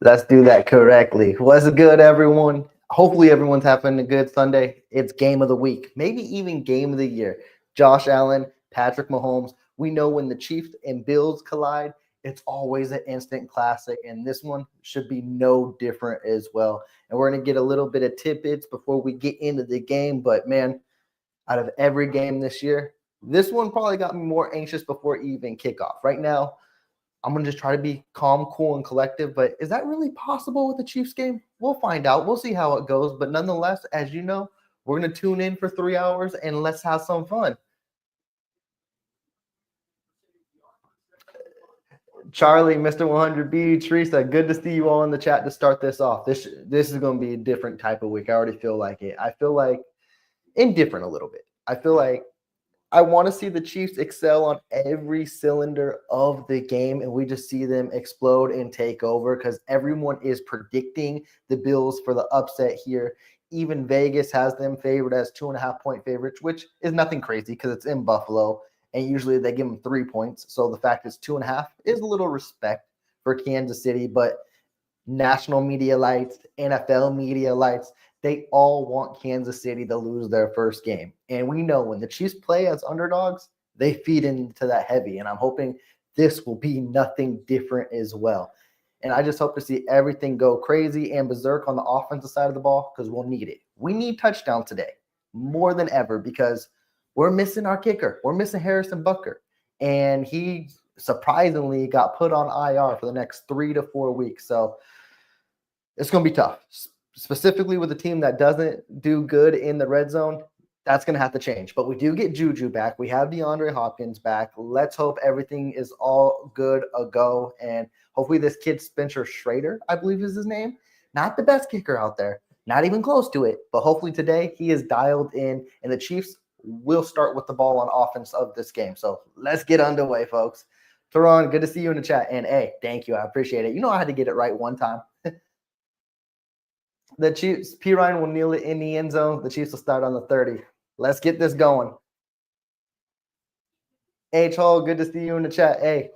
Let's do that correctly. What's good, everyone? Hopefully, everyone's having a good Sunday. It's game of the week, maybe even game of the year. Josh Allen, Patrick Mahomes. We know when the Chiefs and Bills collide, it's always an instant classic, and this one should be no different as well. And we're going to get a little bit of tidbits before we get into the game. But man, out of every game this year, this one probably got me more anxious before even kickoff. Right now, I'm going to just try to be calm, cool, and collective. But is that really possible with the Chiefs game? We'll find out. We'll see how it goes. But nonetheless, as you know, we're going to tune in for 3 hours and let's have some fun. Charlie, Mr. 100B, Teresa, good to see you all in the chat to start this off. This is going to be a different type of week. I already feel like it. I feel like indifferent a little bit. I feel like I want to see the Chiefs excel on every cylinder of the game, and we just see them explode and take over because everyone is predicting the Bills for the upset here. Even Vegas has them favored as 2.5-point favorites, which is nothing crazy because it's in Buffalo, and usually they give them 3 points. So the fact it's 2.5 is a little respect for Kansas City, but national media lights, NFL media lights, they all want Kansas City to lose their first game. And we know when the Chiefs play as underdogs, they feed into that heavy. And I'm hoping this will be nothing different as well. And I just hope to see everything go crazy and berserk on the offensive side of the ball because we'll need it. We need touchdowns today more than ever because we're missing our kicker. We're missing Harrison Butker. And he surprisingly got put on IR for the next 3 to 4 weeks. So it's going to be tough, specifically with a team that doesn't do good in the red zone. That's going to have to change. But we do get Juju back. We have DeAndre Hopkins back. Let's hope everything is all good a go. And hopefully this kid, Spencer Schrader, I believe is his name, not the best kicker out there, not even close to it. But hopefully today he is dialed in, and the Chiefs will start with the ball on offense of this game. So let's get underway, folks. Teron, good to see you in the chat. And hey, thank you. I appreciate it. You know I had to get it right one time. The Chiefs, P. Ryan will kneel it in the end zone. The Chiefs will start on the 30. Let's get this going. H. Hall, good to see you in the chat. Hey,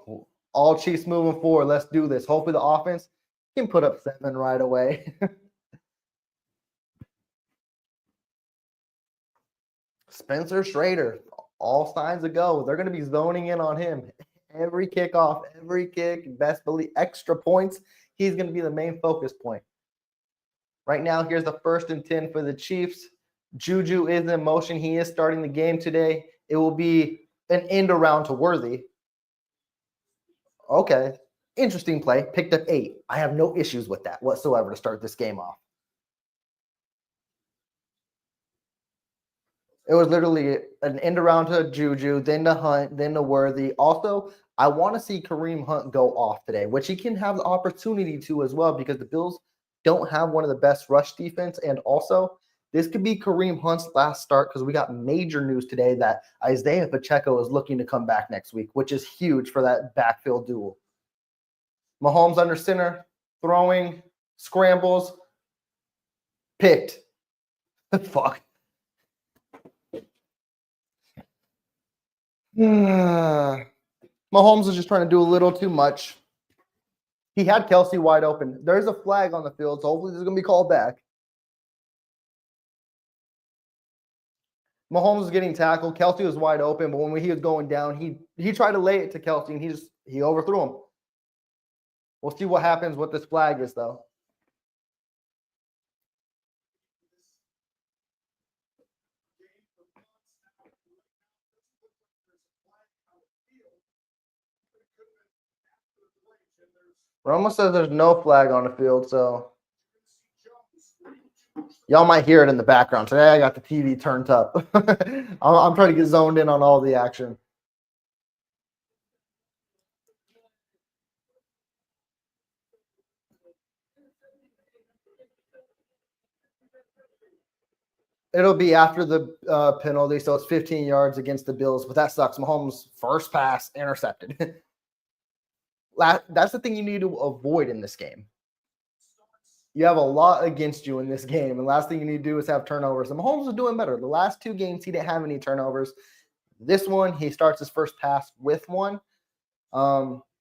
all Chiefs moving forward. Let's do this. Hopefully the offense can put up 7 right away. Spencer Schrader, all signs a go. They're going to be zoning in on him. Every kickoff, every kick, best believe, extra points. He's going to be the main focus point. Right now, here's the 1st and 10 for the Chiefs. Juju is in motion. He is starting the game today. It will be an end around to Worthy. Okay. Interesting play. Picked up 8. I have no issues with that whatsoever to start this game off. It was literally an end around to Juju, then to Hunt, then to Worthy. Also, I want to see Kareem Hunt go off today, which he can have the opportunity to as well because the Bills don't have one of the best rush defense. And also, this could be Kareem Hunt's last start because we got major news today that Isaiah Pacheco is looking to come back next week, which is huge for that backfield duel. Mahomes under center, throwing, scrambles, picked. Fuck. Mahomes is just trying to do a little too much. He had Kelsey wide open. There's a flag on the field, so hopefully this is going to be called back. Mahomes was getting tackled. Kelsey was wide open, but when he was going down, he tried to lay it to Kelsey, and he overthrew him. We'll see what happens with this flag is, though. Roma says there's no flag on the field, so y'all might hear it in the background. Today I got the TV turned up. I'm trying to get zoned in on all the action. It'll be after the penalty, so it's 15 yards against the Bills, but that sucks. Mahomes' first pass intercepted. That's the thing you need to avoid in this game. You have a lot against you in this game, and last thing you need to do is have turnovers. And Mahomes is doing better. The last 2 games, he didn't have any turnovers. This one, he starts his first pass with one.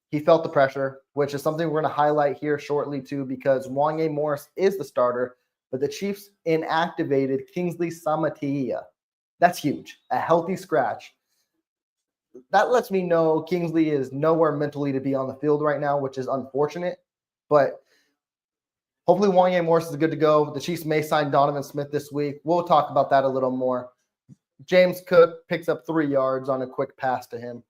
He felt the pressure, which is something we're going to highlight here shortly too, because Wanye Morris is the starter, but the Chiefs inactivated Kingsley Samatia. That's huge. A healthy scratch. That lets me know Kingsley is nowhere mentally to be on the field right now, which is unfortunate. But hopefully Wanye Morris is good to go. The Chiefs may sign Donovan Smith this week. We'll talk about that a little more. James Cook picks up 3 yards on a quick pass to him.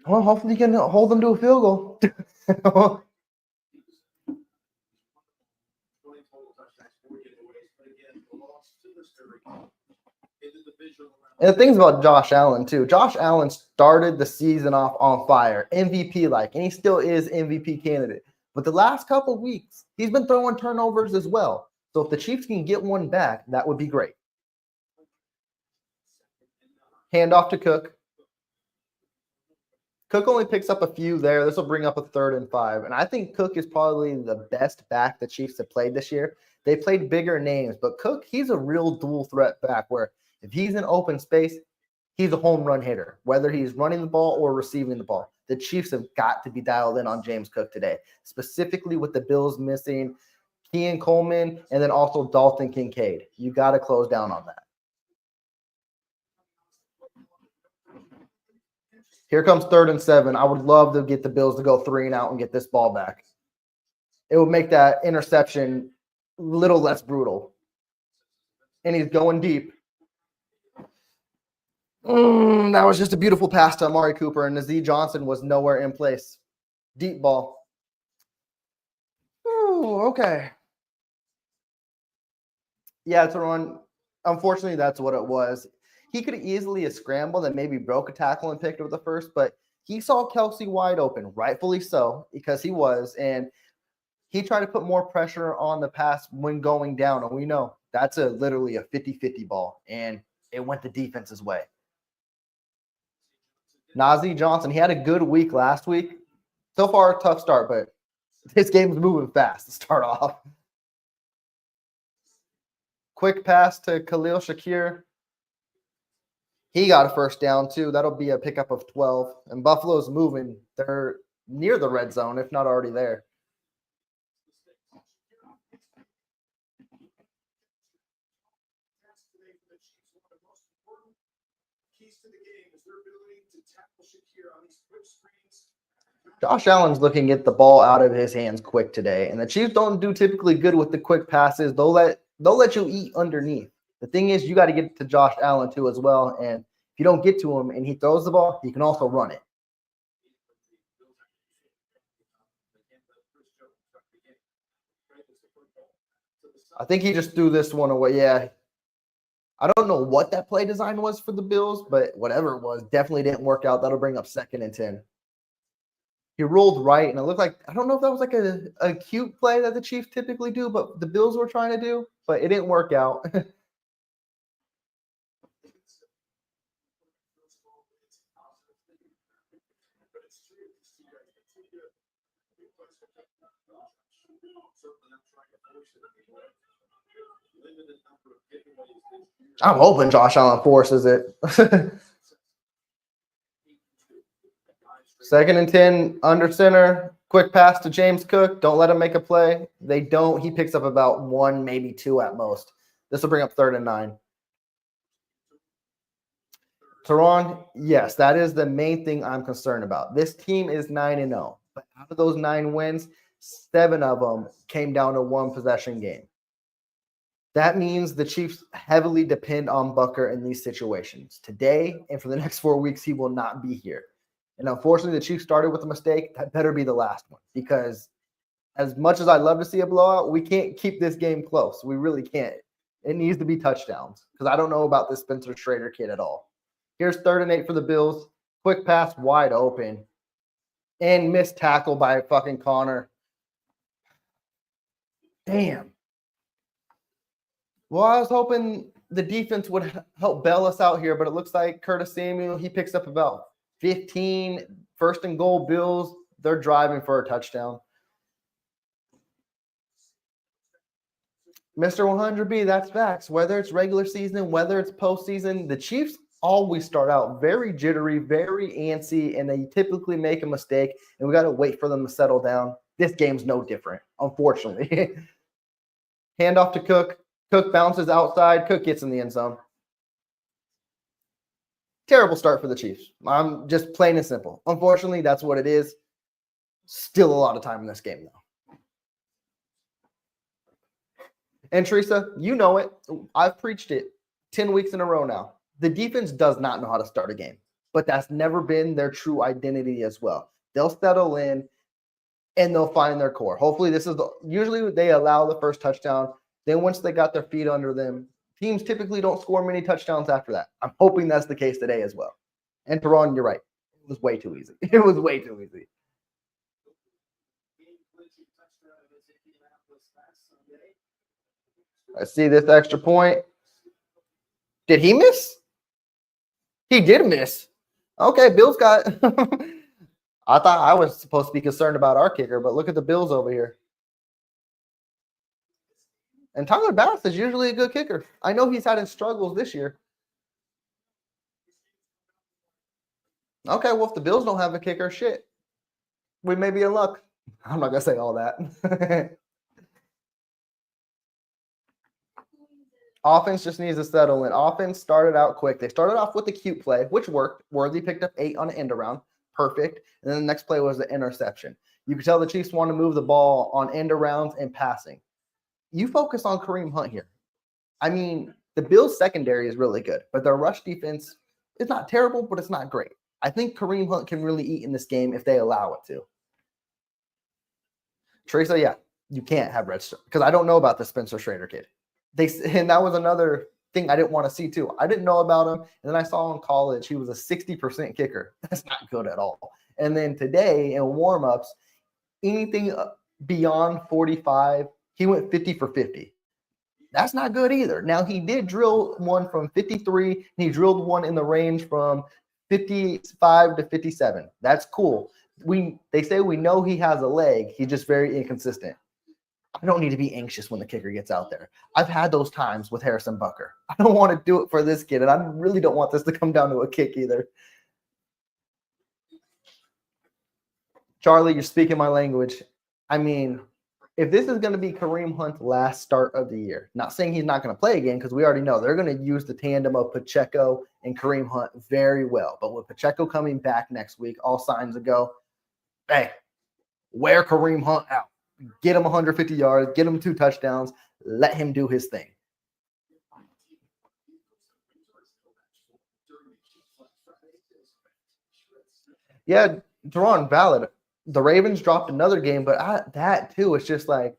Well, hopefully you can hold them to a field goal. And the things about Josh Allen, too. Josh Allen started the season off on fire, MVP-like, and he still is MVP candidate. But the last couple weeks, he's been throwing turnovers as well. So if the Chiefs can get one back, that would be great. Handoff to Cook. Cook only picks up a few there. This will bring up a 3rd and 5. And I think Cook is probably the best back the Chiefs have played this year. They played bigger names, but Cook, he's a real dual threat back where if he's in open space, he's a home run hitter, whether he's running the ball or receiving the ball. The Chiefs have got to be dialed in on James Cook today, specifically with the Bills missing Keon Coleman and then also Dalton Kincaid. You got to close down on that. Here comes 3rd and 7. I would love to get the Bills to go 3 and out and get this ball back. It would make that interception a little less brutal. And he's going deep. That was just a beautiful pass to Amari Cooper, and Nazeeh Johnson was nowhere in place. Deep ball. Ooh, okay. Yeah, to run. Unfortunately, that's what it was. He could have easily have scrambled and maybe broke a tackle and picked up the first, but he saw Kelsey wide open, rightfully so, because he was, and he tried to put more pressure on the pass when going down, and we know that's literally a 50-50 ball, and it went the defense's way. Nazeeh Johnson, he had a good week last week. So far, a tough start, but this game's moving fast to start off. Quick pass to Khalil Shakir. He got a first down, too. That'll be a pickup of 12. And Buffalo's moving. They're near the red zone, if not already there. Josh Allen's looking to get the ball out of his hands quick today, and the Chiefs don't do typically good with the quick passes. They'll let you eat underneath. The thing is, you got to get to Josh Allen too as well, and if you don't get to him and he throws the ball, he can also run it. I think he just threw this one away. Yeah. I don't know what that play design was for the Bills, but whatever it was, definitely didn't work out. That'll bring up 2nd and 10. He rolled right, and it looked like, I don't know if that was like a cute play that the Chiefs typically do, but the Bills were trying to do, but it didn't work out. I'm hoping Josh Allen forces it. 2nd and 10, under center. Quick pass to James Cook. Don't let him make a play. They don't. He picks up about 1, maybe 2 at most. This will bring up 3rd and 9. Teron, yes, that is the main thing I'm concerned about. This team is 9-0, but out of those 9 wins, 7 of them came down to 1 possession game. That means the Chiefs heavily depend on Butker in these situations. Today and for the next 4 weeks, he will not be here. And unfortunately, the Chiefs started with a mistake. That better be the last one, because as much as I'd love to see a blowout, we can't keep this game close. We really can't. It needs to be touchdowns, because I don't know about this Spencer Schrader kid at all. Here's 3rd and 8 for the Bills. Quick pass, wide open. And missed tackle by fucking Connor. Damn. Well, I was hoping the defense would help bail us out here, but it looks like Curtis Samuel, he picks up about 15. 1st and goal, Bills. They're driving for a touchdown. Mr. 100B, that's facts. Whether it's regular season, whether it's postseason, the Chiefs always start out very jittery, very antsy, and they typically make a mistake, and we got to wait for them to settle down. This game's no different, unfortunately. Handoff to Cook. Cook bounces outside. Cook gets in the end zone. Terrible start for the Chiefs. I'm just plain and simple. Unfortunately, that's what it is. Still a lot of time in this game, though. And Teresa, you know it. I've preached it 10 weeks in a row now. The defense does not know how to start a game, but that's never been their true identity as well. They'll settle in and they'll find their core. Hopefully, usually they allow the first touchdown. Then once they got their feet under them, teams typically don't score many touchdowns after that. I'm hoping that's the case today as well. And Teron, you're right. It was way too easy. It was way too easy. I see this extra point. Did he miss? He did miss. Okay, Bills got I thought I was supposed to be concerned about our kicker, but look at the Bills over here. And Tyler Bass is usually a good kicker. I know he's had his struggles this year. Okay, well, if the Bills don't have a kicker, shit, we may be in luck. I'm not going to say all that. Offense just needs to settle in. Offense started out quick. They started off with the cute play, which worked. Worthy picked up 8 on an end around. Perfect. And then the next play was the interception. You could tell the Chiefs want to move the ball on end arounds and passing. You focus on Kareem Hunt here. I mean, the Bills' secondary is really good, but their rush defense is not terrible, but it's not great. I think Kareem Hunt can really eat in this game if they allow it to. Teresa, yeah, you can't have Red Star because I don't know about the Spencer Schrader kid. And that was another thing I didn't want to see too. I didn't know about him, and then I saw in college he was a 60% kicker. That's not good at all. And then today in warmups, anything beyond 45, he went 50 for 50. That's not good either. Now, he did drill one from 53, and he drilled one in the range from 55 to 57. That's cool. They say we know he has a leg. He's just very inconsistent. I don't need to be anxious when the kicker gets out there. I've had those times with Harrison Butker. I don't want to do it for this kid, and I really don't want this to come down to a kick either. Charlie, you're speaking my language. I mean, if this is going to be Kareem Hunt's last start of the year, not saying he's not going to play again because we already know they're going to use the tandem of Pacheco and Kareem Hunt very well. But with Pacheco coming back next week, all signs go, hey, wear Kareem Hunt out. Get him 150 yards, get him 2 touchdowns, let him do his thing. Yeah, Teron, valid. The Ravens dropped another game, but that too, it's just like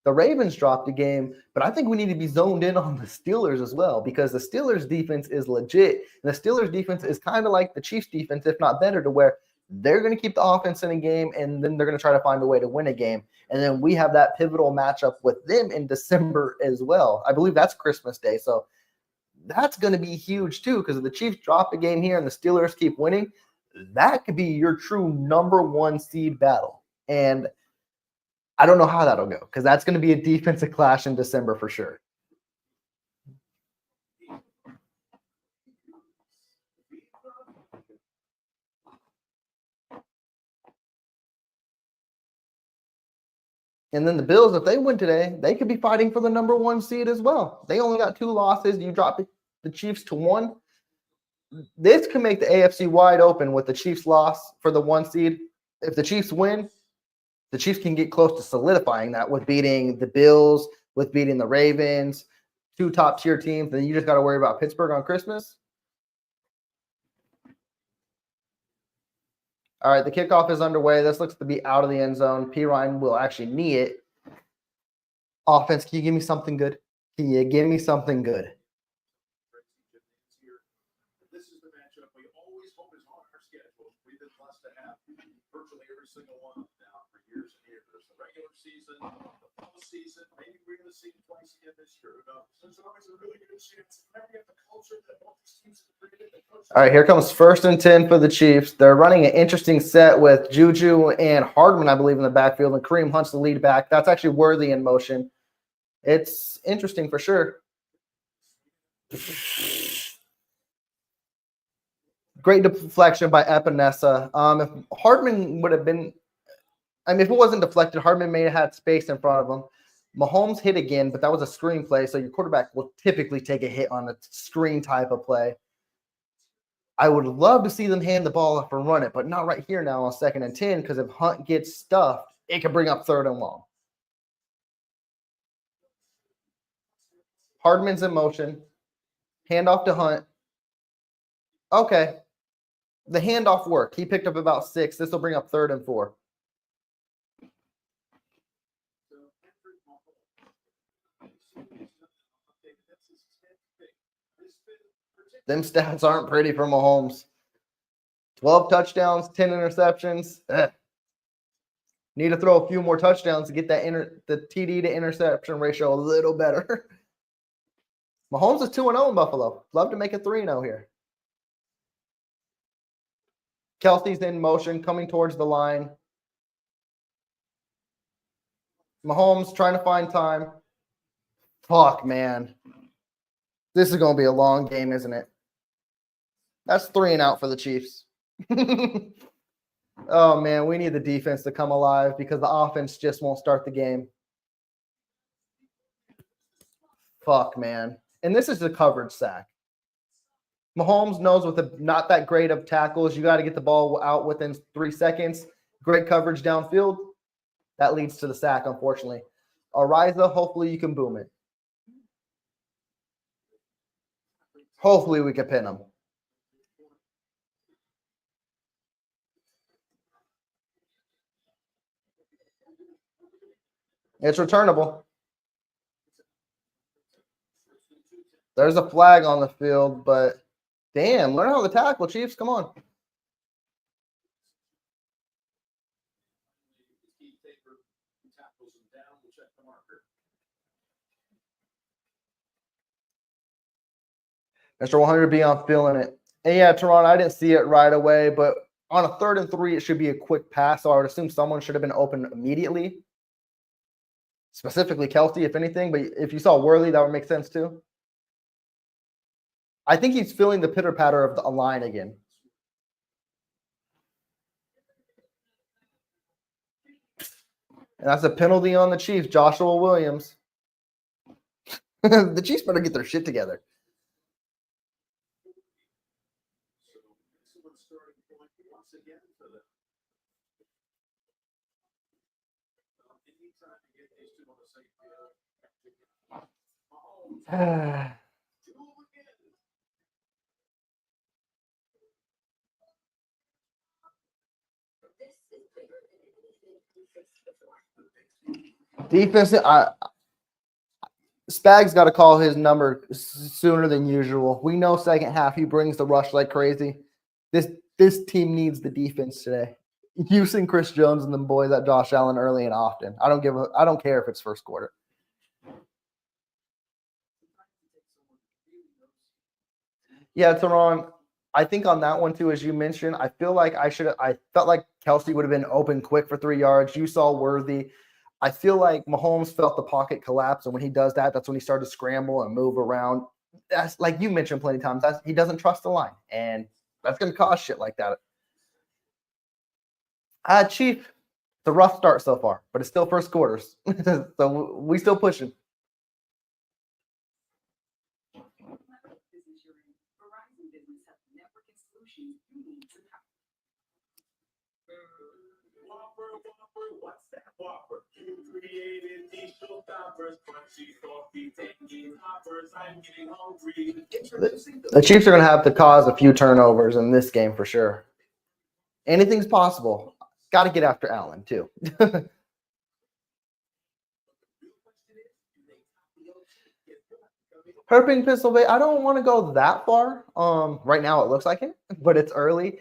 the Ravens dropped a game, but I think we need to be zoned in on the Steelers as well because the Steelers defense is legit. And the Steelers defense is kind of like the Chiefs defense, if not better, to where they're going to keep the offense in a game, and then they're going to try to find a way to win a game. And then we have that pivotal matchup with them in December as well. I believe that's Christmas Day. So that's going to be huge too because if the Chiefs drop a game here and the Steelers keep winning, that could be your true number 1 seed battle. And I don't know how that'll go because that's going to be a defensive clash in December for sure. And then the Bills, if they win today, they could be fighting for the number 1 seed as well. They only got 2 losses. You drop the Chiefs to 1. This can make the AFC wide open with the Chiefs' loss for the 1 seed. If the Chiefs win, the Chiefs can get close to solidifying that with beating the Bills, with beating the Ravens, 2 top-tier teams. Then you just got to worry about Pittsburgh on Christmas. All right, the kickoff is underway. This looks to be out of the end zone. P. Ryan will actually knee it. Offense, can you give me something good? Can you give me something good? This is the matchup we always hope is on our schedule. We've been blessed to have virtually every single one now for years and years. The regular season, the postseason, maybe we're going to see it twice again this year. There's always a really good chance. Never get the culture that both these teams have created. All right, here comes 1st and 10 for the Chiefs. They're running an interesting set with Juju and Hardman, I believe, in the backfield, and Kareem Hunt's the lead back. That's actually Worthy in motion. It's interesting for sure. Great deflection by Epinesa. If Hardman would have been, if it wasn't deflected, Hardman may have had space in front of him. Mahomes hit again, but that was a screen play, so your quarterback will typically take a hit on a screen type of play. I would love to see them hand the ball up and run it, but not right here now on 2nd and 10 because if Hunt gets stuffed, it can bring up 3rd and long. Hardman's in motion. Handoff to Hunt. Okay. The handoff worked. He picked up about 6. This will bring up 3rd and 4. Them stats aren't pretty for Mahomes. 12 touchdowns, 10 interceptions. Ugh. Need to throw a few more touchdowns to get that the TD to interception ratio a little better. Mahomes is 2-0 in Buffalo. Love to make it 3-0 here. Kelsey's in motion, coming towards the line. Mahomes trying to find time. Fuck, man. This is going to be a long game, isn't it? That's 3 and out for the Chiefs. Oh, man, we need the defense to come alive because the offense just won't start the game. Fuck, man. And this is a coverage sack. Mahomes knows with not that great of tackles, you got to get the ball out within 3 seconds. Great coverage downfield. That leads to the sack, unfortunately. Ariza, hopefully you can boom it. Hopefully we can pin him. It's returnable. There's a flag on the field, but damn, learn how to tackle, Chiefs. Come on. Mr. 100B, I'm feeling it. And yeah, Toronto, I didn't see it right away, but on a 3rd and 3, it should be a quick pass. So I would assume someone should have been open immediately. Specifically Kelsey, if anything. But if you saw Worley, that would make sense too. I think he's feeling the pitter-patter of the line again. And that's a penalty on the Chiefs, Joshua Williams. The Chiefs better get their shit together. Defense, Spags got to call his number sooner than usual. We know second half he brings the rush like crazy. This team needs the defense today. Using Chris Jones and the boys at Josh Allen early and often. I don't care if it's first quarter. Yeah, Teron, I think on that one too, as you mentioned, I felt like Kelsey would have been open quick for 3 yards. You saw Worthy. I feel like Mahomes felt the pocket collapse, and when he does that, that's when he started to scramble and move around. That's like you mentioned plenty of times. He doesn't trust the line, and that's going to cause shit like that. Chief, the rough start so far, but it's still first quarters, so we still pushing. The Chiefs are going to have to cause a few turnovers in this game for sure. Anything's possible. Got to get after Allen too. Herping Pennsylvania. I don't want to go that far. Right now it looks like it, but it's early.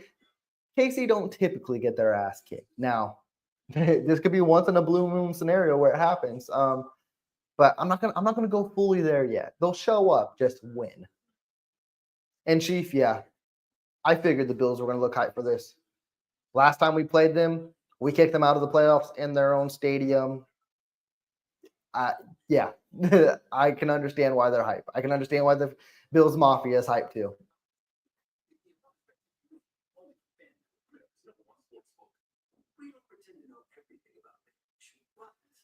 KC don't typically get their ass kicked. Now, this could be once in a blue moon scenario where it happens. But I'm not gonna go fully there yet. They'll show up, just win. And Chief, yeah, I figured the Bills were gonna look hype for this. Last time we played them, we kicked them out of the playoffs in their own stadium. Yeah, I can understand why they're hype. I can understand why the Bills Mafia is hype too.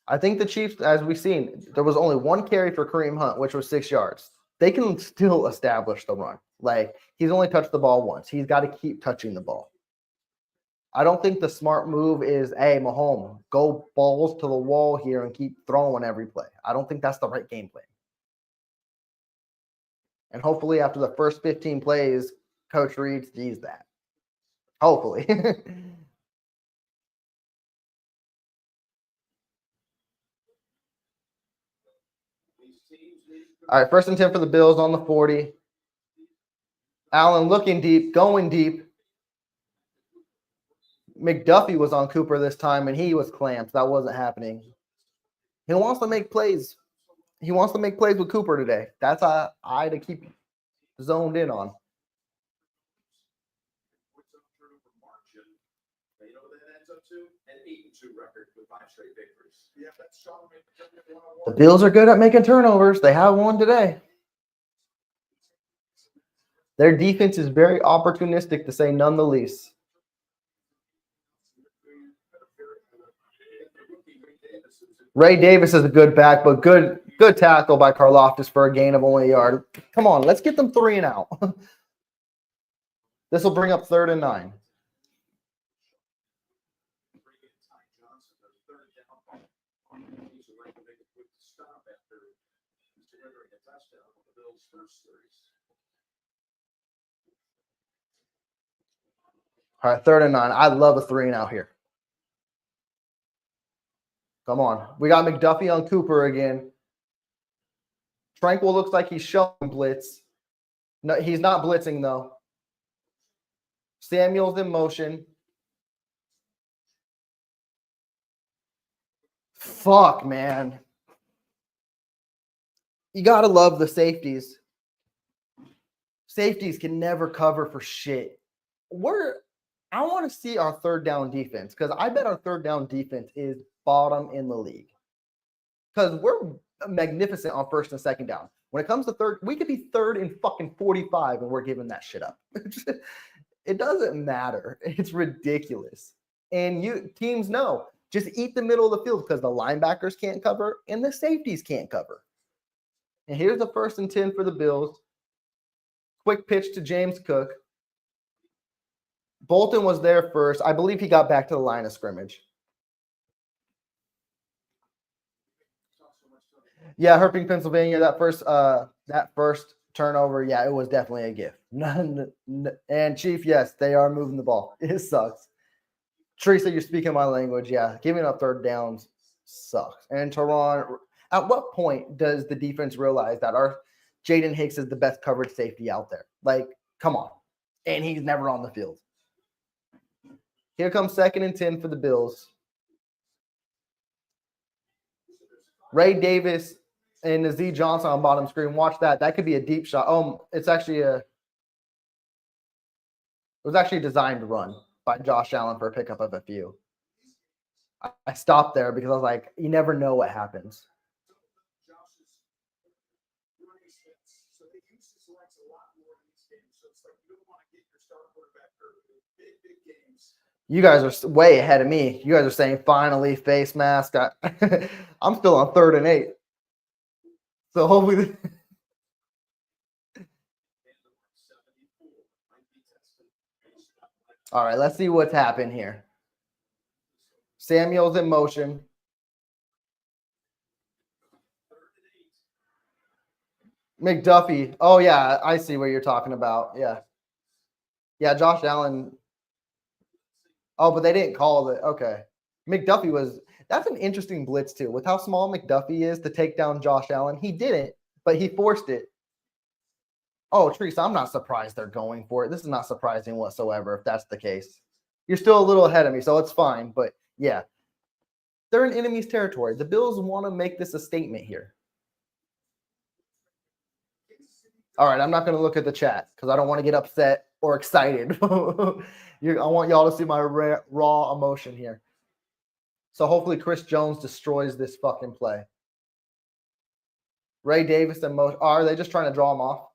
I think the Chiefs, as we've seen, there was only one carry for Kareem Hunt, which was 6 yards. They can still establish the run. Like, he's only touched the ball once. He's got to keep touching the ball. I don't think the smart move is, hey, Mahomes, go balls to the wall here and keep throwing every play. I don't think that's the right game plan. And hopefully after the first 15 plays, Coach Reed sees that. Hopefully. All right, 1st and 10 for the Bills on the 40. Allen looking deep, going deep. McDuffie was on Cooper this time, and he was clamped. That wasn't happening. He wants to make plays. He wants to make plays with Cooper today. That's a eye to keep zoned in on. The Bills are good at making turnovers. They have one today. Their defense is very opportunistic, to say none the least. Ray Davis is a good back, but good tackle by Karlaftis for a gain of only a yard. Come on, let's get them 3 and out. This will bring up 3rd and 9. All right, 3rd and 9. I love a 3 and out here. Come on. We got McDuffie on Cooper again. Tranquil looks like he's showing blitz. No, he's not blitzing, though. Samuel's in motion. Fuck, man. You got to love the safeties. Safeties can never cover for shit. I want to see our 3rd down defense, because I bet our 3rd down defense is bottom in the league. Because we're magnificent on 1st and 2nd down. When it comes to 3rd, we could be 3rd and fucking 45 and we're giving that shit up. It doesn't matter. It's ridiculous. And teams know, just eat the middle of the field, because the linebackers can't cover and the safeties can't cover. And here's the 1st and 10 for the Bills. Quick pitch to James Cook. Bolton was there first. I believe he got back to the line of scrimmage. Yeah, Herping, Pennsylvania. That first turnover, yeah, it was definitely a gift. And Chief, yes, they are moving the ball. It sucks. Teresa, you're speaking my language. Yeah, giving up 3rd downs sucks. And Tehran, at what point does the defense realize that our Jaden Hicks is the best coverage safety out there? Like, come on. And he's never on the field. Here comes 2nd and 10 for the Bills. Ray Davis and Nazee Johnson on bottom screen. Watch that. That could be a deep shot. It was actually a designed run by Josh Allen for a pickup of a few. I stopped there because I was like, you never know what happens. You guys are way ahead of me. You guys are saying finally face mask. I'm still on 3rd and 8. So hopefully. All right, let's see what's happened here. Samuel's in motion. McDuffie. Oh, yeah, I see what you're talking about. Yeah. Yeah, Josh Allen. Oh, but they didn't call it. Okay. McDuffie that's an interesting blitz, too. With how small McDuffie is to take down Josh Allen, he didn't, but he forced it. Oh, Teresa, I'm not surprised they're going for it. This is not surprising whatsoever if that's the case. You're still a little ahead of me, so it's fine. But, yeah, they're in enemy's territory. The Bills want to make this a statement here. All right, I'm not going to look at the chat because I don't want to get upset or excited. I want y'all to see my raw emotion here. So hopefully Chris Jones destroys this fucking play. Ray Davis and are they just trying to draw him off?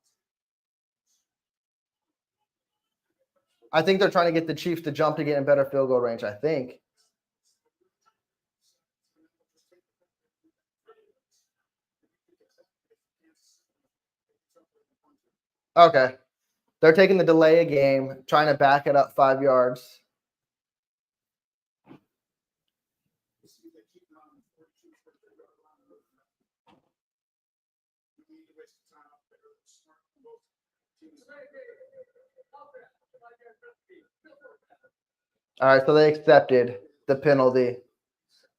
I think they're trying to get the Chiefs to jump to get in better field goal range, I think. Okay. They're taking the delay a game, trying to back it up 5 yards. All right, so they accepted the penalty.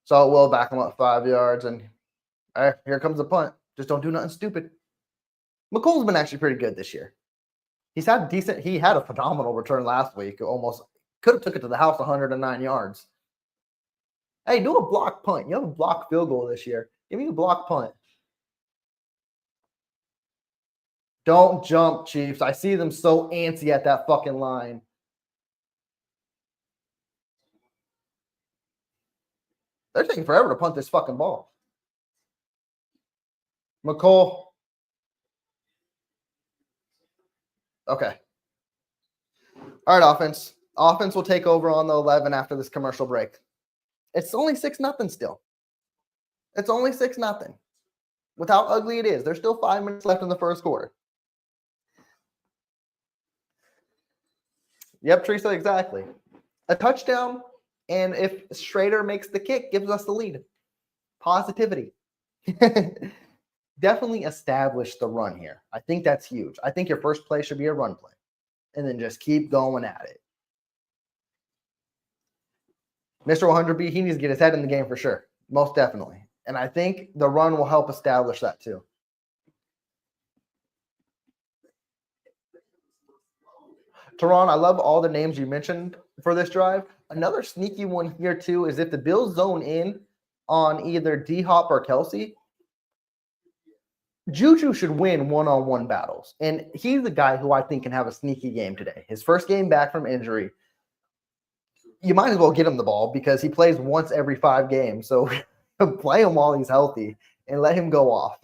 So it will back them up 5 yards. And all right, here comes the punt. Just don't do nothing stupid. McColl's been actually pretty good this year. He had a phenomenal return last week. Almost could have took it to the house 109 yards. Hey, do a block punt. You have a block field goal this year. Give me a block punt. Don't jump, Chiefs. I see them so antsy at that fucking line. They're taking forever to punt this fucking ball. McCole. Okay. All right, offense. Offense will take over on the 11 after this commercial break. It's only 6-0 still. It's only 6-0. With how ugly it is, there's still 5 minutes left in the first quarter. Yep, Teresa, exactly. A touchdown, and if Schrader makes the kick, gives us the lead. Positivity. Definitely establish the run here. I think that's huge. I think your first play should be a run play, and then just keep going at it. Mr. 100B, he needs to get his head in the game for sure. Most definitely. And I think the run will help establish that too. Teron, I love all the names you mentioned for this drive. Another sneaky one here too is if the Bills zone in on either D-Hop or Kelsey, Juju should win one-on-one battles. And he's the guy who I think can have a sneaky game today. His first game back from injury. You might as well get him the ball because he plays once every 5 games. So play him while he's healthy and let him go off.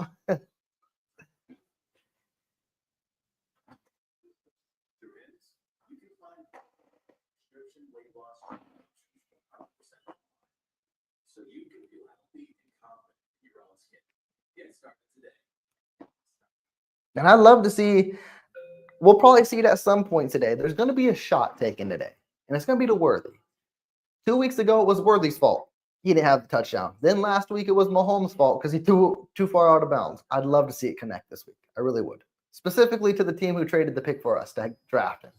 And I'd love to see, we'll probably see it at some point today. There's going to be a shot taken today, and it's going to be to Worthy. 2 weeks ago, it was Worthy's fault. He didn't have the touchdown. Then last week, it was Mahomes' fault because he threw too far out of bounds. I'd love to see it connect this week. I really would. Specifically to the team who traded the pick for us to draft him.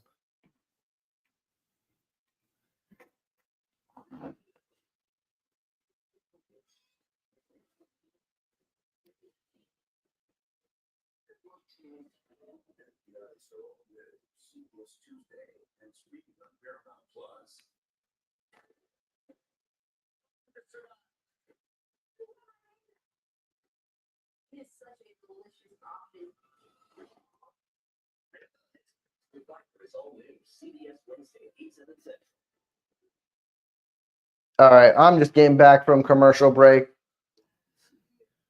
All right, I'm just getting back from commercial break.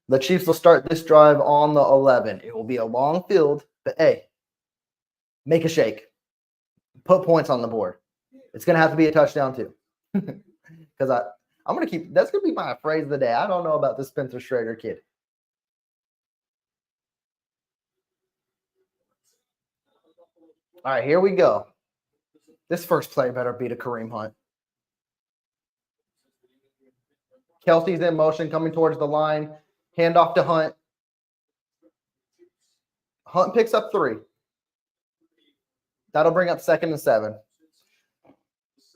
The Chiefs will start this drive on the 11. It will be a long field, but hey, make a shake. Put points on the board. It's going to have to be a touchdown too. Because I'm going to keep – that's going to be my phrase of the day. I don't know about this Spencer Schrader kid. All right, here we go. This first play better beat a Kareem Hunt. Kelsey's in motion, coming towards the line. Handoff to Hunt. Hunt picks up 3. That'll bring up 2nd and 7.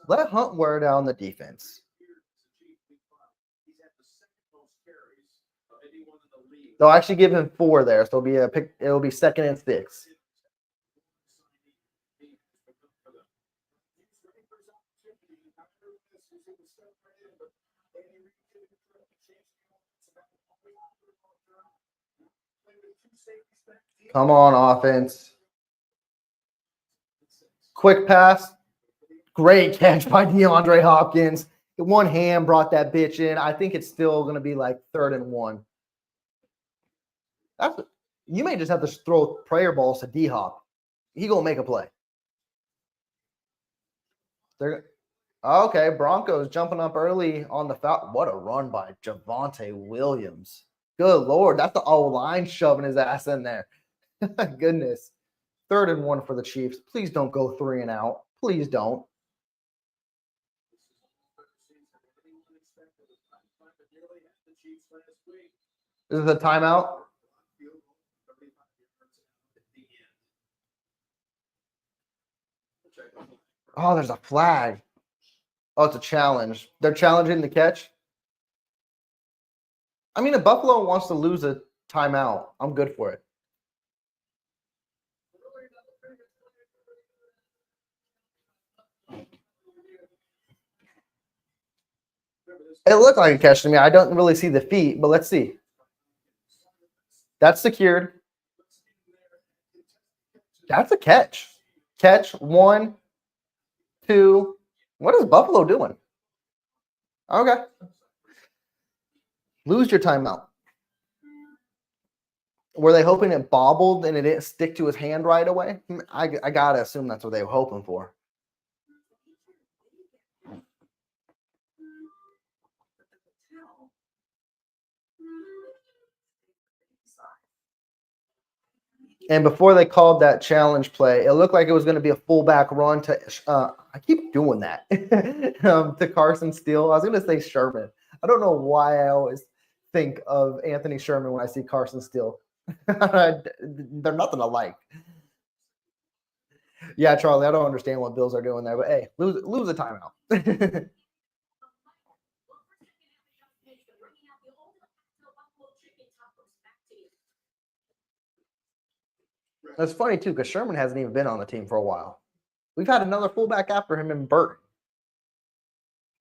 Let Hunt wear down the defense. They'll actually give him 4 there, so it'll be 2nd and 6. Come on, offense. Quick pass. Great catch by DeAndre Hopkins. One hand brought that bitch in. I think it's still going to be like 3rd and 1. You may just have to throw prayer balls to D-Hop. He going to make a play. Okay, Broncos jumping up early on the foul. What a run by Javonte Williams. Good Lord, that's the O-line shoving his ass in there. Goodness. 3rd and 1 for the Chiefs. Please don't go 3 and out. Please don't. This is a timeout. Oh, there's a flag. Oh, it's a challenge. They're challenging the catch. I mean, if Buffalo wants to lose a timeout, I'm good for it. It looked like a catch to me. I don't really see the feet, but let's see. That's secured. That's a catch. Catch 1, 2. What is Buffalo doing? Okay. Lose your timeout. Were they hoping it bobbled and it didn't stick to his hand right away? I got to assume that's what they were hoping for. And before they called that challenge play, it looked like it was going to be a fullback run to I keep doing that to Carson Steele. I was going to say Sherman. I don't know why I always think of Anthony Sherman when I see Carson Steele. They're nothing alike. Yeah, Charlie, I don't understand what Bills are doing there, but hey, lose a timeout. That's funny too, because Sherman hasn't even been on the team for a while. We've had another fullback after him in Burton.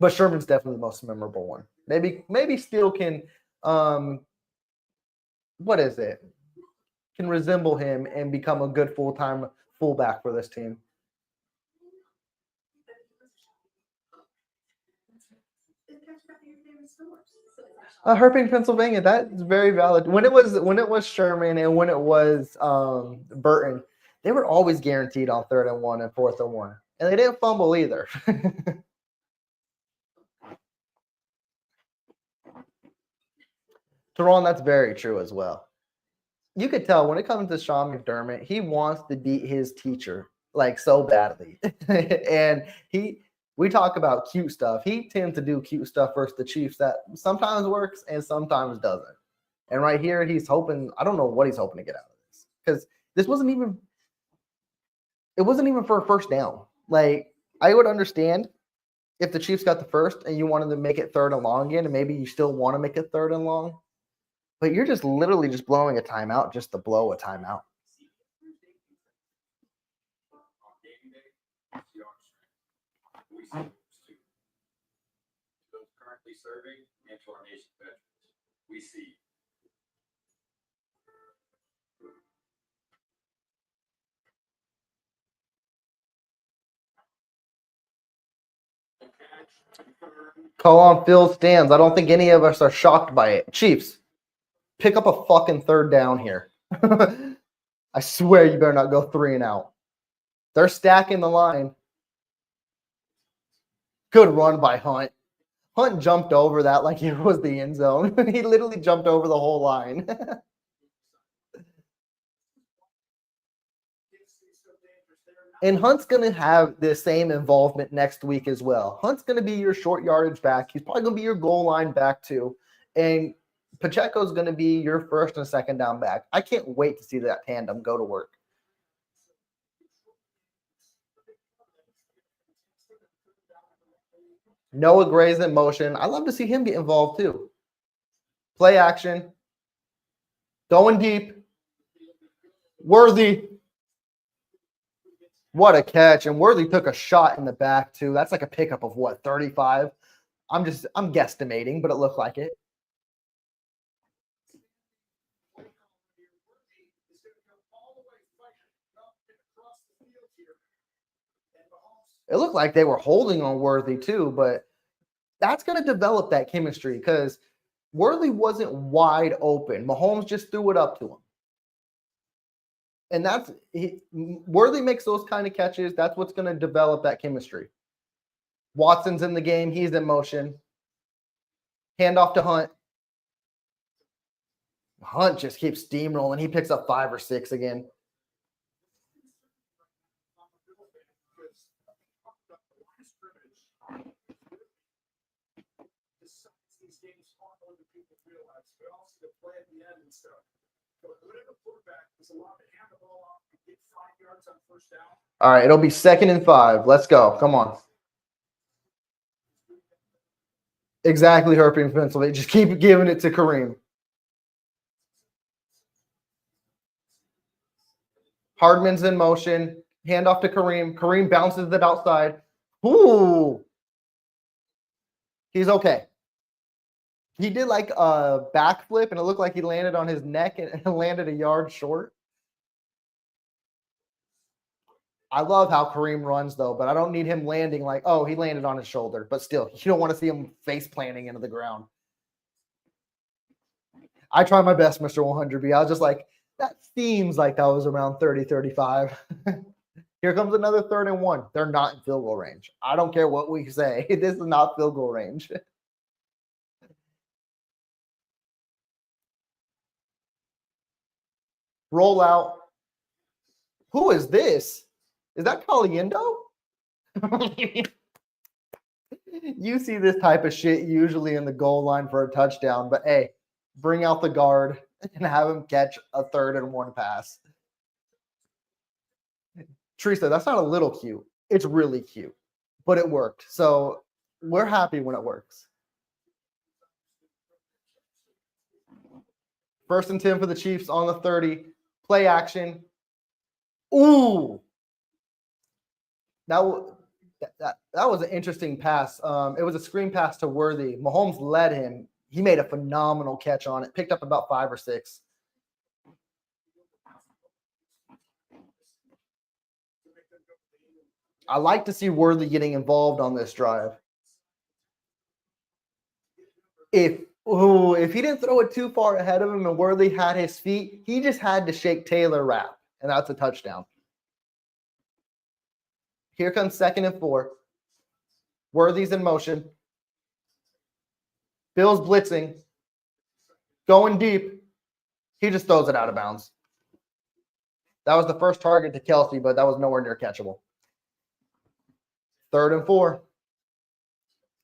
But Sherman's definitely the most memorable one. Maybe Steele can what is it? Can resemble him and become a good full-time fullback for this team. Herping, Pennsylvania. That's very valid. When it was Sherman and when it was Burton, they were always guaranteed on 3rd and 1 and 4th and 1, and they didn't fumble either. Teron, that's very true as well. You could tell when it comes to Sean McDermott, he wants to beat his teacher like so badly, and we talk about cute stuff. He tends to do cute stuff versus the Chiefs that sometimes works and sometimes doesn't. And right here, he's hoping, I don't know what he's hoping to get out of this, because it wasn't even for a first down. Like, I would understand if the Chiefs got the first and you wanted to make it 3rd and long again, and maybe you still want to make it 3rd and long, but you're just literally just blowing a timeout just to blow a timeout. Currently serving and to our nation veterans. We see. Call on Phil stands. I don't think any of us are shocked by it. Chiefs, pick up a fucking 3rd down here. I swear you better not go 3 and out. They're stacking the line. Good run by Hunt. Hunt jumped over that like it was the end zone. He literally jumped over the whole line. And Hunt's going to have the same involvement next week as well. Hunt's going to be your short yardage back. He's probably going to be your goal line back too. And Pacheco's going to be your 1st and 2nd down back. I can't wait to see that tandem go to work. Noah Gray's in motion. I love to see him get involved too. Play action. Going deep. Worthy. What a catch. And Worthy took a shot in the back too. That's like a pickup of what, 35? I'm guesstimating, but it looked like it. It looked like they were holding on Worthy too, but that's going to develop that chemistry because Worthy wasn't wide open. Mahomes just threw it up to him. And Worthy makes those kind of catches. That's what's going to develop that chemistry. Watson's in the game. He's in motion. Handoff to Hunt. Hunt just keeps steamrolling. He picks up 5 or 6 again. All right, it'll be 2nd and 5. Let's go. Come on. Exactly, Herping, Pennsylvania. Just keep giving it to Kareem. Hardman's in motion. Handoff to Kareem. Kareem bounces it outside. Ooh. He's okay. He did like a backflip, and it looked like he landed on his neck and landed a yard short. I love how Kareem runs, though, but I don't need him landing like, oh, he landed on his shoulder. But still, you don't want to see him face planting into the ground. I try my best, Mr. 100B. I was just like, that seems like that was around 30, 35. Here comes another 3rd and 1. They're not in field goal range. I don't care what we say. This is not field goal range. Roll out. Who is this? Is that Caliendo? You see this type of shit usually in the goal line for a touchdown, but hey, bring out the guard and have him catch a 3rd and 1 pass. Teresa, that's not a little cute. It's really cute, but it worked. So we're happy when it works. 1st and 10 for the Chiefs on the 30. Play action. Ooh. That was an interesting pass. It was a screen pass to Worthy. Mahomes led him. He made a phenomenal catch on it. Picked up about 5 or 6. I like to see Worthy getting involved on this drive. If he didn't throw it too far ahead of him and Worthy had his feet, he just had to shake Taylor wrap, and that's a touchdown. Here comes 2nd and 4. Worthy's in motion. Bill's blitzing. Going deep. He just throws it out of bounds. That was the first target to Kelsey, but that was nowhere near catchable. 3rd and 4.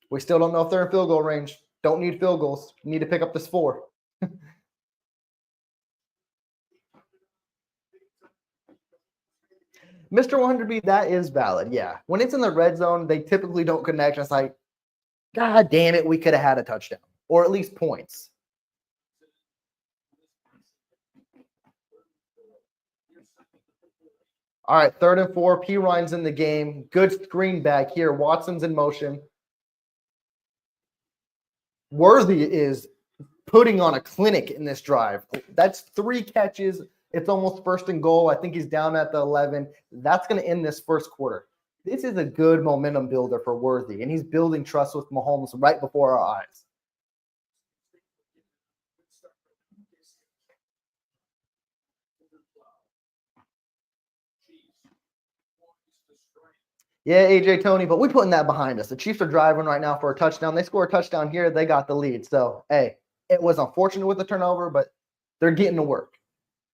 We still don't know if they're in field goal range. Don't need field goals. Need to pick up this 4. Mr. 100B, that is valid. Yeah. When it's in the red zone, they typically don't connect. It's like, God damn it, we could have had a touchdown or at least points. All right, 3rd and 4. P. Ryan's in the game. Good screen back here. Watson's in motion. Worthy is putting on a clinic in this drive. That's 3 catches. It's almost 1st and goal. I think he's down at the 11. That's going to end this 1st quarter. This is a good momentum builder for Worthy, and he's building trust with Mahomes right before our eyes. Yeah, AJ Tony, but we're putting that behind us. The Chiefs are driving right now for a touchdown. They score a touchdown here. They got the lead. So, hey, it was unfortunate with the turnover, but they're getting to work.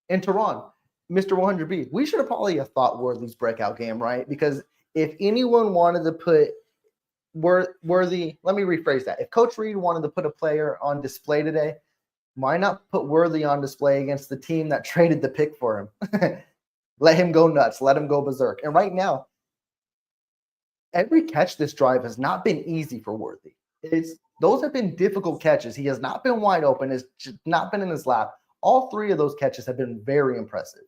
And Tehran, Mr. 100B, we should have probably thought Worthy's breakout game, right? Because if anyone wanted to put Worthy, let me rephrase that. If Coach Reed wanted to put a player on display today, why not put Worthy on display against the team that traded the pick for him? Let him go nuts. Let him go berserk. And right now, every catch this drive has not been easy for Worthy. Those have been difficult catches. He has not been wide open. It's just not been in his lap. All 3 of those catches have been very impressive.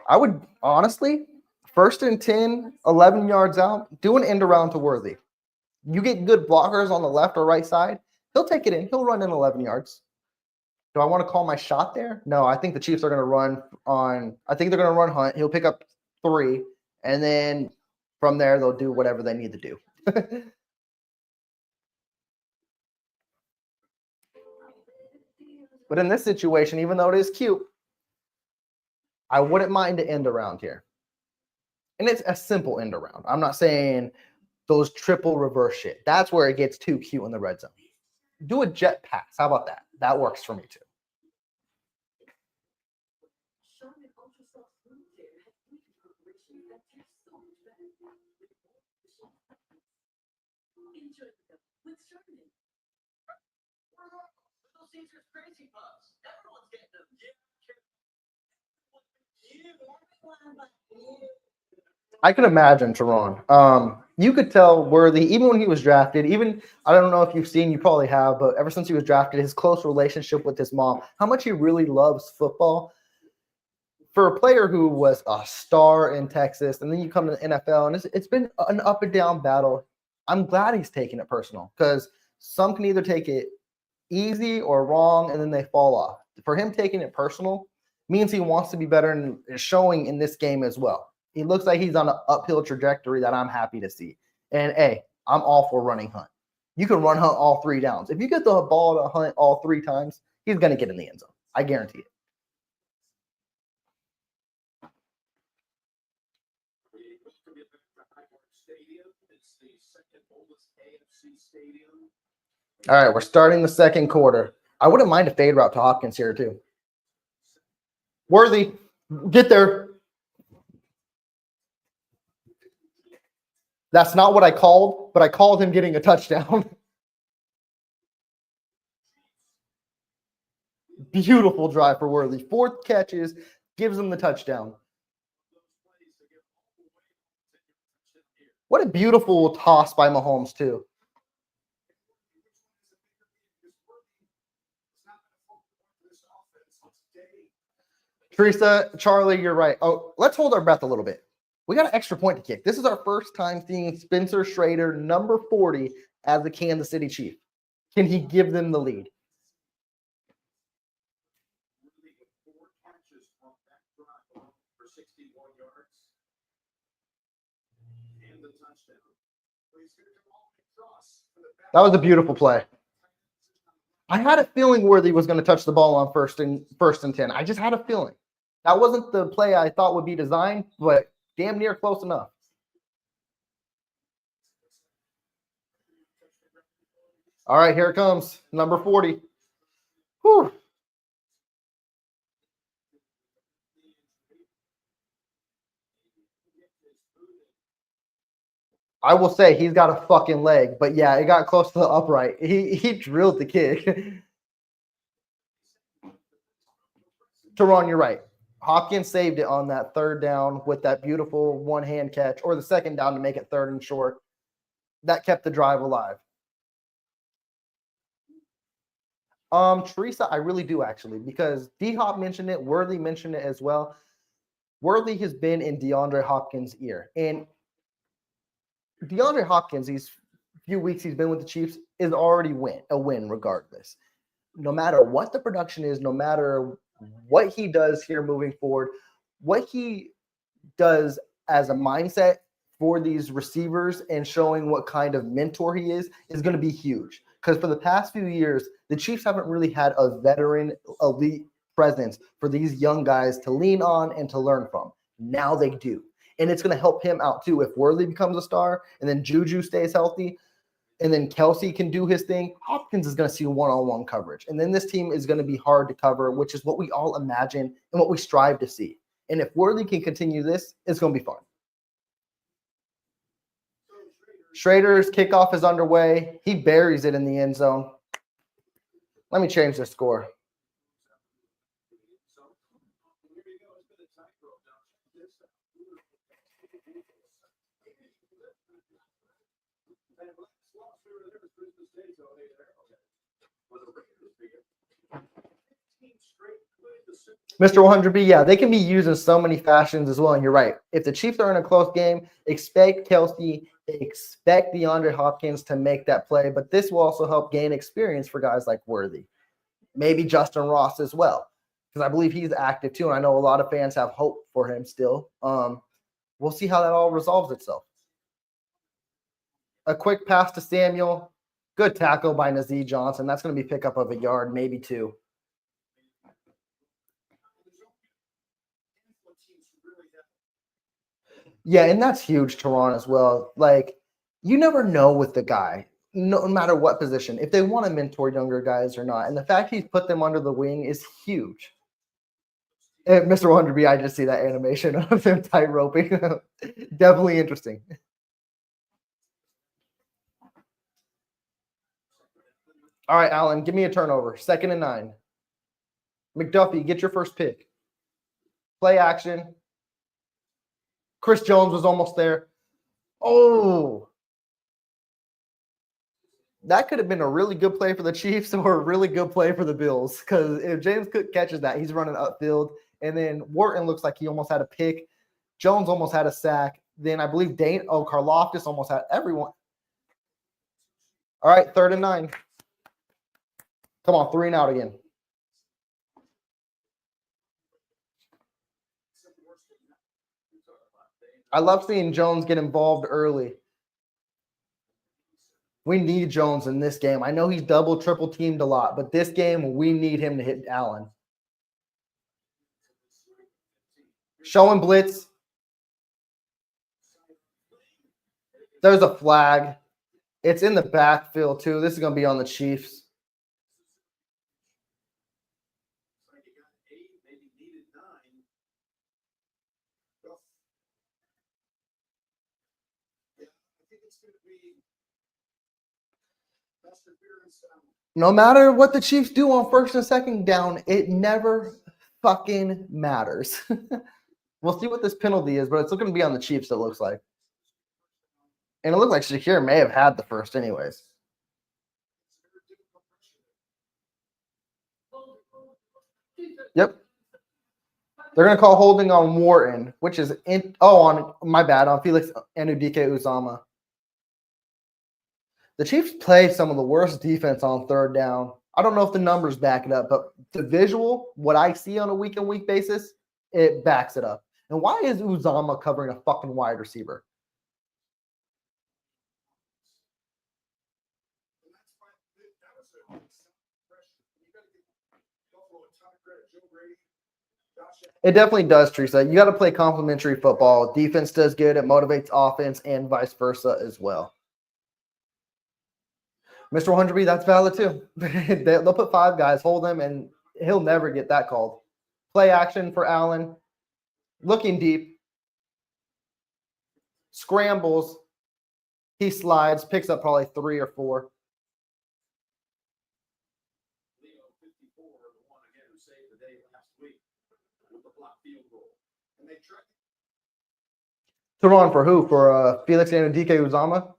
I would honestly, 1st and 10, 11 yards out, do an end around to Worthy. You get good blockers on the left or right side, he'll take it in. He'll run in 11 yards. Do I want to call my shot there? No, I think the Chiefs are going to run on – I think they're going to run Hunt. He'll pick up 3, and then from there they'll do whatever they need to do. But in this situation, even though it is cute, I wouldn't mind to end around here. And it's a simple end around. I'm not saying those triple reverse shit. That's where it gets too cute in the red zone. Do a jet pass. How about that? That works for me too. I can imagine Tehran. You could tell Worthy, even when he was drafted, I don't know if you've seen, you probably have, but ever since he was drafted, his close relationship with his mom, how much he really loves football. for a player who was a star in Texas, and then you come to the NFL, and it's been an up and down battle. I'm glad he's taking it personal because some can either take it easy or wrong, and then they fall off. For him, taking it personal means he wants to be better and is showing in this game as well. He looks like he's on an uphill trajectory that I'm happy to see. And hey, I'm all for running Hunt. You can run Hunt all 3 downs. If you get the ball to Hunt all 3 times, he's going to get in the end zone. I guarantee it. All right, we're starting the second quarter. I wouldn't mind a fade route to Hopkins here too. Worthy, get there. That's not what I called, but I called him getting a touchdown. Beautiful drive for Worthy. 4 catches, gives him the touchdown. What a beautiful toss by Mahomes too. Teresa, Charlie, you're right. Oh, let's hold our breath a little bit. We got an extra point to kick. This is our first time seeing Spencer Schrader, number 40, as the Kansas City Chief. Can he give them the lead? That was a beautiful play. I had a feeling Worthy was going to touch the ball on first and 10. I just had a feeling. That wasn't the play I thought would be designed, but damn near close enough. All right, here it comes. Number 40. Whew. I will say he's got a fucking leg, but yeah, it got close to the upright. He drilled the kick. Teron, you're right. Hopkins saved it on that 3rd down with that beautiful one-hand catch, or the 2nd down to make it 3rd and short. That kept the drive alive. Teresa, I really do actually, because D-Hop mentioned it, Worthy mentioned it as well. Worthy has been in DeAndre Hopkins' ear, and DeAndre Hopkins, these few weeks he's been with the Chiefs, is already a win regardless. No matter what the production is, no matter what he does here moving forward, what he does as a mindset for these receivers and showing what kind of mentor he is going to be huge. Because for the past few years, the Chiefs haven't really had a veteran elite presence for these young guys to lean on and to learn from. Now they do. And it's going to help him out too. If Worthy becomes a star and then Juju stays healthy and then Kelsey can do his thing, Hopkins is going to see one-on-one coverage. And then this team is going to be hard to cover, which is what we all imagine and what we strive to see. And if Worthy can continue this, it's going to be fun. Schrader's kickoff is underway. He buries it in the end zone. Let me change the score. Mr. 100B, yeah, they can be used in so many fashions as well. And you're right. If the Chiefs are in a close game, expect Kelsey, expect DeAndre Hopkins to make that play. But this will also help gain experience for guys like Worthy. Maybe Justin Ross as well, because I believe he's active too. And I know a lot of fans have hope for him still. We'll see how that all resolves itself. A quick pass to Samuel. Good tackle by Nazeeh Johnson. That's going to be pickup of a yard, maybe 2. Yeah, and that's huge, Teron, as well. Like, you never know with the guy, no matter what position, if they want to mentor younger guys or not. And the fact he's put them under the wing is huge. And Mr. 100B, I just see that animation of them tight roping. Definitely interesting. All right, Alan, give me a turnover. 2nd and 9. McDuffie, get your first pick. Play action. Chris Jones was almost there. Oh. That could have been a really good play for the Chiefs or a really good play for the Bills, because if James Cook catches that, he's running upfield, And then Wharton looks like he almost had a pick. Jones almost had a sack. Then I believe Karlaftis almost had everyone. All right, 3rd and 9. Come on, 3 and out again. I love seeing Jones get involved early. We need Jones in this game. I know he's double, triple teamed a lot, but this game, we need him to hit Allen. Showing blitz. There's a flag. It's in the backfield, too. This is going to be on the Chiefs. No matter what the Chiefs do on 1st and 2nd down, it never fucking matters. We'll see what this penalty is, but it's looking to be on the Chiefs, it looks like. And it looked like Shakir may have had the first anyways. Yep. They're going to call holding on Wharton, which is on Felix Anudike-Uzomah. The Chiefs play some of the worst defense on 3rd down. I don't know if the numbers back it up, but the visual, what I see on a week-to-week basis, it backs it up. And why is Uzomah covering a fucking wide receiver? It definitely does, Teresa. You got to play complementary football. Defense does good. It motivates offense and vice versa as well. Mr. 100B, that's valid too. They'll put 5 guys, hold him, and he'll never get that called. Play action for Allen. Looking deep. Scrambles. He slides, picks up probably 3 or 4. To run for who? For Felix Anudike-Uzomah?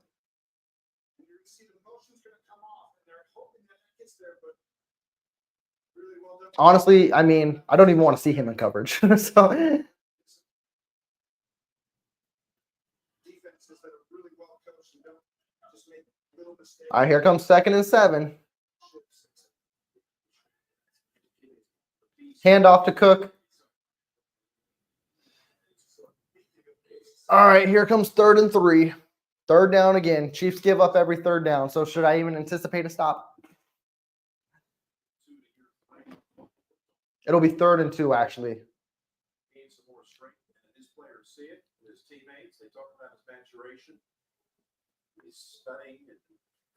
Honestly, I mean, I don't even want to see him in coverage. So, all right, here comes 2nd and 7. Handoff to Cook. All right, here comes 3rd and 3. 3rd down again. Chiefs give up every 3rd down. So should I even anticipate a stop? It'll be 3rd and 2, actually. His players see it. His teammates, they talk about his maturation. He's studying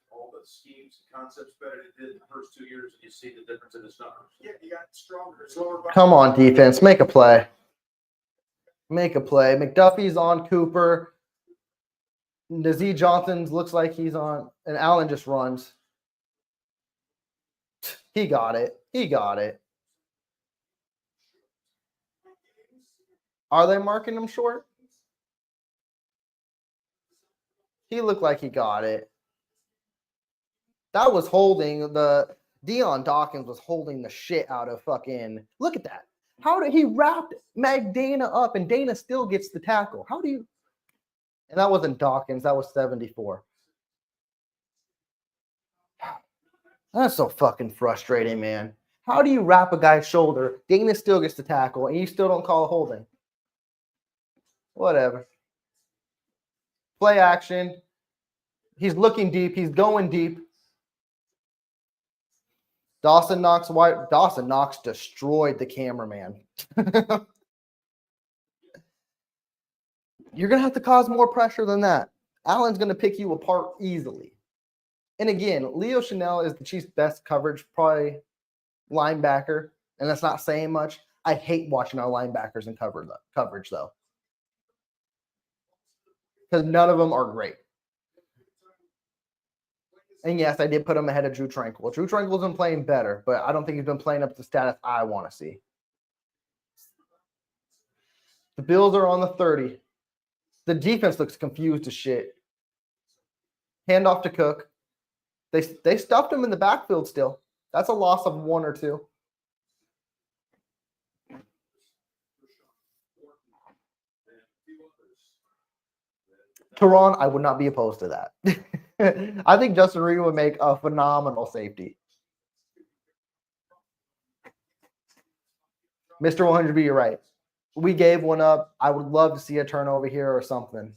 all the schemes and concepts better than he did the first 2 years, and you see the difference in his numbers. Yeah, he got stronger. Come on, defense. Make a play. Make a play. McDuffie's on Cooper. Nazee Johnson looks like he's on, and Allen just runs. He got it. He got it. Are they marking him short? He looked like he got it. That was holding the Deion Dawkins was holding the shit out of fucking. Look at that. How did he wrap Dana up and Dana still gets the tackle? How do you? And that wasn't Dawkins. That was 74. That's so fucking frustrating, man. How do you wrap a guy's shoulder? Dana still gets the tackle, and you still don't call a holding. Whatever. Play action. He's looking deep. He's going deep. Dawson Knox destroyed the cameraman. You're going to have to cause more pressure than that. Allen's going to pick you apart easily. And again, Leo Chanel is the Chiefs' best coverage, probably linebacker, and that's not saying much. I hate watching our linebackers in coverage, though, because none of them are great. And yes, I did put him ahead of Drew Tranquil. Drew Tranquil's been playing better, but I don't think he's been playing up to the status I want to see. The Bills are on the 30. The defense looks confused as shit. Handoff to Cook. They stuffed him in the backfield still. That's a loss of 1 or 2. Tehran, I would not be opposed to that. I think Justin Reed would make a phenomenal safety. Mr. 100B, you're right. We gave one up. I would love to see a turnover here or something.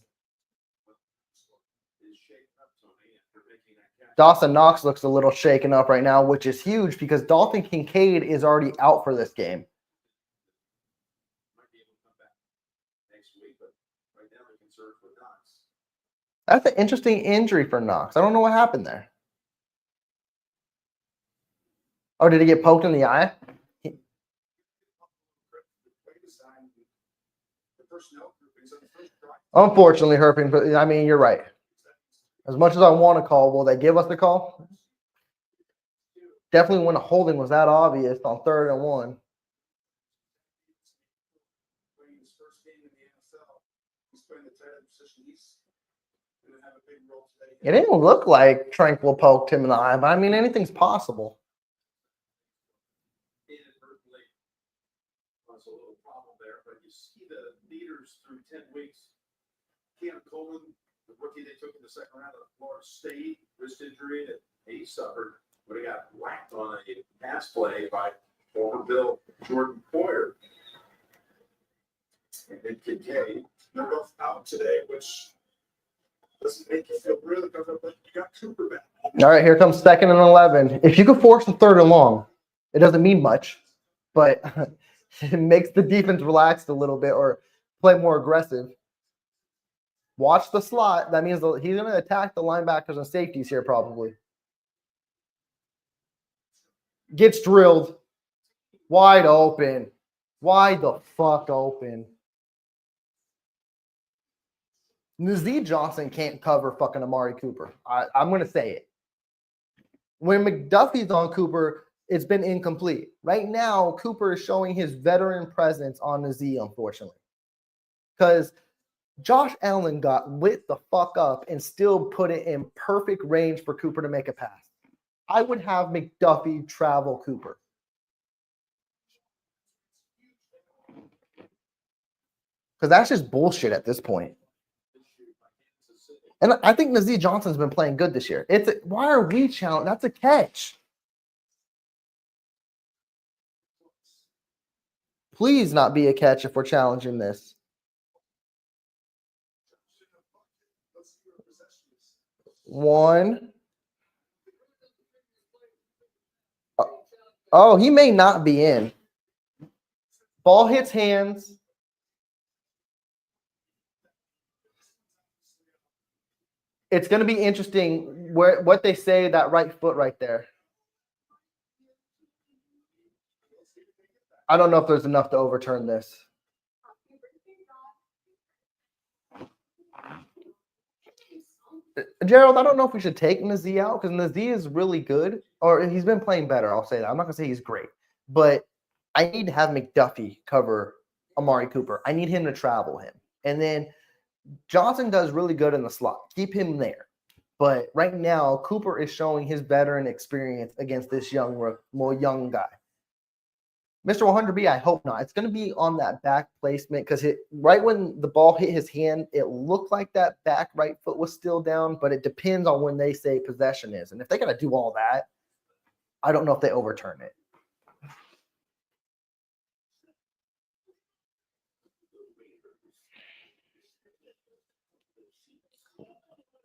Dawson Knox looks a little shaken up right now, which is huge because Dalton Kincaid is already out for this game. That's an interesting injury for Knox. I don't know what happened there. Oh, did he get poked in the eye? Unfortunately, Herping, but I mean, you're right. As much as I want to call, will they give us the call? Definitely when the holding was that obvious on 3rd and 1. It didn't look like Tranquil poked him in the eye, but I mean, anything's possible. A little problem there, but you see the leaders through 10 weeks. Cam Coleman, the rookie they took in the 2nd round of Florida State, wrist injury that he suffered, but he got whacked on a pass play by former Bill Jordan Poyer. And then Kincaid, they're both out today, which doesn't make you feel really good, but you got Cooper back. All right, here comes 2nd and 11. If you could force a 3rd and long, it doesn't mean much, but it makes the defense relaxed a little bit or play more aggressive. Watch the slot. That means he's going to attack the linebackers and safeties here probably. Gets drilled. Wide open. Wide the fuck open. Nazeed Johnson can't cover fucking Amari Cooper. I'm going to say it. When McDuffie's on Cooper, it's been incomplete. Right now, Cooper is showing his veteran presence on Nazeed, unfortunately. Because Josh Allen got lit the fuck up and still put it in perfect range for Cooper to make a pass. I would have McDuffie travel Cooper. Because that's just bullshit at this point. And I think Nazeed Johnson's been playing good this year. Why are we challenging? That's a catch. Please not be a catch if we're challenging this. One. Oh, he may not be in. Ball hits hands. It's going to be interesting what they say, that right foot right there. I don't know if there's enough to overturn this. Gerald, I don't know if we should take Nazeed out because Nazeed is really good, or he's been playing better. I'll say that. I'm not going to say he's great, but I need to have McDuffie cover Amari Cooper. I need him to travel him. And then Johnson does really good in the slot. Keep him there. But right now, Cooper is showing his veteran experience against this young guy. Mr. 100B, I hope not. It's going to be on that back placement because right when the ball hit his hand, it looked like that back right foot was still down, but it depends on when they say possession is. And if they got to do all that, I don't know if they overturn it.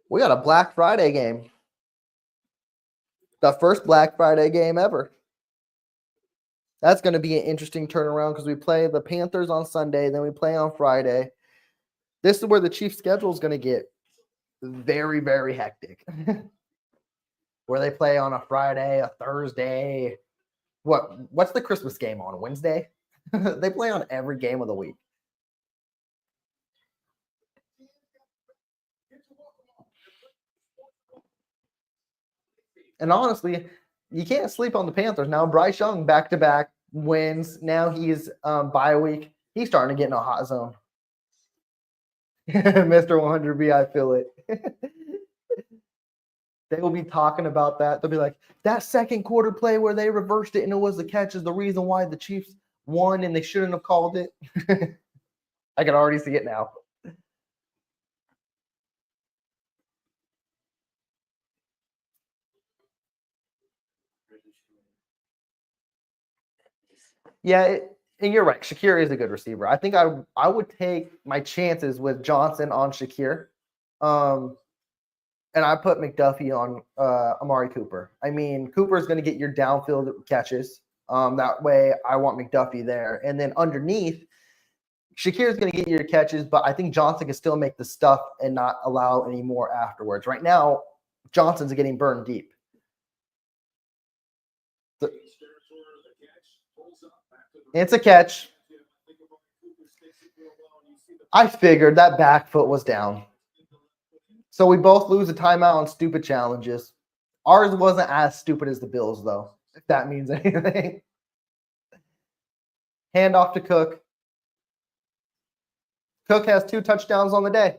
We got a Black Friday game. The first Black Friday game ever. That's going to be an interesting turnaround because we play the Panthers on Sunday, then we play on Friday. This is where the Chiefs' schedule is going to get very, very hectic. Where they play on a Friday, a Thursday. What's the Christmas game on? Wednesday? They play on every game of the week. And honestly, you can't sleep on the Panthers. Now, Bryce Young, back-to-back wins. Now he's bye week. He's starting to get in a hot zone. Mr. 100B, I feel it. They will be talking about that. They'll be like, that second quarter play where they reversed it and it was the catch is the reason why the Chiefs won and they shouldn't have called it. I can already see it now. Yeah, and you're right. Shakir is a good receiver. I think I would take my chances with Johnson on Shakir. And I put McDuffie on Amari Cooper. I mean, Cooper is going to get your downfield catches. That way, I want McDuffie there. And then underneath, Shakir is going to get your catches, but I think Johnson can still make the stuff and not allow any more afterwards. Right now, Johnson's getting burned deep. It's a catch. I figured that back foot was down. So we both lose a timeout on stupid challenges. Ours wasn't as stupid as the Bills, though, if that means anything. Hand off to Cook. Cook has 2 touchdowns on the day.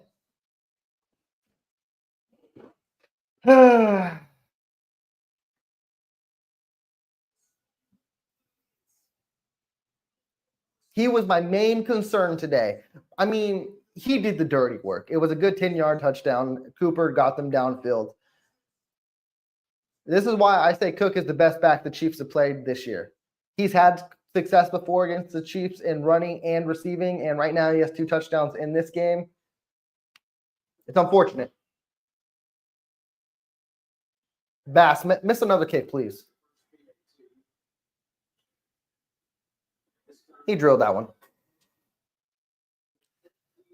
He was my main concern today. I mean, he did the dirty work. It was a good 10-yard touchdown. Cooper got them downfield. This is why I say Cook is the best back the Chiefs have played this year. He's had success before against the Chiefs in running and receiving, and right now he has 2 touchdowns in this game. It's unfortunate. Bass, miss another kick, please. He drilled that one.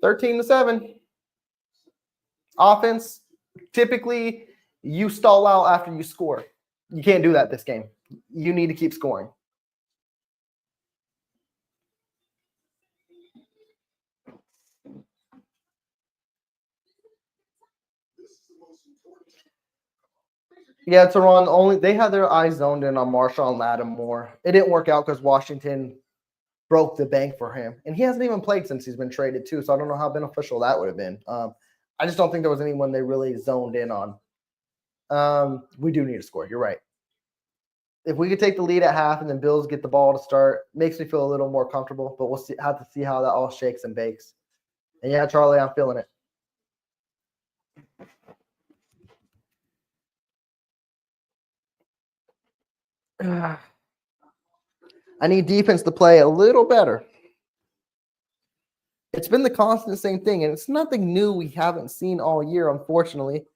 13-7. Offense, typically you stall out after you score. You can't do that this game. You need to keep scoring. Yeah, Teron, they had their eyes zoned in on Marshawn Lattimore. It didn't work out because Washington broke the bank for him. And he hasn't even played since he's been traded too, so I don't know how beneficial that would have been. I just don't think there was anyone they really zoned in on. We do need to score. You're right. If we could take the lead at half and then Bills get the ball to start, makes me feel a little more comfortable, but we'll have to see how that all shakes and bakes. And yeah, Charlie, I'm feeling it. I need defense to play a little better. It's been the constant same thing, and it's nothing new we haven't seen all year, unfortunately.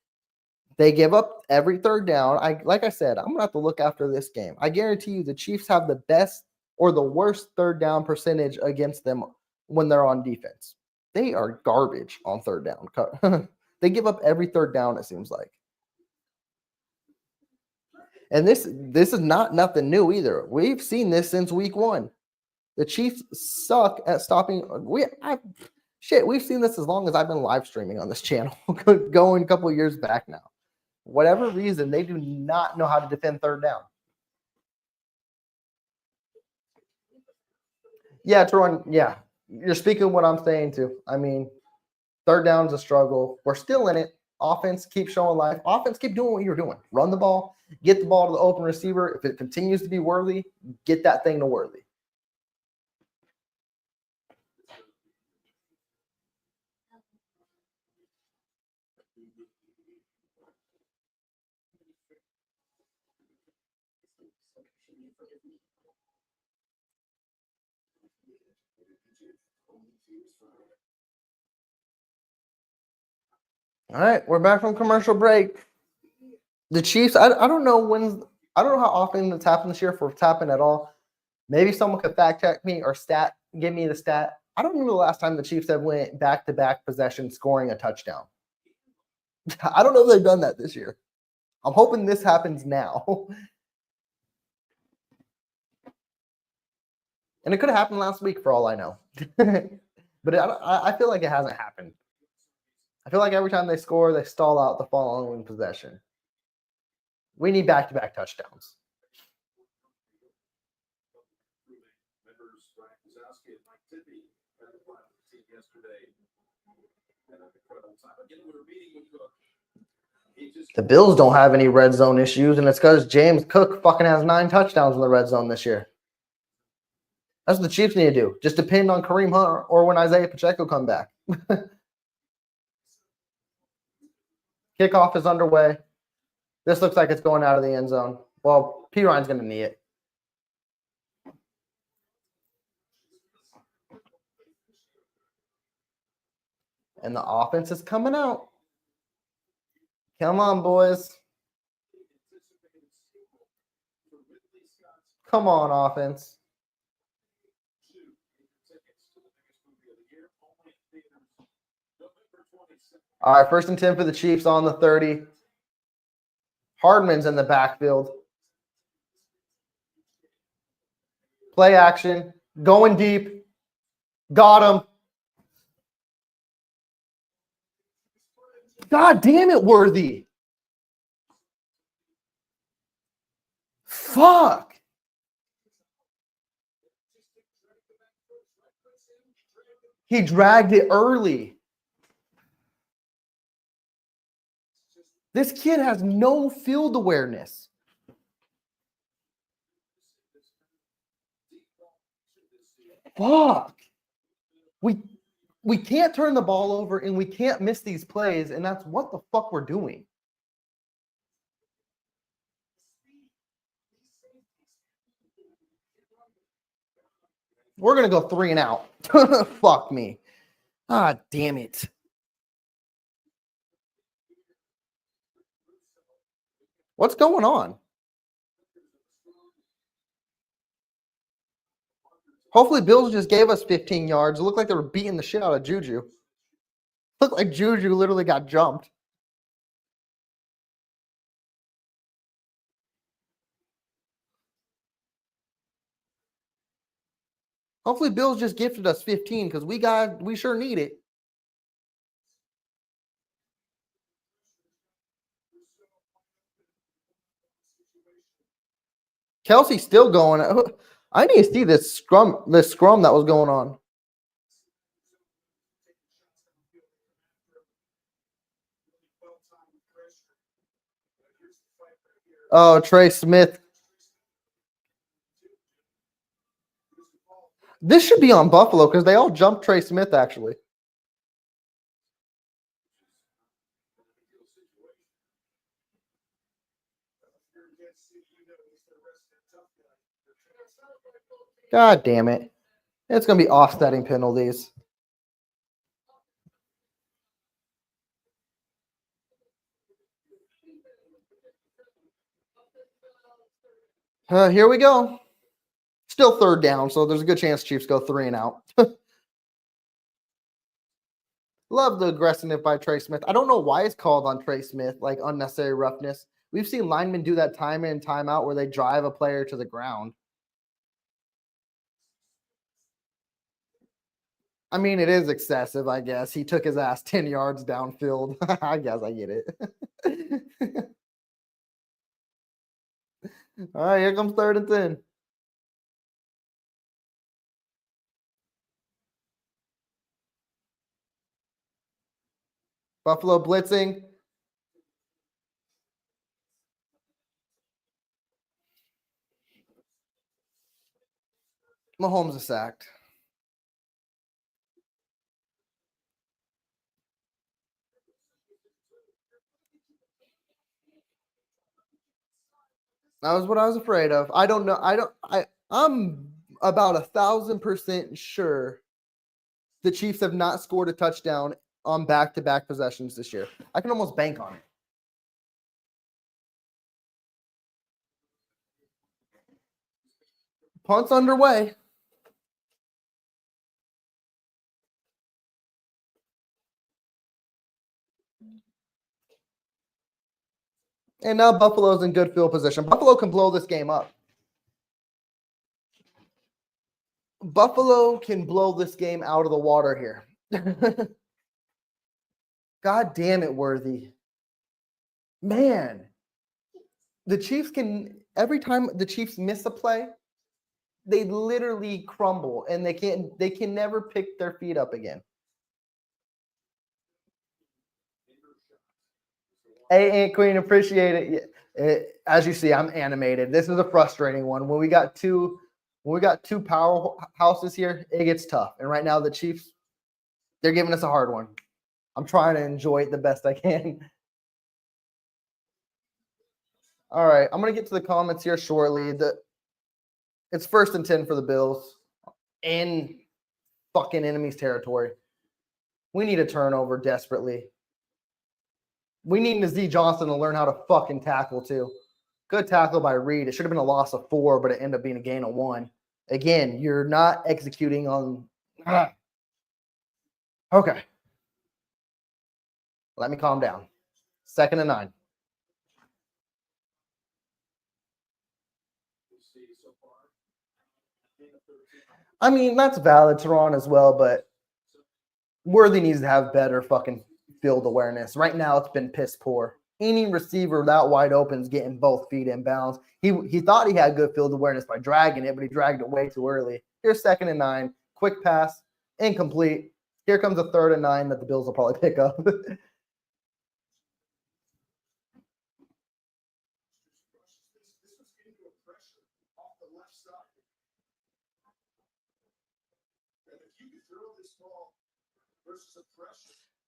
They give up every third down. Like I said, I'm going to have to look after this game. I guarantee you the Chiefs have the best or the worst third down percentage against them when they're on defense. They are garbage on third down. They give up every third down, it seems like. And this is not nothing new either. We've seen this since week 1. The Chiefs suck at stopping. We've seen this as long as I've been live streaming on this channel, going a couple years back now. Whatever reason, they do not know how to defend third down. Yeah, Teron, yeah. You're speaking what I'm saying too. I mean, third down's a struggle. We're still in it. Offense, keep showing life. Offense, keep doing what you're doing. Run the ball. Get the ball to the open receiver. If it continues to be Worthy, get that thing to Worthy. All right, we're back from commercial break. The Chiefs, I don't know I don't know how often it's happened this year, if it's happened at all. Maybe someone could fact check me or give me the stat. I don't remember the last time the Chiefs have went back-to-back possession scoring a touchdown. I don't know if they've done that this year. I'm hoping this happens now. And it could have happened last week for all I know. But I feel like it hasn't happened. I feel like every time they score, they stall out the following possession. We need back-to-back touchdowns. The Bills don't have any red zone issues, and it's because James Cook fucking has 9 touchdowns in the red zone this year. That's what the Chiefs need to do. Just depend on Kareem Hunt or when Isaiah Pacheco come back. Kickoff is underway. This looks like it's going out of the end zone. Well, P. Ryan's going to knee it. And the offense is coming out. Come on, boys. Come on, offense. All right, 1st and 10 for the Chiefs on the 30. Hardman's in the backfield. Play action. Going deep. Got him. God damn it, Worthy. Fuck. He dragged it early. This kid has no field awareness. Fuck. We can't turn the ball over and we can't miss these plays, and that's what the fuck we're doing. We're going to go 3 and out. Fuck me. Ah, damn it. What's going on? Hopefully Bills just gave us 15 yards. It looked like they were beating the shit out of Juju. Looked like Juju literally got jumped. Hopefully Bills just gifted us 15 because we sure need it. Kelsey's still going. I need to see this scrum that was going on. Oh, Trey Smith. This should be on Buffalo because they all jumped Trey Smith, actually. God damn it. It's going to be offsetting penalties. Here we go. Still 3rd down, so there's a good chance Chiefs go 3 and out. Love the aggressiveness by Trey Smith. I don't know why it's called on Trey Smith, like unnecessary roughness. We've seen linemen do that time in and time out where they drive a player to the ground. I mean, it is excessive, I guess. He took his ass 10 yards downfield. I guess I get it. All right, here comes 3rd and 10. Buffalo blitzing. Mahomes is sacked. That was what I was afraid of. I don't know. I'm about 1,000% sure the Chiefs have not scored a touchdown on back-to-back possessions this year. I can almost bank on it. Punt's underway. And now Buffalo's in good field position. Buffalo can blow this game up. Buffalo can blow this game out of the water here. God damn it, Worthy. Man. The Chiefs can, every time the Chiefs miss a play, they literally crumble and they can never pick their feet up again. Hey, Aunt Queen, appreciate it. As you see, I'm animated. This is a frustrating one. When we got two powerhouses here, it gets tough. And right now, the Chiefs, they're giving us a hard one. I'm trying to enjoy it the best I can. All right, I'm gonna get to the comments here shortly. It's 1st and 10 for the Bills in fucking enemy's territory. We need a turnover desperately. We need Nazeeh Johnson to learn how to fucking tackle too. Good tackle by Reed. It should have been a loss of 4, but it ended up being a gain of 1. Again, you're not executing on. Okay. Let me calm down. 2nd and 9. I mean, that's valid, Teron, as well, but Worthy needs to have better fucking field awareness. Right now, it's been piss poor. Any receiver that wide open is getting both feet in bounds. He thought he had good field awareness by dragging it, but he dragged it way too early. Here's 2nd and 9. Quick pass, incomplete. Here comes a 3rd and 9 that the Bills will probably pick up.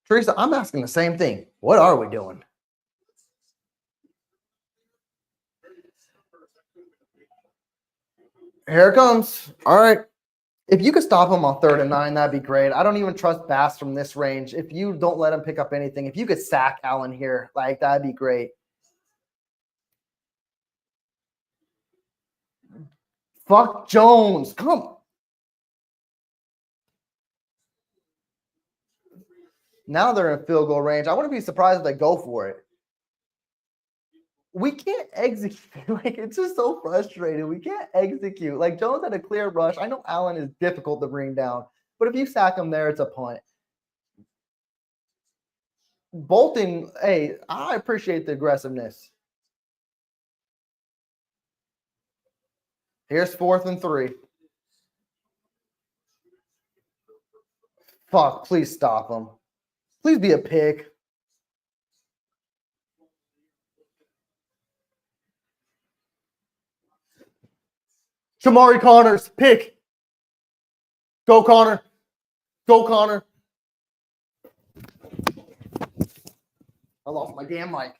Teresa, I'm asking the same thing. What are we doing? Here it comes. All right. If you could stop him on 3rd and 9, that'd be great. I don't even trust Bass from this range. If you don't let him pick up anything, if you could sack Allen here, like that'd be great. Fuck Jones. Come on. Now they're in field goal range. I wouldn't be surprised if they go for it. We can't execute. Like, it's just so frustrating. We can't execute. Like, Jones had a clear rush. I know Allen is difficult to bring down, but if you sack him there, it's a punt. Bolton, hey, I appreciate the aggressiveness. Here's 4th and 3. Fuck, please stop him. Please be a pick. Shamari Connors, pick. Go, Connor. Go, Connor. I lost my damn mic.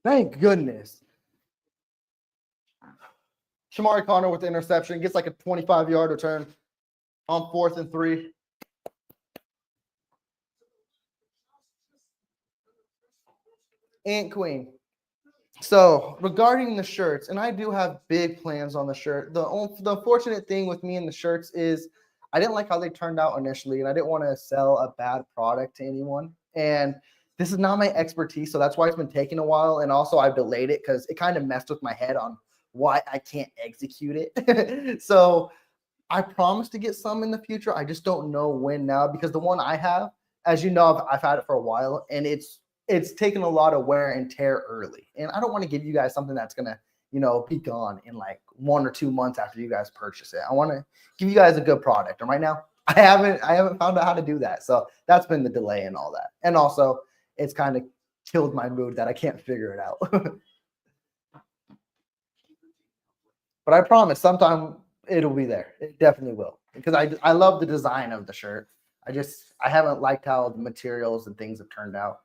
Thank goodness. Shamari Connor with the interception. Gets like a 25-yard return on 4th and 3. Ant Queen. So regarding the shirts, and I do have big plans on the shirt. The unfortunate thing with me and the shirts is I didn't like how they turned out initially, and I didn't want to sell a bad product to anyone. And this is not my expertise, so that's why it's been taking a while. And also I delayed it because it kind of messed with my head on why I can't execute it. So I promise to get some in the future. I just don't know when now, because the one I have, as you know, I've had it for a while, and it's taken a lot of wear and tear early. And I don't want to give you guys something that's going to, be gone in like 1 or 2 months after you guys purchase it. I want to give you guys a good product. And right now I haven't found out how to do that. So that's been the delay and all that. And also it's kind of killed my mood that I can't figure it out. But I promise sometime it'll be there. It definitely will. Because I love the design of the shirt. I haven't liked how the materials and things have turned out.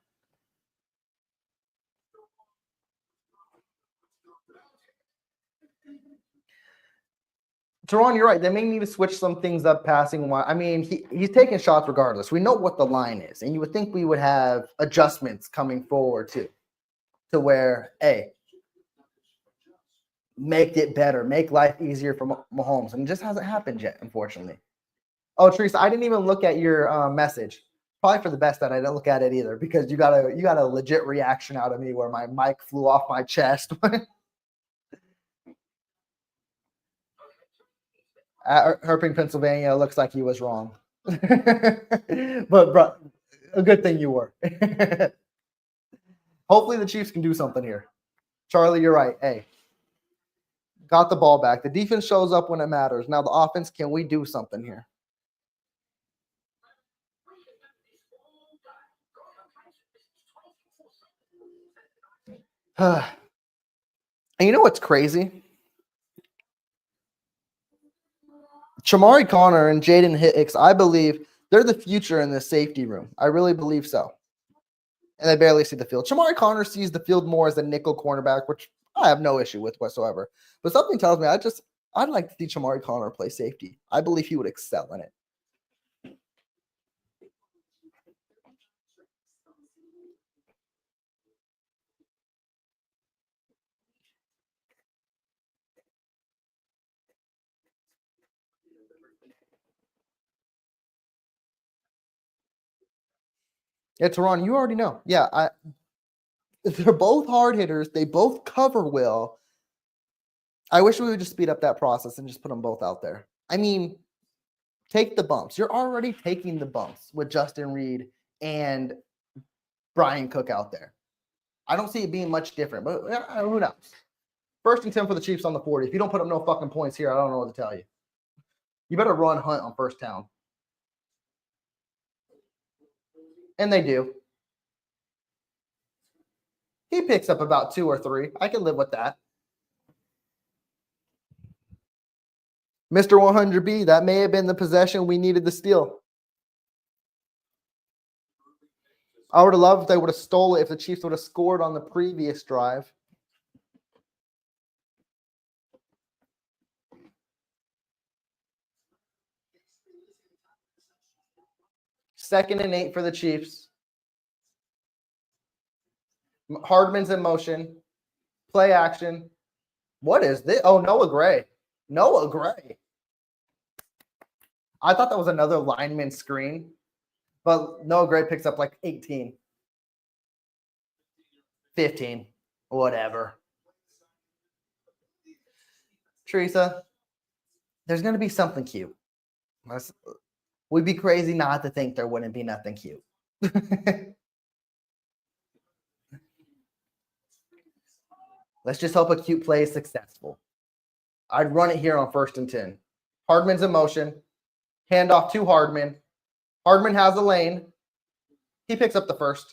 Teron, you're right. They may need to switch some things up passing. I mean, he's taking shots regardless. We know what the line is. And you would think we would have adjustments coming forward too. To where, hey, make it better. Make life easier for Mahomes. And it just hasn't happened yet, unfortunately. Oh, Teresa, I didn't even look at your message. Probably for the best that I didn't look at it either, because you got a legit reaction out of me where my mic flew off my chest. Herping, Pennsylvania, looks like he was wrong. But, bro, a good thing you were. Hopefully the Chiefs can do something here. Charlie, you're right. Hey, got the ball back. The defense shows up when it matters. Now the offense, can we do something here? And you know what's crazy? Shamari Connor and Jaden Hicks, I believe they're the future in the safety room. I really believe so. And they barely see the field. Shamari Connor sees the field more as a nickel cornerback, which I have no issue with whatsoever. But something tells me I'd like to see Chamari Connor play safety. I believe he would excel in it. It's Ron. You already know. Yeah, they're both hard hitters. They both cover well. I wish we would just speed up that process and just put them both out there. I mean, take the bumps. You're already taking the bumps with Justin Reed and Brian Cook out there. I don't see it being much different, but who knows? 1st and 10 for the Chiefs on the 40. If you don't put up no fucking points here, I don't know what to tell you. You better run Hunt on 1st down. And they do. He picks up about 2 or 3. I can live with that. Mr. 100B, that may have been the possession we needed to steal. I would have loved if they would have stole it if the Chiefs would have scored on the previous drive. Second and 8 for the Chiefs. Hardman's in motion. Play action. What is this? Oh, Noah Gray. Noah Gray. I thought that was another lineman screen, but Noah Gray picks up like 18. 15. Whatever. Teresa, there's going to be something cute. We'd be crazy not to think there wouldn't be nothing cute. Let's just hope a cute play is successful. I'd run it here on 1st and 10. Hardman's in motion. Handoff to Hardman. Hardman has a lane. He picks up the 1st.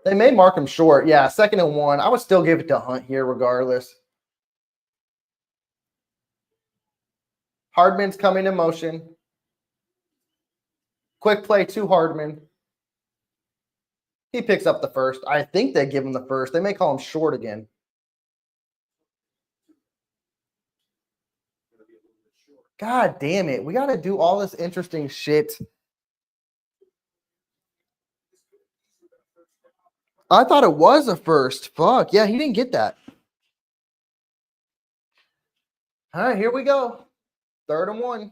They may mark him short. Yeah, 2nd and 1. I would still give it to Hunt here regardless. Hardman's coming in motion. Quick play to Hardman. He picks up the 1st. I think they give him the 1st. They may call him short again. God damn it. We got to do all this interesting shit. I thought it was a 1st. Fuck. Yeah, he didn't get that. All right, here we go. 3rd and 1.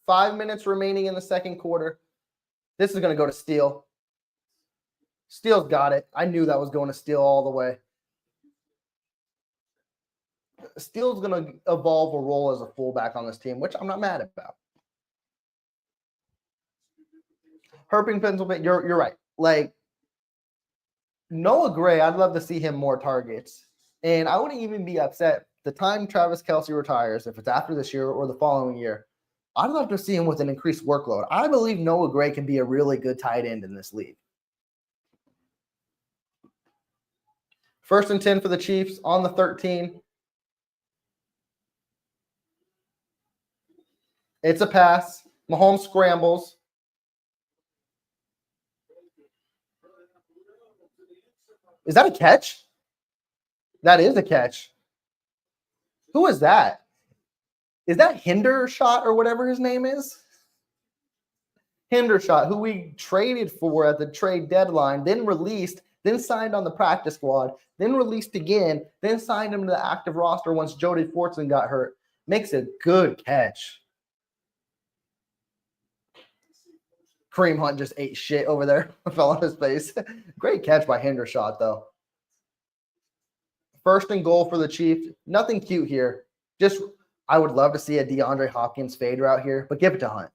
5 minutes remaining in the 2nd quarter. This is going to go to Steele. Steele's got it. I knew that was going to Steele all the way. Steele's going to evolve a role as a fullback on this team, which I'm not mad about. Herping, Pennsylvania, you're right. Like, Noah Gray, I'd love to see him more targets. And I wouldn't even be upset the time Travis Kelce retires, if it's after this year or the following year. I'd love to see him with an increased workload. I believe Noah Gray can be a really good tight end in this league. 1st and 10 for the Chiefs on the 13. It's a pass. Mahomes scrambles. Is that a catch? That is a catch. Who is that? Is that Hendershot or whatever his name is? Hendershot, who we traded for at the trade deadline, then released, then signed on the practice squad, then released again, then signed him to the active roster once Jody Fortson got hurt. Makes a good catch. Kareem Hunt just ate shit over there. Fell on his face. Great catch by Hendershot, though. 1st and goal for the Chiefs. Nothing cute here. Just, I would love to see a DeAndre Hopkins fade route here, but give it to Hunt.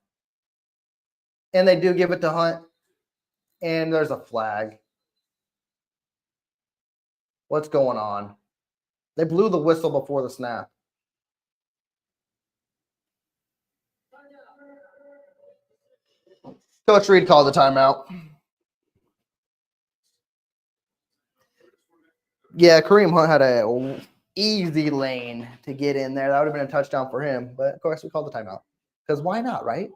And they do give it to Hunt. And there's a flag. What's going on? They blew the whistle before the snap. Coach Reed called the timeout. Yeah, Kareem Hunt had a easy lane to get in there. That would have been a touchdown for him. But of course, we called the timeout because why not, right?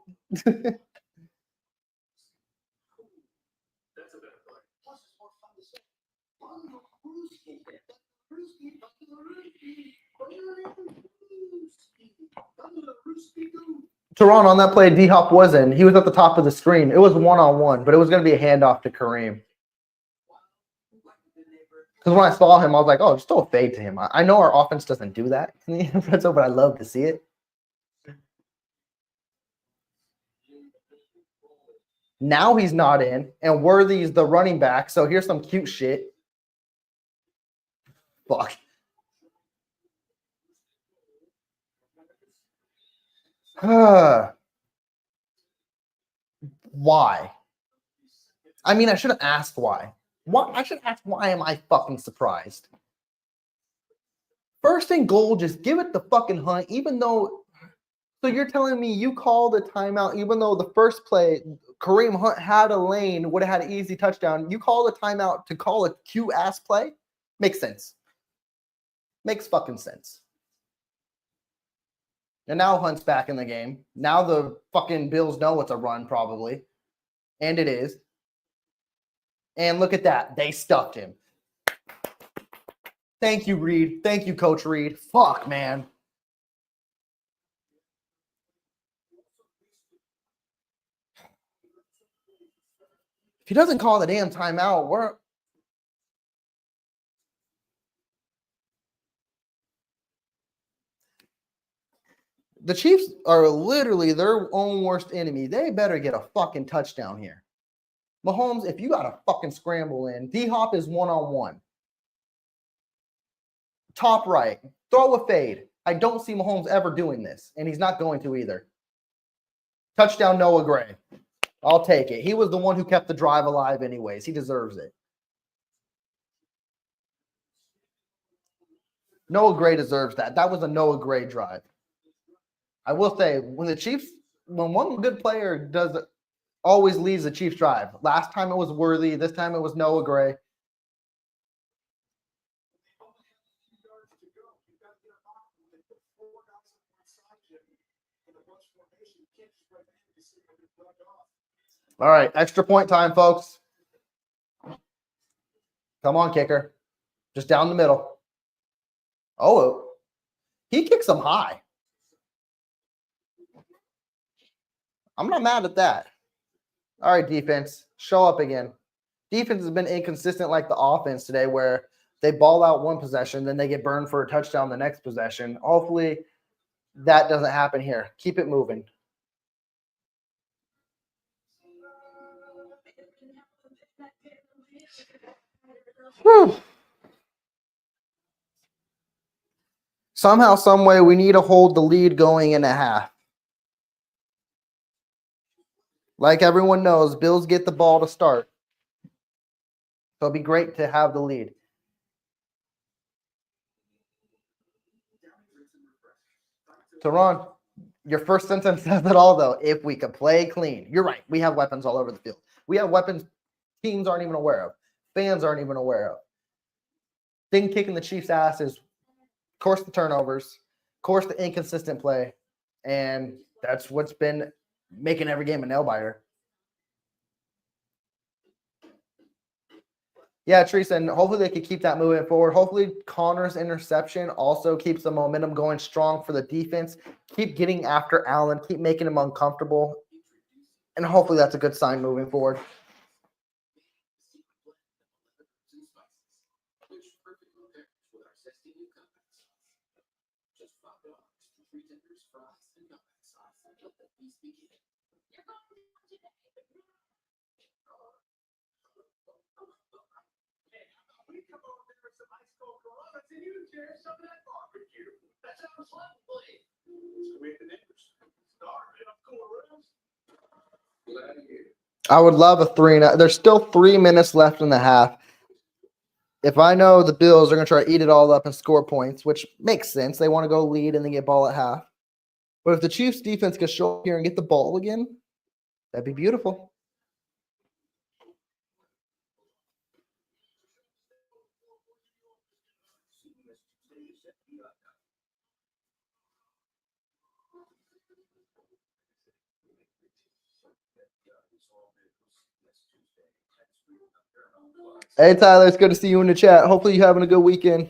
Teron on that play, D-Hop wasn't. He was at the top of the screen. It was one-on-one, but it was going to be a handoff to Kareem. Because when I saw him, I was like, oh, just throw a fade to him. I know our offense doesn't do that in the NFL, but I love to see it. Now he's not in, and Worthy's the running back, so here's some cute shit. Fuck. Why? I mean, I should have asked why. I should ask why am I fucking surprised? First and goal, just give it the fucking Hunt, even though. So you're telling me you called a timeout, even though the first play, Kareem Hunt had a lane, would have had an easy touchdown. You called a timeout to call a Q-ass play? Makes sense. Makes fucking sense. And now Hunt's back in the game. Now the fucking Bills know it's a run, probably. And it is. And look at that. They stuffed him. Thank you, Reed. Thank you, Coach Reed. Fuck, man. If he doesn't call the damn timeout, we're. The Chiefs are literally their own worst enemy. They better get a fucking touchdown here. Mahomes, if you got a fucking scramble in, D-Hop is one-on-one. Top right. Throw a fade. I don't see Mahomes ever doing this, and he's not going to either. Touchdown, Noah Gray. I'll take it. He was the one who kept the drive alive anyways. He deserves it. Noah Gray deserves that. That was a Noah Gray drive. I will say, when one good player always leads the Chiefs drive. Last time it was Worthy. This time it was Noah Gray. All right, extra point time, folks. Come on, kicker. Just down the middle. Oh, he kicks them high. I'm not mad at that. All right, defense, show up again. Defense has been inconsistent like the offense today, where they ball out one possession, then they get burned for a touchdown the next possession. Hopefully that doesn't happen here. Keep it moving. Whew. Somehow, some way, we need to hold the lead going in a half. Like everyone knows, Bills get the ball to start. So it'd be great to have the lead. Teron, your first sentence says it all, though. If we could play clean. You're right. We have weapons all over the field. We have weapons teams aren't even aware of. Fans aren't even aware of. Thing kicking the Chiefs' ass is, of course, the turnovers, of course, the inconsistent play. And that's what's been making every game a nail-biter. Yeah, Teresa, and hopefully they can keep that moving forward. Hopefully Connor's interception also keeps the momentum going strong for the defense. Keep getting after Allen. Keep making him uncomfortable. And hopefully that's a good sign moving forward. I would love a 3-0. There's still 3 minutes left in the half. If I know the Bills are going to try to eat it all up and score points, which makes sense. They want to go lead and then get ball at half. But if the Chiefs defense can show up here and get the ball again, that'd be beautiful. Hey, Tyler, it's good to see you in the chat. Hopefully you're having a good weekend.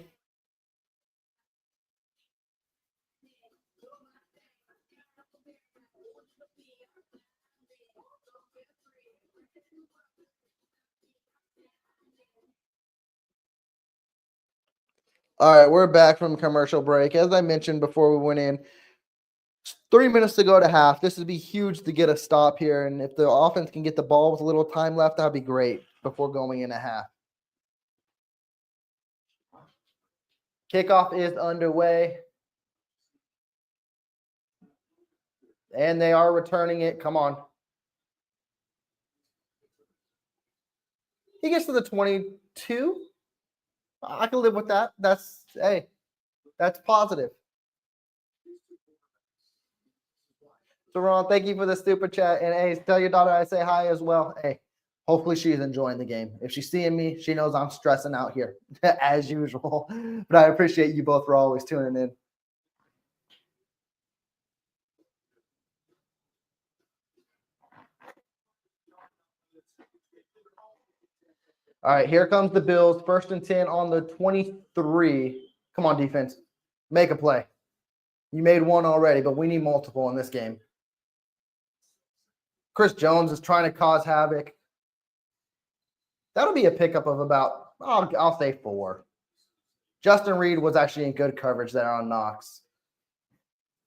All right, we're back from commercial break. As I mentioned before we went in, 3 minutes to go to half. This would be huge to get a stop here. And if the offense can get the ball with a little time left, that'd be great before going in a half. Kickoff is underway. And they are returning it. Come on. He gets to the 22. I can live with that. That's positive. So Ron, thank you for the super chat. And hey, tell your daughter I say hi as well. Hey, hopefully she's enjoying the game. If she's seeing me, she knows I'm stressing out here as usual. But I appreciate you both for always tuning in. All right, here comes the Bills. 1st and 10 on the 23. Come on, defense. Make a play. You made one already, but we need multiple in this game. Chris Jones is trying to cause havoc. That'll be a pickup of about, I'll say 4. Justin Reed was actually in good coverage there on Knox.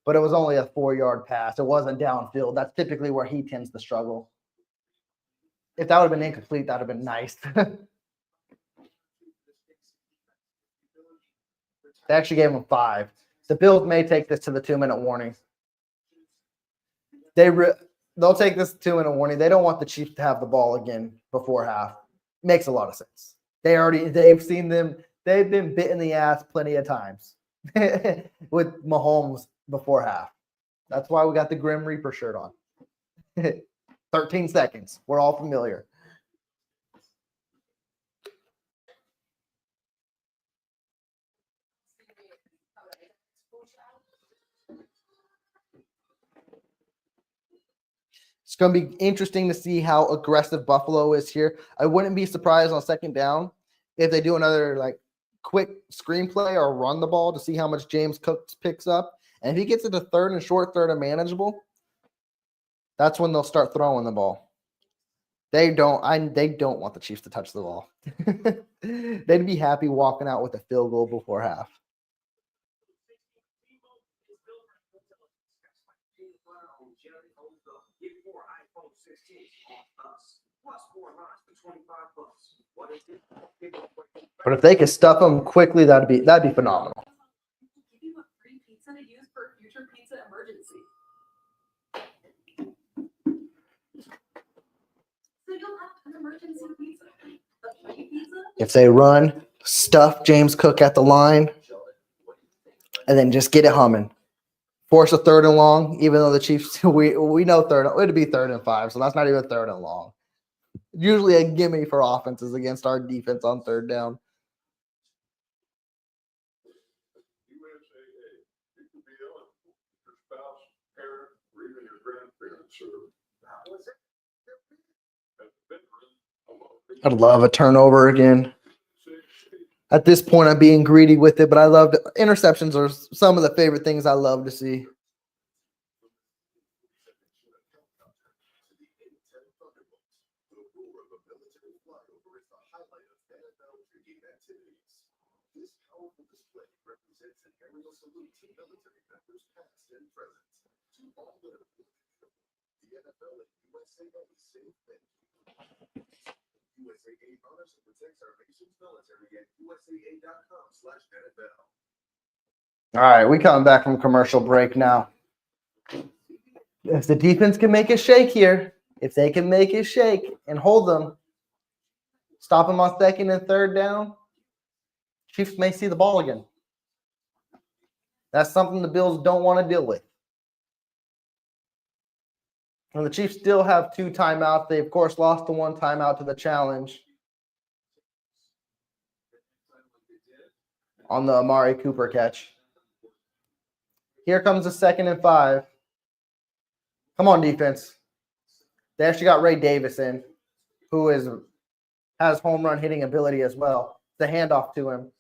But it was only a 4-yard pass. It wasn't downfield. That's typically where he tends to struggle. If that would have been incomplete, that would have been nice. They actually gave him 5. The Bills may take this to the 2-minute warning. They'll take this 2-minute warning. They don't want the Chiefs to have the ball again before half. Makes a lot of sense. They've seen them. They've been bit in the ass plenty of times with Mahomes before half. That's why we got the Grim Reaper shirt on. 13 seconds. We're all familiar. It's going to be interesting to see how aggressive Buffalo is here. I wouldn't be surprised on 2nd down if they do another quick screenplay or run the ball to see how much James Cook picks up. And if he gets it to 3rd and short, 3rd and manageable, that's when they'll start throwing the ball. They don't want the Chiefs to touch the ball. They'd be happy walking out with a field goal before half. But if they could stuff them quickly, that'd be phenomenal. Give you a free pizza to use for a future pizza emergency. So you'll have an emergency pizza. A free pizza? If they run, stuff James Cook at the line, and then just get it humming. Force a 3rd and long, even though the Chiefs, we know it'd be 3rd and 5, so that's not even 3rd and long. Usually a gimme for offenses against our defense on 3rd down. I'd love a turnover again. At this point, I'm being greedy with it, but I love interceptions are some of the favorite things I love to see. All right, we coming back from commercial break now. If the defense can make a shake here, if they can make a shake and hold them, stop them on 2nd and 3rd down, Chiefs may see the ball again. That's something the Bills don't want to deal with. And the Chiefs still have 2 timeouts. They, of course, lost the 1 timeout to the challenge on the Amari Cooper catch. Here comes the 2nd and 5. Come on, defense. They actually got Ray Davis in, who has home run hitting ability as well. The handoff to him.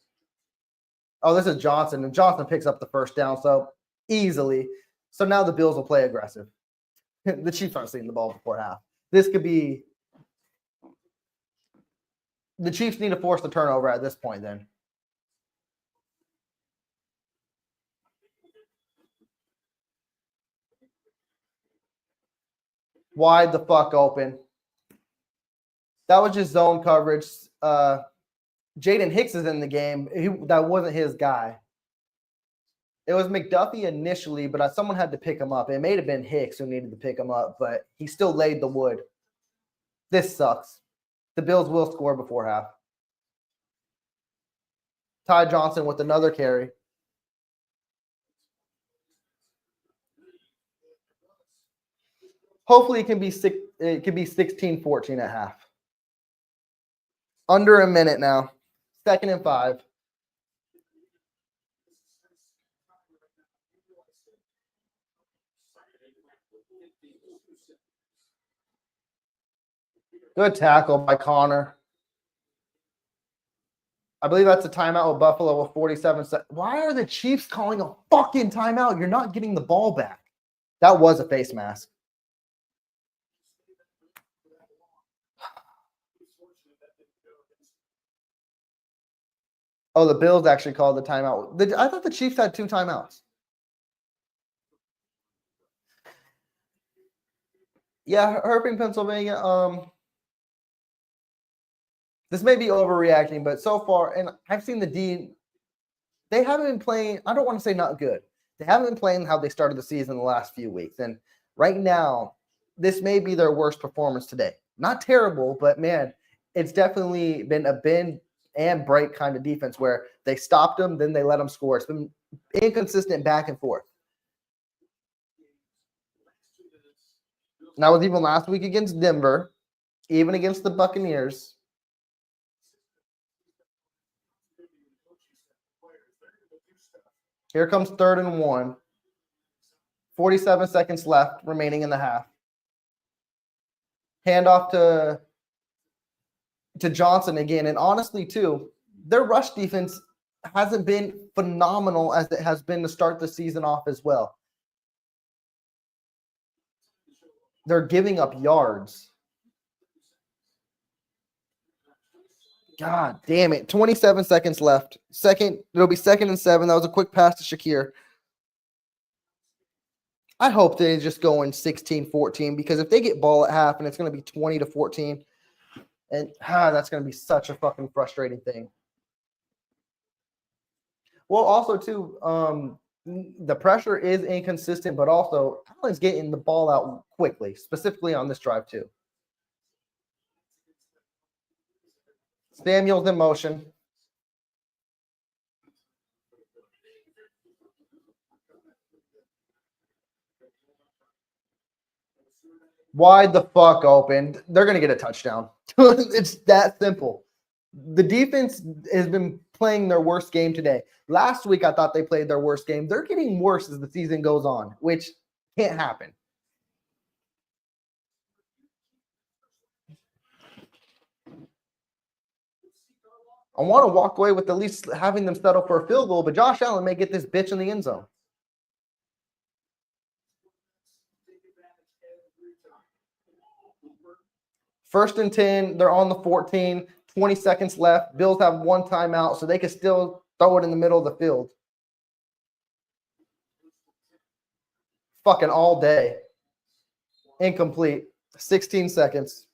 Oh, this is Johnson, and Johnson picks up the first down, so easily. So now the Bills will play aggressive. The Chiefs aren't seeing the ball before half. This could be – the Chiefs need to force the turnover at this point then. Wide the fuck open. That was just zone coverage. Jaden Hicks is in the game. That wasn't his guy. It was McDuffie initially, but someone had to pick him up. It may have been Hicks who needed to pick him up, but he still laid the wood. This sucks. The Bills will score before half. Ty Johnson with another carry. Hopefully it can be 16-14 at half. Under a minute now. 2nd and 5. Good tackle by Connor. I believe that's a timeout with Buffalo with 47 seconds. Why are the Chiefs calling a fucking timeout? You're not getting the ball back. That was a face mask. Oh, the Bills actually called the timeout. I thought the Chiefs had 2 timeouts. Yeah, Herping, Pennsylvania. This may be overreacting, but so far, and I've seen the D, they haven't been playing, I don't want to say not good. They haven't been playing how they started the season the last few weeks. And right now, this may be their worst performance today. Not terrible, but man, it's definitely been a bend and break kind of defense where they stopped them, then they let them score. It's been inconsistent back and forth. And that was even last week against Denver, even against the Buccaneers. Here comes 3rd and 1. 47 seconds left remaining in the half. Handoff to Johnson again. And honestly, too, their rush defense hasn't been phenomenal as it has been to start the season off as well. They're giving up yards. God damn it. 27 seconds left. It'll be 2nd and 7. That was a quick pass to Shakir. I hope they just go in 16-14 because if they get ball at half and it's going to be 20-14, and that's going to be such a fucking frustrating thing. Well, also, too, the pressure is inconsistent, but also Allen's getting the ball out quickly, specifically on this drive, too. Samuel's in motion. Wide the fuck open. They're going to get a touchdown. It's that simple. The defense has been playing their worst game today. Last week, I thought they played their worst game. They're getting worse as the season goes on, which can't happen. I want to walk away with at least having them settle for a field goal, but Josh Allen may get this bitch in the end zone. First and 10, they're on the 14, 20 seconds left. Bills have 1 timeout, so they can still throw it in the middle of the field. Fucking all day. Incomplete. 16 seconds.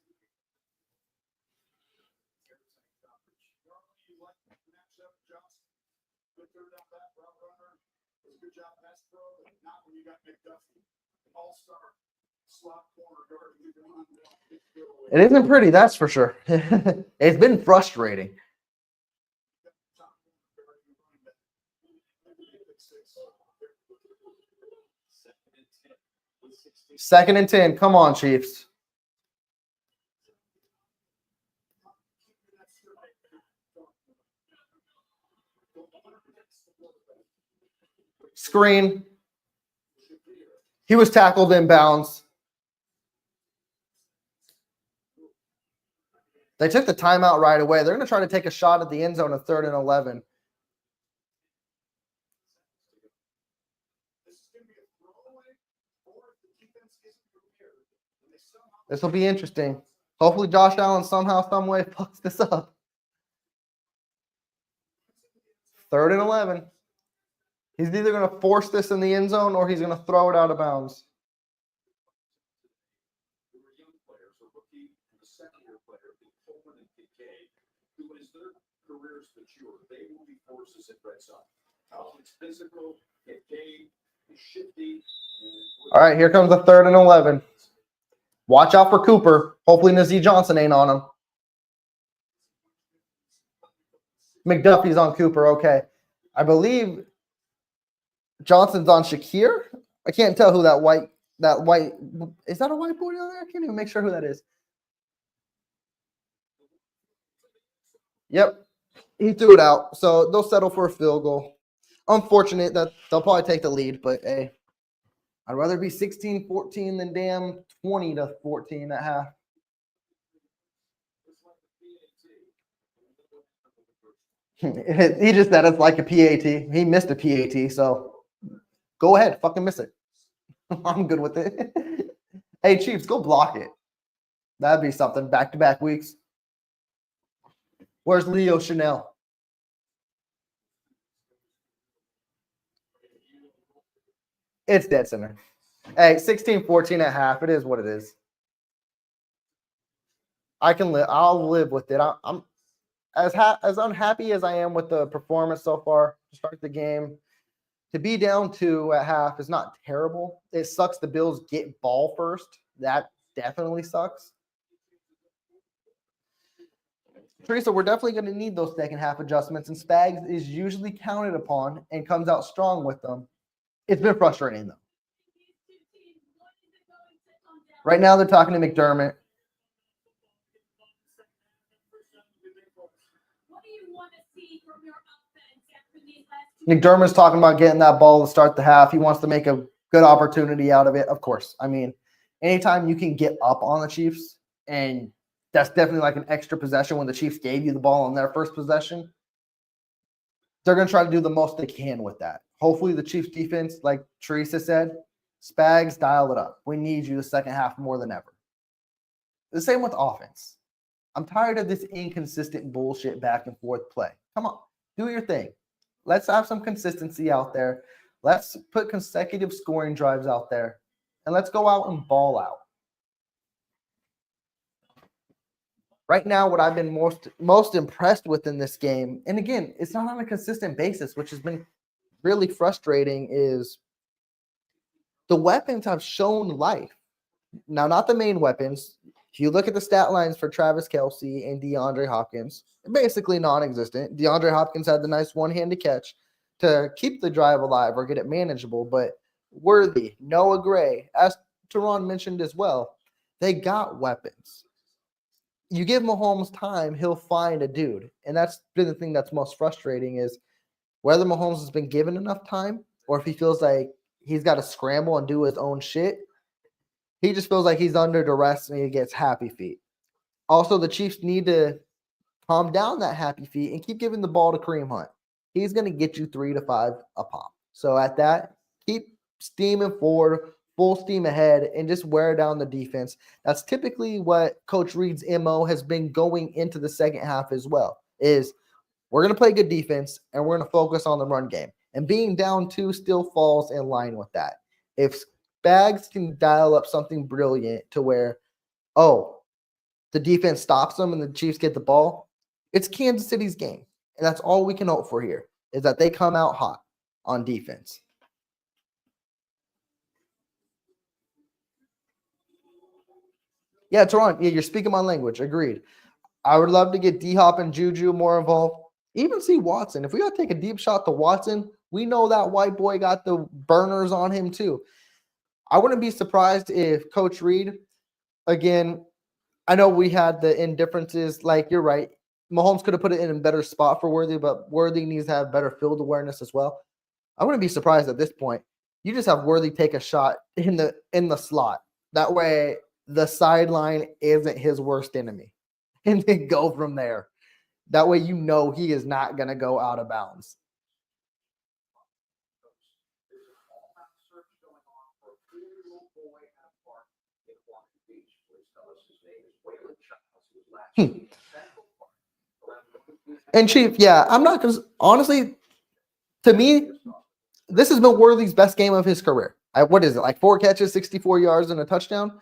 It isn't pretty, that's for sure. It's been frustrating. Second and 10. Come on, Chiefs. Screen. He was tackled inbounds. They took the timeout right away. They're going to try to take a shot at the end zone at 3rd and 11. This will be interesting. Hopefully Josh Allen somehow, some way fucks this up. 3rd and 11. He's either going to force this in the end zone or he's going to throw it out of bounds. Careers mature, they will be forces at red zone. It's physical, Kincaid is shifty. All right, here comes the 3rd and 11. Watch out for Cooper. Hopefully Nazee Johnson ain't on him. McDuffie's on Cooper. Okay. I believe Johnson's on Shakir. I can't tell who that white is that a white boy down there? I can't even make sure who that is. Yep. He threw it out. So they'll settle for a field goal. Unfortunate that they'll probably take the lead, but hey, I'd rather be 16-14 than damn 20-14 at half. He just said it's like a PAT. He missed a PAT, so go ahead, fucking miss it. I'm good with it. Hey, Chiefs, go block it. That'd be something. Back-to-back weeks. Where's Leo Chanel? It's dead center. Hey, 16-14 at half. It is what it is. I can live. I'll live with it. I'm as unhappy as I am with the performance so far to start the game. To be down 2 at half is not terrible. It sucks the Bills get ball first. That definitely sucks. Teresa, we're definitely going to need those second half adjustments, and Spags is usually counted upon and comes out strong with them. It's been frustrating, though. Right now, they're talking to McDermott. McDermott's talking about getting that ball to start the half. He wants to make a good opportunity out of it, of course. I mean, anytime you can get up on the Chiefs, and that's definitely like an extra possession when the Chiefs gave you the ball on their first possession, they're going to try to do the most they can with that. Hopefully the Chiefs defense, like Teresa said, Spags, dial it up. We need you the second half more than ever. The same with offense. I'm tired of this inconsistent bullshit back and forth play. Come on, do your thing. Let's have some consistency out there. Let's put consecutive scoring drives out there. And let's go out and ball out. Right now, what I've been most impressed with in this game, and again, it's not on a consistent basis, which has been really frustrating, is the weapons have shown life. Now, not the main weapons. If you look at the stat lines for Travis Kelce and DeAndre Hopkins, basically non-existent. DeAndre Hopkins had the nice one-handed catch to keep the drive alive or get it manageable, but Worthy, Noah Gray, as Teron mentioned as well, they got weapons. You give Mahomes time, he'll find a dude. And that's been the thing that's most frustrating, is whether Mahomes has been given enough time or if he feels like he's got to scramble and do his own shit. He just feels like he's under duress and he gets happy feet. Also, the Chiefs need to calm down that happy feet and keep giving the ball to Kareem Hunt. He's going to get you 3 to 5 a pop. So at that, keep steaming forward, full steam ahead, and just wear down the defense. That's typically what Coach Reid's MO has been going into the second half as well, is we're going to play good defense and we're going to focus on the run game. And being down 2 still falls in line with that. If Spags can dial up something brilliant to where, the defense stops them and the Chiefs get the ball, it's Kansas City's game. And that's all we can hope for here, is that they come out hot on defense. Yeah, Teron, you're speaking my language. Agreed. I would love to get D-Hop and Juju more involved. Even see Watson. If we got to take a deep shot to Watson, we know that white boy got the burners on him too. I wouldn't be surprised if Coach Reid, again, I know we had the indifferences. Like, you're right. Mahomes could have put it in a better spot for Worthy, but Worthy needs to have better field awareness as well. I wouldn't be surprised at this point. You just have Worthy take a shot in the slot. That way, the sideline isn't his worst enemy. and then go from there. That way you know he is not going to go out of bounds. There's an all-out search going on for a 4-year-old boy at a park in Hawaii Beach. Please tell us his name is Waylon Childs, who was last week in Central Park. And Chief, yeah, I'm not going to, honestly, to me, this has been Worthy's best game of his career. What is it, like 4 catches, 64 yards, and a touchdown?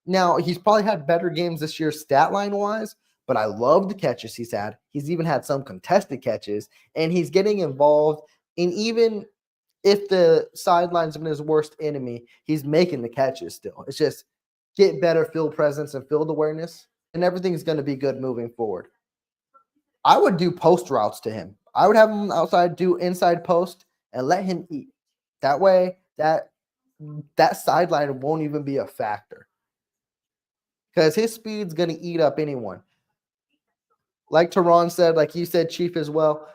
Now, he's probably had better games this year stat line wise, but I love the catches he's had. He's even had some contested catches, and he's getting involved in, even if the sideline's been his worst enemy, he's making the catches still. It's just get better field presence and field awareness, and everything's going to be good moving forward. I would do post routes to him. I would have him outside, do inside post, and let him eat. That way, that sideline won't even be a factor, because his speed's going to eat up anyone. Like Teron said, like you said, Chief, as well,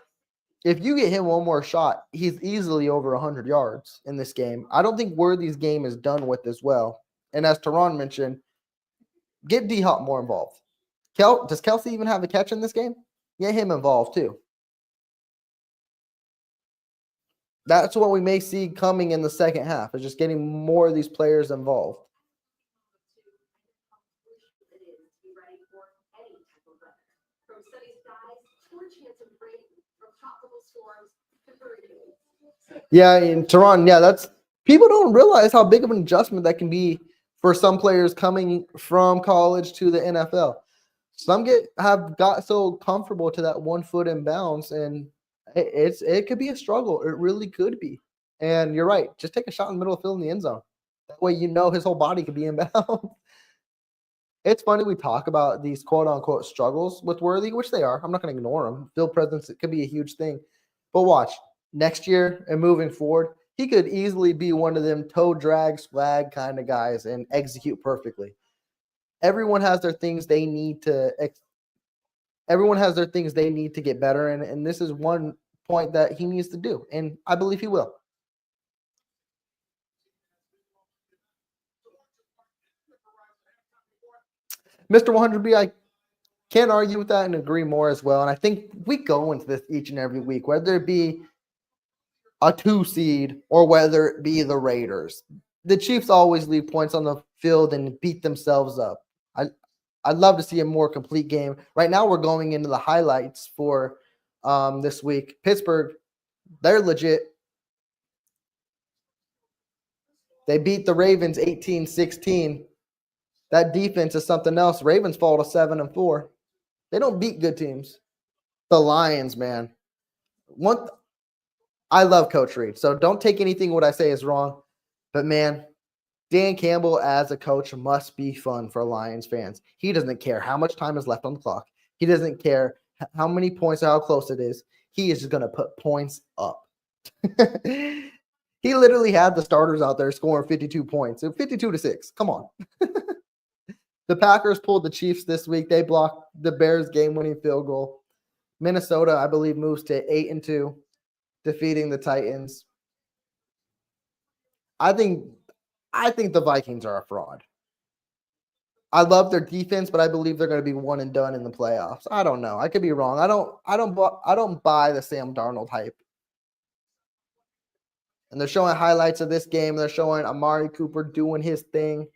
if you get him one more shot, he's easily over 100 yards in this game. I don't think Worthy's game is done with as well. And as Teron mentioned, get D-Hop more involved. Does Kelsey even have a catch in this game? Get him involved too. That's what we may see coming in the second half, is just getting more of these players involved. Yeah, in Tehran, yeah, that's, people don't realize how big of an adjustment that can be for some players coming from college to the NFL. Some have got so comfortable to that 1 foot in bounds, and it could be a struggle. It really could be. And you're right. Just take a shot in the middle of the field in the end zone. That way you know his whole body could be in bounds. It's funny we talk about these quote-unquote struggles with Worthy, which they are. I'm not going to ignore them. Field presence, it could be a huge thing. But watch, next year and moving forward, he could easily be one of them toe drag, swag kind of guys and execute perfectly. Everyone has their things they need to get better in, and this is one point that he needs to do, and I believe he will. Mr. 100B, I can't argue with that and agree more as well. And I think we go into this each and every week, whether it be a 2 seed or whether it be the Raiders. The Chiefs always leave points on the field and beat themselves up. I'd love to see a more complete game. Right now, we're going into the highlights for this week. Pittsburgh, they're legit. They beat the Ravens 18-16. That defense is something else. Ravens fall to 7-4. They don't beat good teams. The Lions, man. I love Coach Reed, so don't take anything what I say is wrong. But, man, Dan Campbell as a coach must be fun for Lions fans. He doesn't care how much time is left on the clock. He doesn't care how many points or how close it is. He is just going to put points up. He literally had the starters out there scoring 52 points. 52-6. Come on. The Packers pulled the Chiefs this week. They blocked the Bears' game-winning field goal. Minnesota, I believe, moves to 8-2, defeating the Titans. I think the Vikings are a fraud. I love their defense, but I believe they're going to be one and done in the playoffs. I don't know. I could be wrong. I don't buy the Sam Darnold hype. And they're showing highlights of this game. They're showing Amari Cooper doing his thing.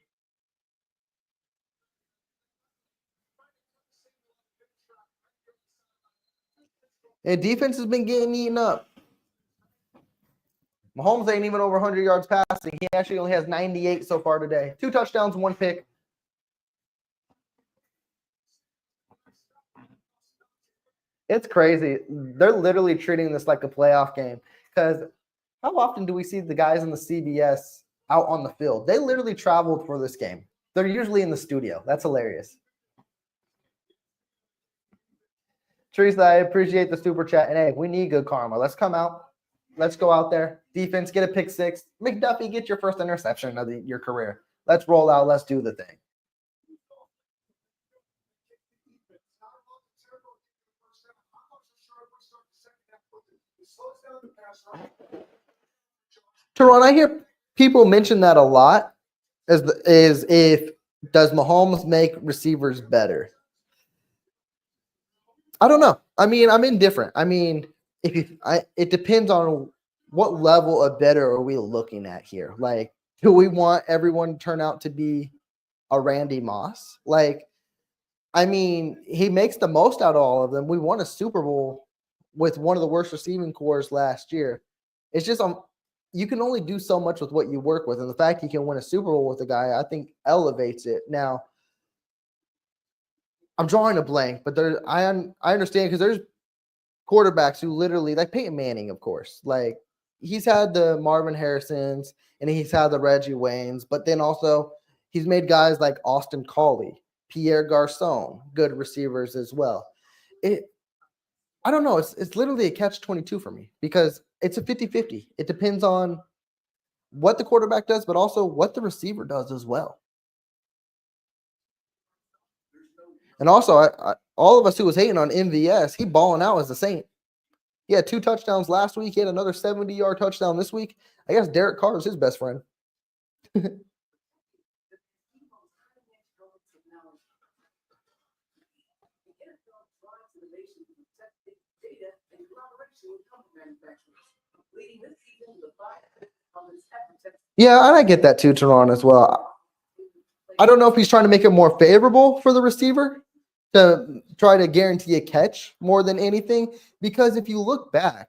And defense has been getting eaten up. Mahomes ain't even over 100 yards passing. He actually only has 98 so far today. 2 touchdowns, 1 pick. It's crazy. They're literally treating this like a playoff game, because how often do we see the guys in the CBS out on the field? They literally traveled for this game. They're usually in the studio. That's hilarious. Teresa, I appreciate the super chat. And hey, we need good karma. Let's come out. Let's go out there. Defense, get a pick 6. McDuffie, get your first interception of your career. Let's roll out. Let's do the thing. Teron, I hear people mention that a lot. Does Mahomes make receivers better? I don't know. I mean, I'm indifferent. I mean, it depends on what level of better are we looking at here. Like, do we want everyone to turn out to be a Randy Moss? Like, I mean, he makes the most out of all of them. We won a Super Bowl with one of the worst receiving cores last year. It's just you can only do so much with what you work with, and the fact you can win a Super Bowl with a guy, I think, elevates it. Now, I'm drawing a blank, but I understand because there's quarterbacks who literally, like Peyton Manning, of course, like he's had the Marvin Harrisons and he's had the Reggie Waynes, but then also he's made guys like Austin Collie, Pierre Garcon, good receivers as well. I don't know. It's literally a catch-22 for me because it's a 50-50. It depends on what the quarterback does, but also what the receiver does as well. And also, all of us who was hating on MVS, he balling out as a Saint. He had 2 touchdowns last week. He had another 70-yard touchdown this week. I guess Derek Carr is his best friend. Yeah, and I get that too, Teron, as well. I don't know if he's trying to make it more favorable for the receiver to try to guarantee a catch more than anything. Because if you look back,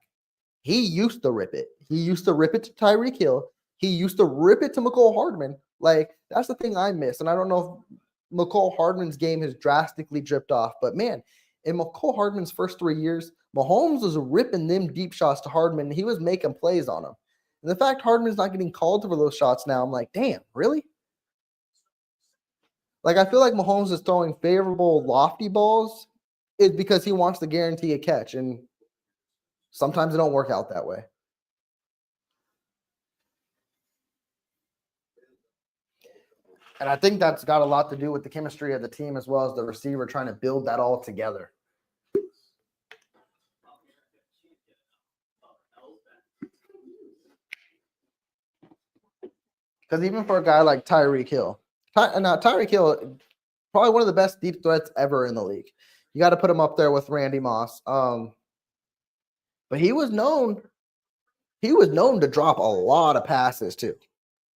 he used to rip it. He used to rip it to Tyreek Hill. He used to rip it to McCole Hardman. Like, that's the thing I miss. And I don't know if McCole Hardman's game has drastically dripped off. But, man, in McCole Hardman's first 3 years, Mahomes was ripping them deep shots to Hardman. And he was making plays on them. And the fact Hardman's not getting called for those shots now, I'm like, damn, really? Like, I feel like Mahomes is throwing favorable, lofty balls is because he wants to guarantee a catch. And sometimes it don't work out that way. And I think that's got a lot to do with the chemistry of the team as well as the receiver trying to build that all together. Because even for a guy like Tyreek Hill, Tyreek Hill, probably one of the best deep threats ever in the league. You got to put him up there with Randy Moss. But he was known to drop a lot of passes too.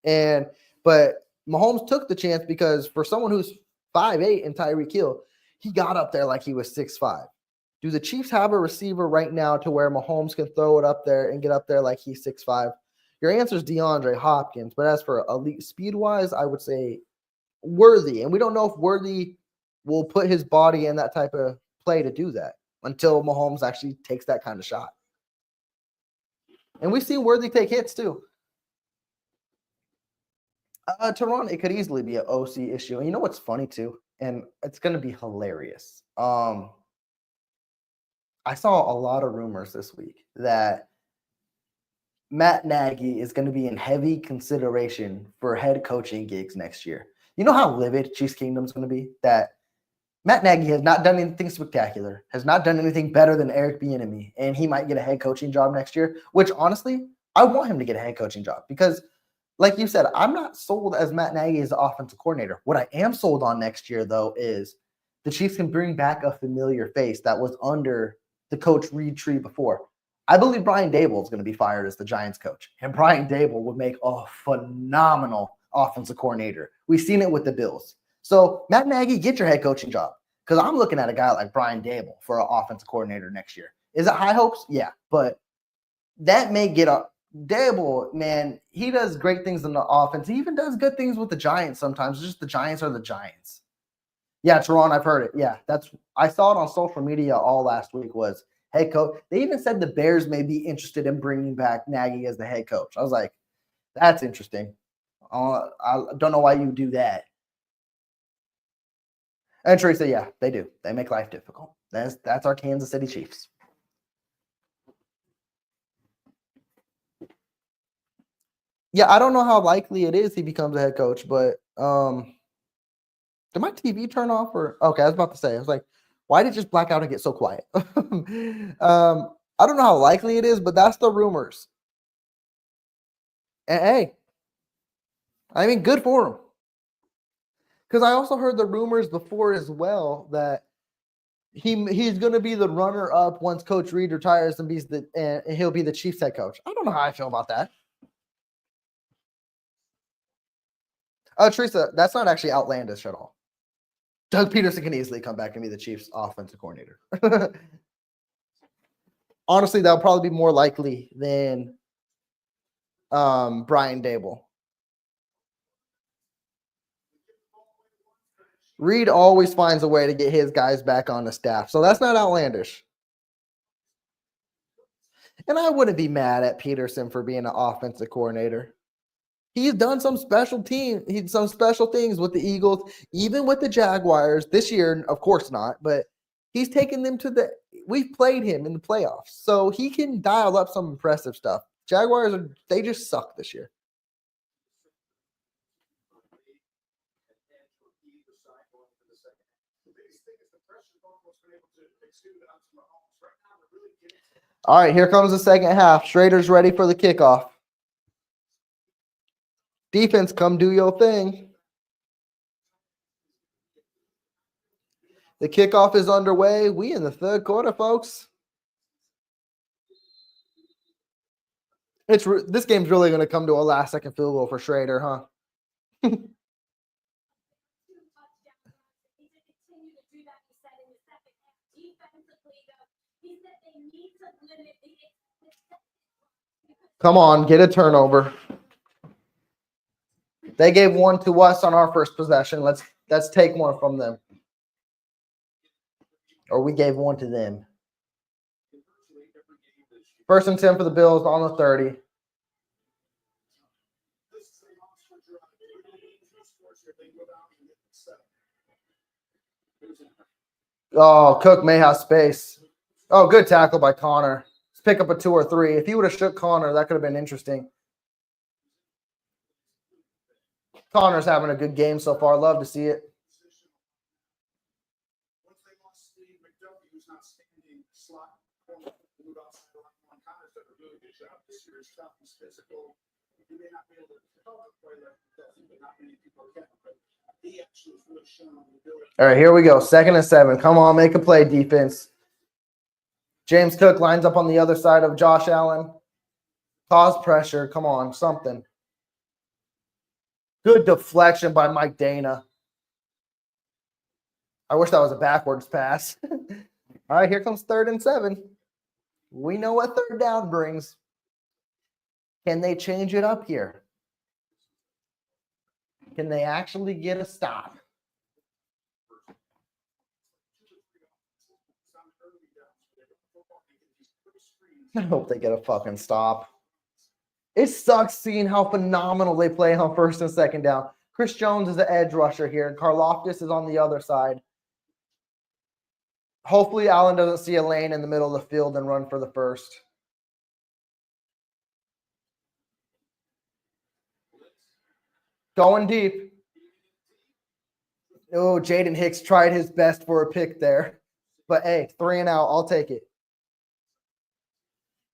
But Mahomes took the chance because for someone who's 5'8" and Tyreek Hill, he got up there like he was 6'5". Do the Chiefs have a receiver right now to where Mahomes can throw it up there and get up there like he's 6'5"? Your answer is DeAndre Hopkins. But as for elite speed-wise, I would say Worthy. And we don't know if Worthy will put his body in that type of play to do that until Mahomes actually takes that kind of shot. And we've seen Worthy take hits too. Teron, it could easily be an OC issue. And you know what's funny too? And it's going to be hilarious. I saw a lot of rumors this week that Matt Nagy is going to be in heavy consideration for head coaching gigs next year. You know how livid Chiefs Kingdom's going to be? That Matt Nagy has not done anything spectacular, has not done anything better than Eric Bieniemy, and he might get a head coaching job next year, which honestly, I want him to get a head coaching job because, like you said, I'm not sold as Matt Nagy as the offensive coordinator. What I am sold on next year, though, is the Chiefs can bring back a familiar face that was under the coach Reed tree before. I believe Brian Dable is going to be fired as the Giants coach, and Brian Dable would make a phenomenal offensive coordinator. We've seen it with the Bills. So, Matt Nagy, get your head coaching job because I'm looking at a guy like Brian Dable for an offensive coordinator next year. Is it high hopes? Yeah, but that may get up. Dable, man, he does great things in the offense. He even does good things with the Giants sometimes. It's just the Giants are the Giants. Yeah, Teron, I've heard it. Yeah, I saw it on social media all last week was head coach. They even said the Bears may be interested in bringing back Nagy as the head coach. I was like, that's interesting. I don't know why you do that. And Teresa, yeah, they do. They make life difficult. That's our Kansas City Chiefs. Yeah, I don't know how likely it is he becomes a head coach, but did my TV turn off or okay? I was about to say, I was like, why did it just black out and get so quiet? I don't know how likely it is, but that's the rumors. And hey, I mean, good for him. Because I also heard the rumors before as well that He's going to be the runner up once Coach Reed retires and he'll be the Chiefs head coach. I don't know how I feel about that. Teresa, that's not actually outlandish at all. Doug Peterson can easily come back and be the Chiefs offensive coordinator. Honestly, that would probably be more likely than Brian Dable. Reed always finds a way to get his guys back on the staff. So that's not outlandish. And I wouldn't be mad at Peterson for being an offensive coordinator. He's done some special things with the Eagles, even with the Jaguars this year. Of course not, but he's taken them we've played him in the playoffs. So he can dial up some impressive stuff. Jaguars, they just suck this year. All right, here comes the second half. Schrader's ready for the kickoff. Defense, come do your thing. The kickoff is underway. We in the third quarter, folks. This game's really going to come to a last-second field goal for Schrader, huh? Come on, get a turnover. They gave one to us on our first possession. Let's take one from them. Or we gave one to them. 1st and 10 for the Bills on the 30. Oh, Cook may have space. Oh, good tackle by Connor. Let's pick up a 2 or 3. If he would have shook Connor, that could have been interesting. Connor's having a good game so far. Love to see it. All right, here we go. 2nd and 7. Come on, make a play, defense. James Cook lines up on the other side of Josh Allen. Cause pressure. Come on, something. Good deflection by Mike Dana. I wish that was a backwards pass. All right, here comes 3rd and 7. We know what 3rd down brings. Can they change it up here? Can they actually get a stop? I hope they get a fucking stop. It sucks seeing how phenomenal they play on 1st and 2nd down. Chris Jones is the edge rusher here. Karlaftis is on the other side. Hopefully Allen doesn't see a lane in the middle of the field and run for the 1st. Going deep. Oh, Jaden Hicks tried his best for a pick there. But hey, 3 and out. I'll take it.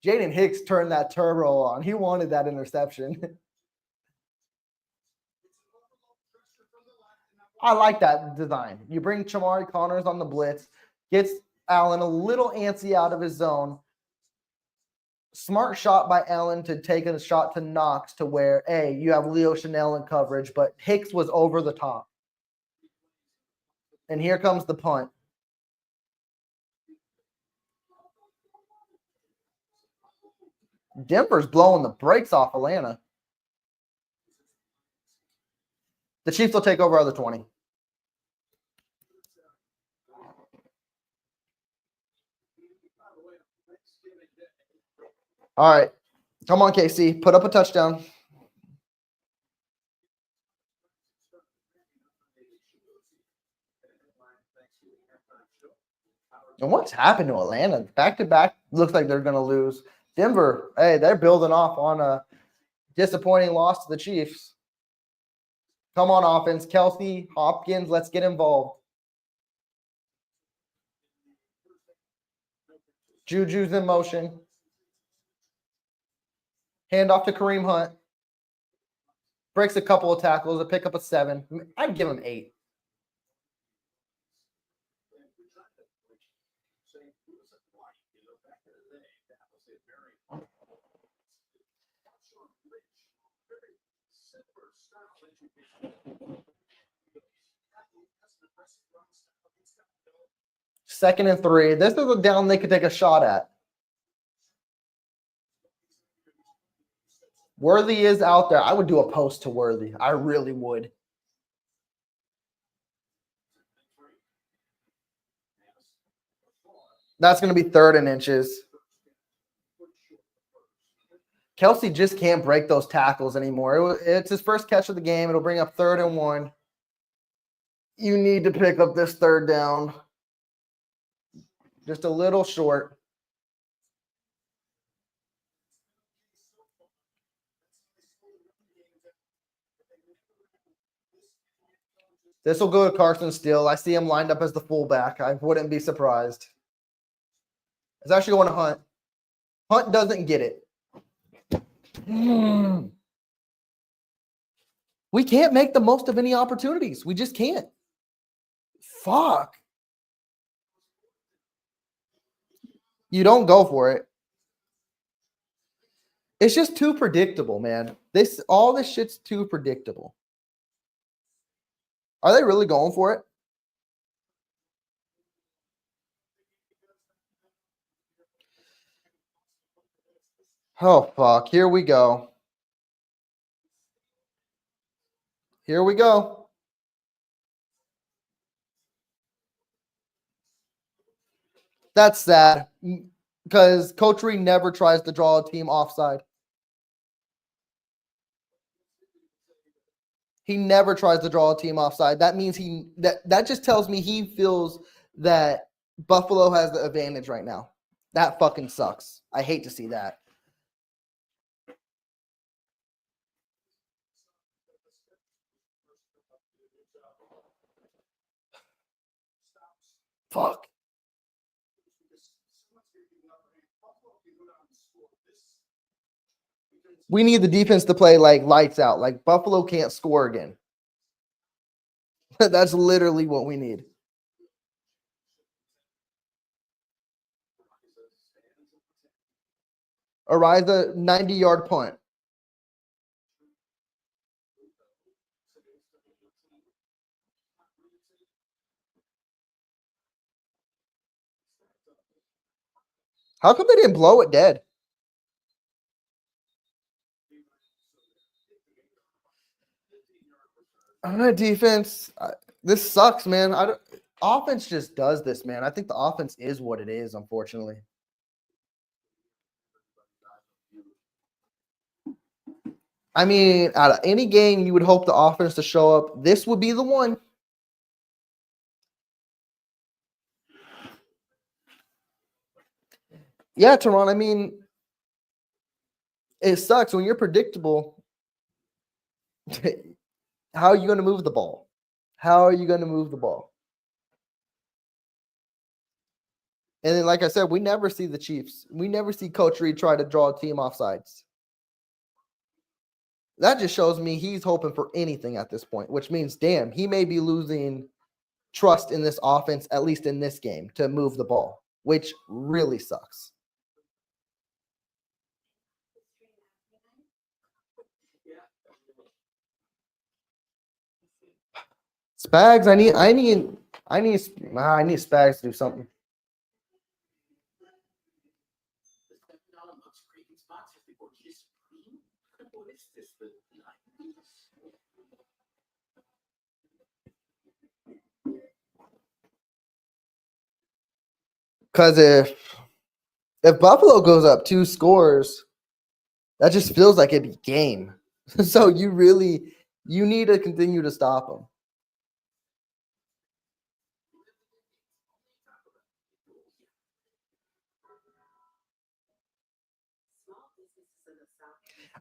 Jaden Hicks turned that turbo on. He wanted that interception. I like that design. You bring Chamari Connors on the blitz, gets Allen a little antsy out of his zone. Smart shot by Allen to take a shot to Knox to where, A, you have Leo Chanel in coverage, but Hicks was over the top. And here comes the punt. Denver's blowing the brakes off Atlanta. The Chiefs will take over other 20. All right. Come on, KC. Put up a touchdown. And what's happened to Atlanta? Back-to-back looks like they're going to lose. Denver, hey, they're building off on a disappointing loss to the Chiefs. Come on, offense. Kelsey, Hopkins, let's get involved. Juju's in motion. Hand off to Kareem Hunt. Breaks a couple of tackles. A pick up a 7. I'd give him 8. saying, who was it like? You know, back in the day, that was a very rich, very similar style education. Second and 3. This is a down they could take a shot at. Worthy is out there. I would do a post to Worthy. I really would. That's going to be 3rd and inches. Kelsey just can't break those tackles anymore. It's his first catch of the game. It'll bring up 3rd and 1. You need to pick up this 3rd down. Just a little short. This will go to Carson Steele. I see him lined up as the fullback. I wouldn't be surprised. It's actually going to Hunt. Hunt doesn't get it. We can't make the most of any opportunities. We just can't. Fuck. You don't go for it. It's just too predictable, man. All this shit's too predictable. Are they really going for it? Oh, fuck. Here we go. Here we go. That's sad because Coach Reed never tries to draw a team offside. He never tries to draw a team offside. That means that just tells me he feels that Buffalo has the advantage right now. That fucking sucks. I hate to see that. Fuck. We need the defense to play like lights out. Like Buffalo can't score again. That's literally what we need. Ariza, 90-yard punt. How come they didn't blow it dead? Defense. This sucks, man. Offense just does this, man. I think the offense is what it is, unfortunately. I mean, out of any game, you would hope the offense to show up. This would be the one. Yeah, Teron, I mean, it sucks when you're predictable. How are you going to move the ball? How are you going to move the ball? And then, like I said, we never see the Chiefs. We never see Coach Reed try to draw a team offsides. That just shows me he's hoping for anything at this point, which means, damn, he may be losing trust in this offense, at least in this game, to move the ball, which really sucks. Spags, I need Spags to do something. Because if Buffalo goes up 2 scores, that just feels like it'd be game. So you need to continue to stop them.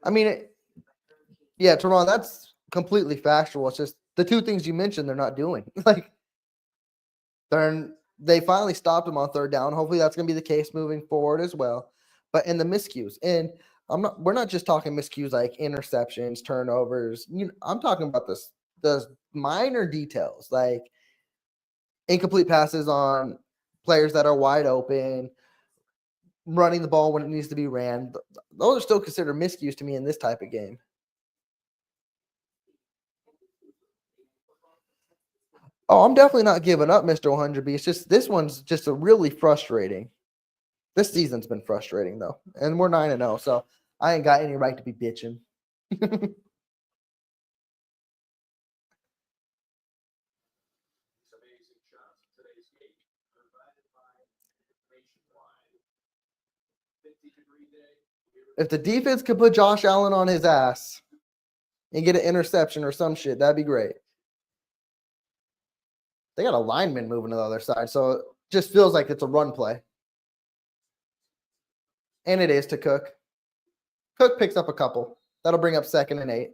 I mean, yeah, Teron, that's completely factual. It's just the 2 things you mentioned they're not doing. Like, they finally stopped him on 3rd down. Hopefully that's going to be the case moving forward as well. But in the miscues, and we're not just talking miscues like interceptions, turnovers. I'm talking about the minor details. Like, incomplete passes on players that are wide open, running the ball when it needs to be ran. Those are still considered miscues to me in this type of game. Oh, I'm definitely not giving up, Mr. 100B. It's just this one's just a really frustrating. This season's been frustrating though, and we're 9-0, so I ain't got any right to be bitching. Amazing shots in today's game. Provided by Nationwide. 50-degree day. If the defense could put Josh Allen on his ass and get an interception or some shit, that'd be great. They got a lineman moving to the other side, so it just feels like it's a run play. And it is to Cook. Cook picks up a couple. That'll bring up 2nd and 8.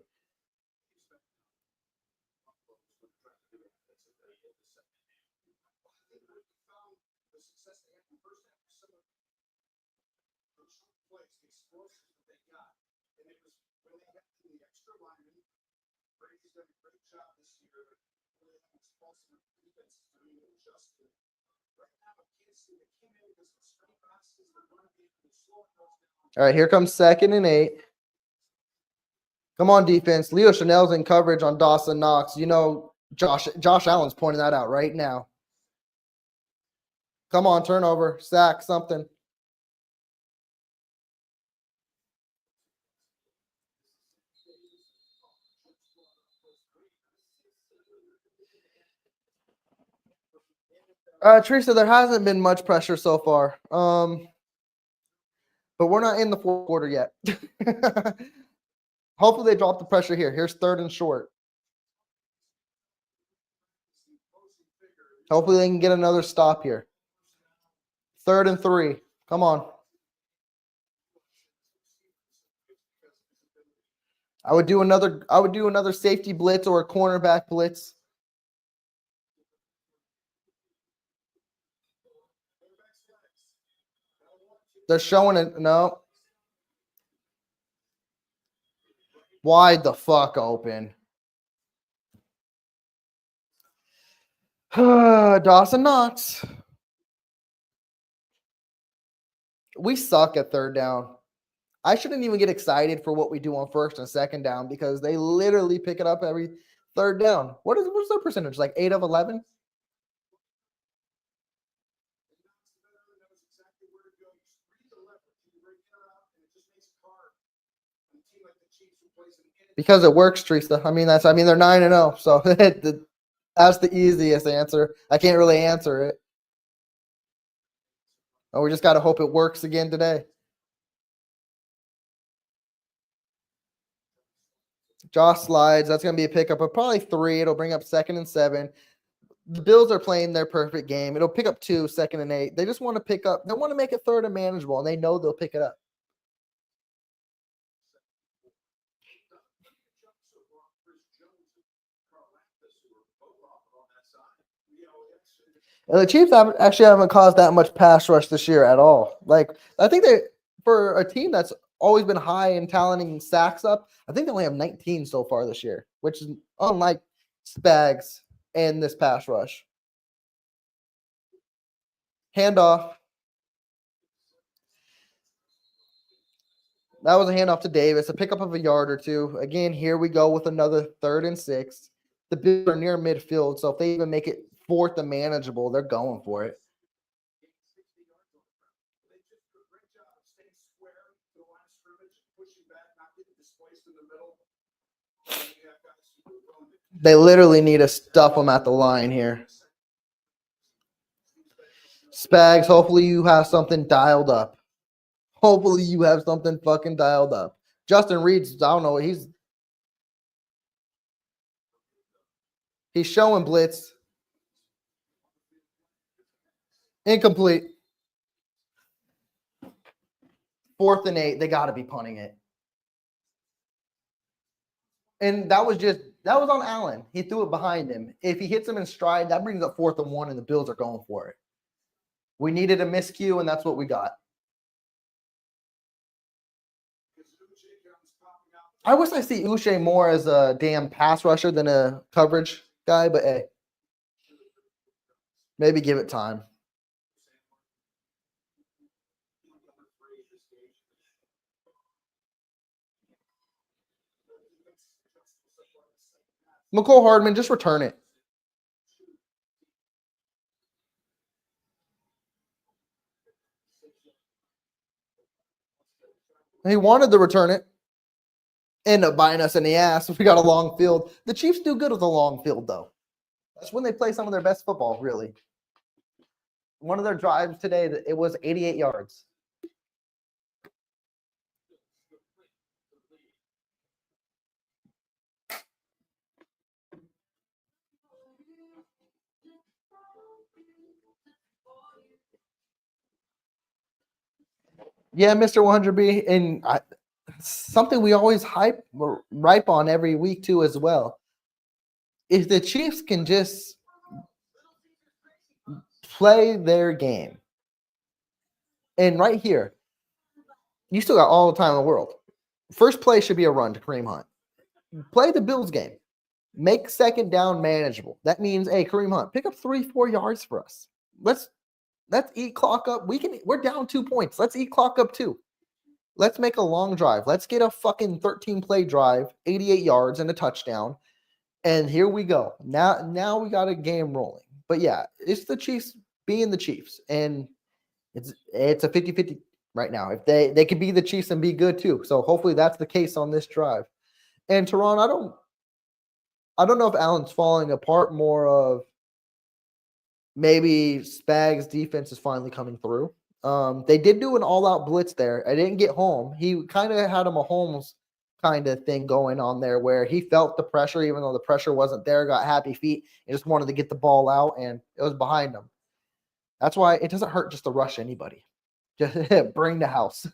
All right, here comes 2nd and 8. Come on, defense. Leo Chanel's in coverage on Dawson Knox. You know, Josh Allen's pointing that out right now. Come on, turnover, sack, something. Teresa, there hasn't been much pressure so far. But we're not in the 4th quarter yet. Hopefully they drop the pressure here. Here's 3rd and short. Hopefully they can get another stop here. 3rd and 3. Come on. I would do another safety blitz or a cornerback blitz. They're showing it. No. Wide the fuck open. Dawson Knox. We suck at 3rd down. I shouldn't even get excited for what we do on 1st and 2nd down because they literally pick it up every 3rd down. What's their percentage? Like 8 of 11? Because it works, Teresa. I mean, they're 9-0, so that's the easiest answer. I can't really answer it. Oh, we just got to hope it works again today. Josh slides. That's going to be a pickup of probably 3. It'll bring up 2nd and 7. The Bills are playing their perfect game. It'll pick up 2, 2nd and 8. They just want to pick up. They want to make it 3rd and manageable, and they know they'll pick it up. And the Chiefs actually haven't caused that much pass rush this year at all. Like, I think for a team that's always been high in tallying sacks up, I think they only have 19 so far this year, which is unlike Spags and this pass rush. Handoff. That was a handoff to Davis, a pickup of a yard or 2. Again, here we go with another 3rd and 6. The Bills are near midfield, so if they even make it 4th and manageable, they're going for it. They literally need to stuff them at the line here. Spags, hopefully you have something dialed up. Hopefully you have something fucking dialed up. Justin Reed's, I don't know, he's showing blitz. Incomplete. 4th and 8. They got to be punting it. And that was on Allen. He threw it behind him. If he hits him in stride, that brings up 4th and 1, and the Bills are going for it. We needed a miscue, and that's what we got. I wish I see Uche more as a damn pass rusher than a coverage guy, but hey. Maybe give it time. McCole Hardman, just return it. He wanted to return it. End up biting us in the ass if we got a long field. The Chiefs do good with a long field, though. That's when they play some of their best football, really. One of their drives today, it was 88 yards. Yeah, Mr. 100B, and something we always ripe on every week too as well. If the Chiefs can just play their game, and right here, you still got all the time in the world. First play should be a run to Kareem Hunt. Play the Bills game. Make second down manageable. That means, hey, Kareem Hunt, pick up 3-4 yards for us. Let's eat clock up. We're down 2 points. Let's eat clock up too. Let's make a long drive. Let's get a fucking 13-play drive, 88 yards and a touchdown. And here we go. Now we got a game rolling. But yeah, it's the Chiefs being the Chiefs. And it's a 50-50 right now. If they could be the Chiefs and be good too. So hopefully that's the case on this drive. And Teron, I don't know if Allen's falling apart more of maybe Spags' defense is finally coming through. They did do an all-out blitz there. I didn't get home. He kind of had a Mahomes kind of thing going on there where he felt the pressure, even though the pressure wasn't there, got happy feet, and just wanted to get the ball out, and it was behind him. That's why it doesn't hurt just to rush anybody. Just bring the house.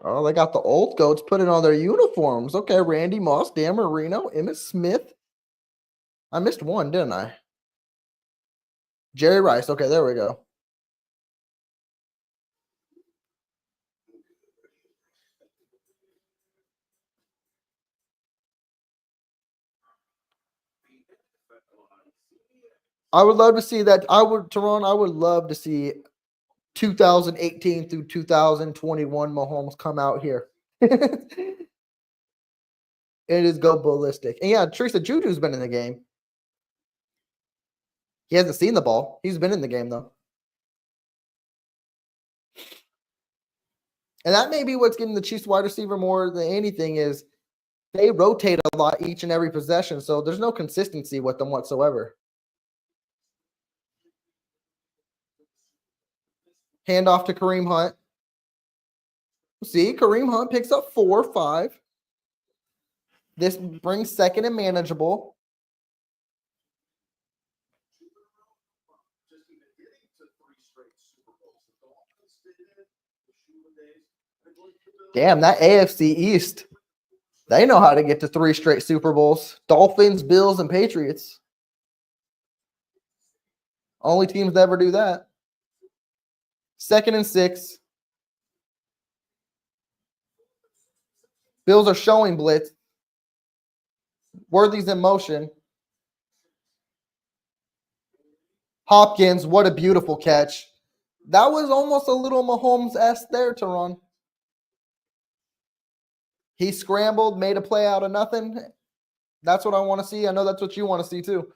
Oh, they got the old goats putting on their uniforms. Okay, Randy Moss, Dan Marino, Emmitt Smith. I missed one, didn't I? Jerry Rice. Okay, there we go. I would love to see that. I would love to see 2018 through 2021 Mahomes come out here. It is go ballistic. And yeah, Teresa Juju's been in the game. He hasn't seen the ball. He's been in the game, though. And that may be what's getting the Chiefs wide receiver more than anything is they rotate a lot each and every possession, so there's no consistency with them whatsoever. Hand off to Kareem Hunt. See, Kareem Hunt picks up 4 or 5. This brings second and manageable. Damn, that AFC East. They know how to get to 3 straight Super Bowls. Dolphins, Bills, and Patriots. Only teams that ever do that. 2nd and 6. Bills are showing blitz. Worthy's in motion. Hopkins, what a beautiful catch. That was almost a little Mahomes-esque there, Teron. He scrambled, made a play out of nothing. That's what I want to see. I know that's what you want to see too.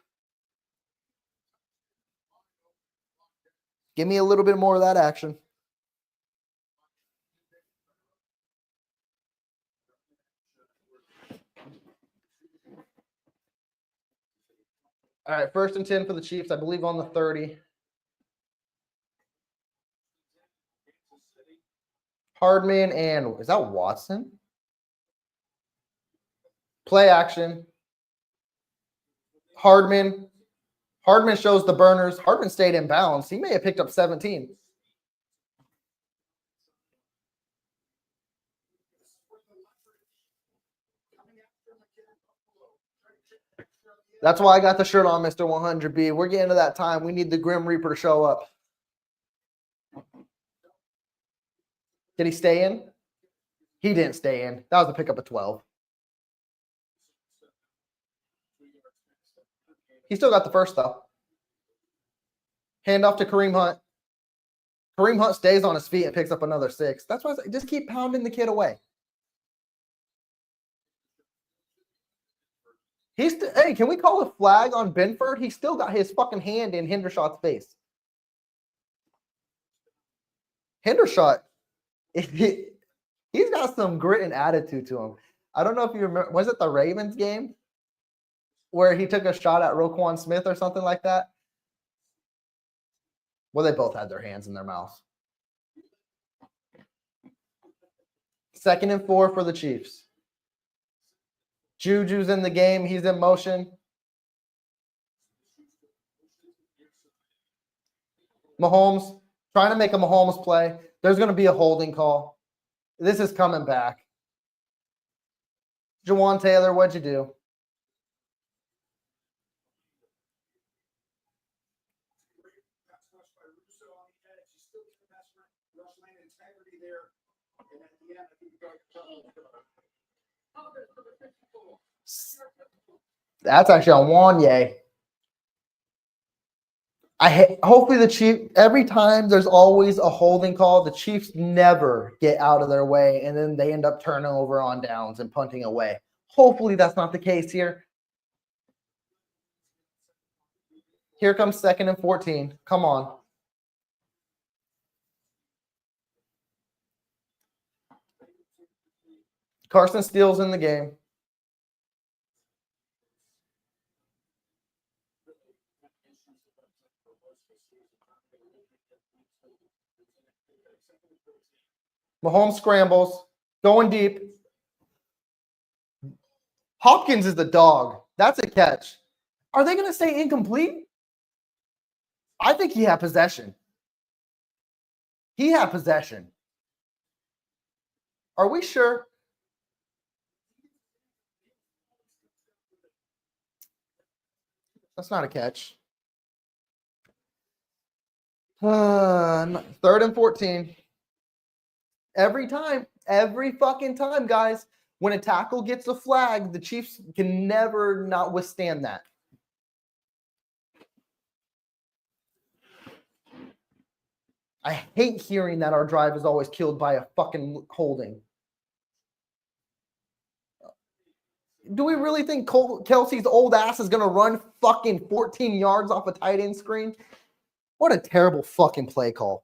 Give me a little bit more of that action. All right, 1st and 10 for the Chiefs, I believe on the 30. Hardman and is that Watson? Play action. Hardman shows the burners. Hardman stayed in bounds. He may have picked up 17. That's why I got the shirt on, Mr. 100B. We're getting to that time. We need the Grim Reaper to show up. Did he stay in? He didn't stay in. That was a pickup of 12. He still got the first, though. Hand off to Kareem Hunt. Kareem Hunt stays on his feet and picks up another 6. That's why I say, just keep pounding the kid away. Hey, can we call a flag on Benford? He still got his fucking hand in Hendershot's face. Hendershot, he's got some grit and attitude to him. I don't know if you remember, was it the Ravens game where he took a shot at Roquan Smith or something like that? Well, they both had their hands in their mouths. 2nd and 4 for the Chiefs. Juju's in the game. He's in motion. Mahomes, trying to make a Mahomes play. There's going to be a holding call. This is coming back. Jawan Taylor, what'd you do? That's actually on Wanye. Hopefully the Chiefs, every time there's always a holding call, the Chiefs never get out of their way, and then they end up turning over on downs and punting away. Hopefully that's not the case here. Here comes 2nd and 14. Come on. Carson Steele's in the game. Mahomes scrambles, going deep. Hopkins is the dog. That's a catch. Are they going to say incomplete? I think he had possession. He had possession. Are we sure? That's not a catch. 3rd and 14. Every fucking time, guys, when a tackle gets a flag, the Chiefs can never not withstand that. I hate hearing that our drive is always killed by a fucking holding. Do we really think Kelsey's old ass is going to run fucking 14 yards off a tight end screen? What a terrible fucking play call.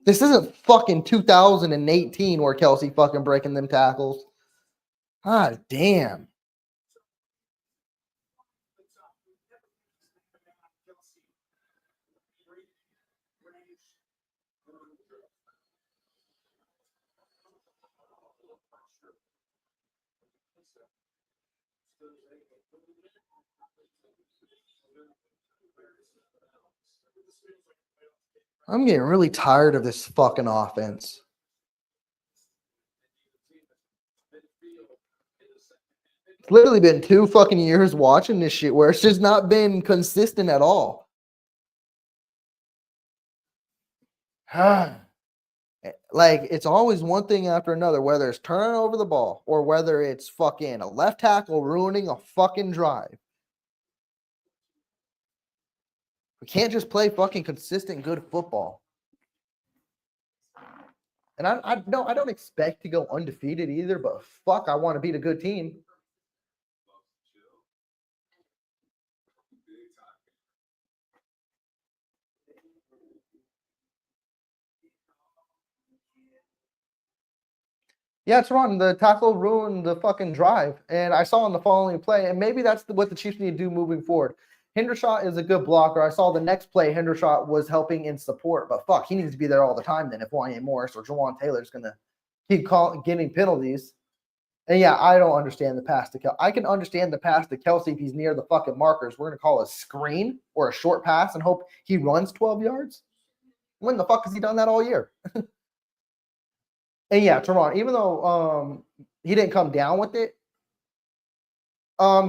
This isn't fucking 2018 where Kelsey fucking breaking them tackles. God damn. I'm getting really tired of this fucking offense. It's literally been 2 fucking years watching this shit where it's just not been consistent at all. Like, it's always one thing after another, whether it's turning over the ball or whether it's fucking a left tackle ruining a fucking drive. We can't just play fucking consistent good football. And I don't expect to go undefeated either, but fuck, I want to beat a good team. Yeah, it's wrong. The tackle ruined the fucking drive. And I saw on the following play, and maybe that's what the Chiefs need to do moving forward. Hendershot is a good blocker. I saw the next play, Hendershot was helping in support, but fuck, he needs to be there all the time then if Wanye Morris or Jawan Taylor is going to keep getting penalties. And yeah, I don't understand the pass to Kelsey. I can understand the pass to Kelsey if he's near the fucking markers. We're going to call a screen or a short pass and hope he runs 12 yards. When the fuck has he done that all year? And yeah, Teron, even though he didn't come down with it,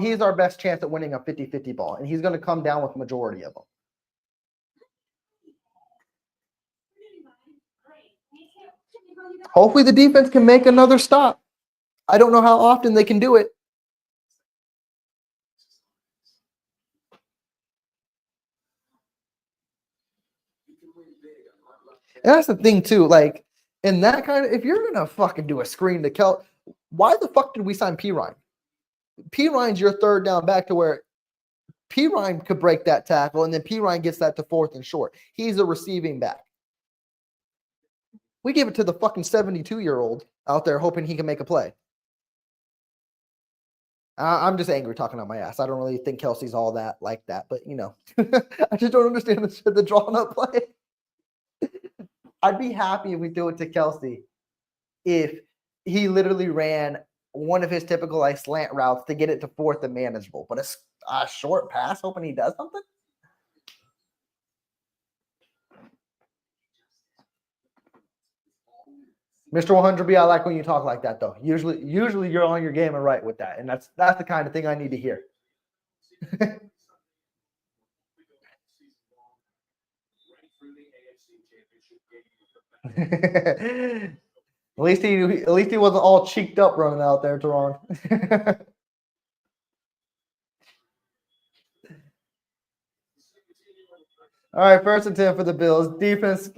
he's our best chance at winning a 50-50 ball, and he's going to come down with majority of them. Hopefully the defense can make another stop. I don't know how often they can do it. And that's the thing too, like in that kind of, if you're gonna fucking do a screen to Kel, why the fuck did we sign P Ryan? P Ryan's your third down back to where P Ryan could break that tackle, and then P Ryan gets that to 4th and short. He's a receiving back. We gave it to the fucking 72-year-old out there hoping he can make a play. I'm just angry talking on my ass. I don't really think Kelsey's all that like that, but you know, I just don't understand the drawn up play. I'd be happy if we threw it to Kelsey if he literally ran one of his typical like slant routes to get it to 4th and manageable, but a short pass hoping he does something. Mr. 100B, I like when you talk like that though. Usually you're on your game and right with that, and that's the kind of thing I need to hear. At least he wasn't all cheeked up running out there, Teron. All right, 1st and 10 for the Bills. Defense,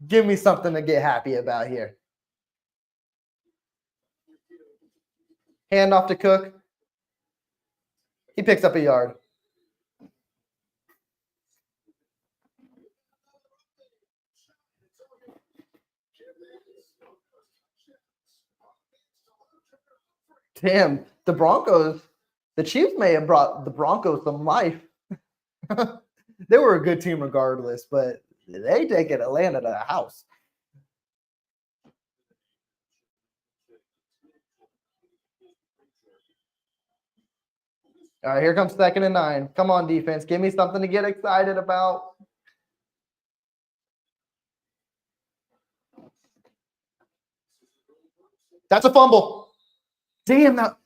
give me something to get happy about here. Hand off to Cook. He picks up a yard. Damn, the Chiefs may have brought the Broncos some life. They were a good team regardless, but they take it Atlanta to the house. All right, here comes 2nd and 9. Come on, defense. Give me something to get excited about. That's a fumble. Damn, that.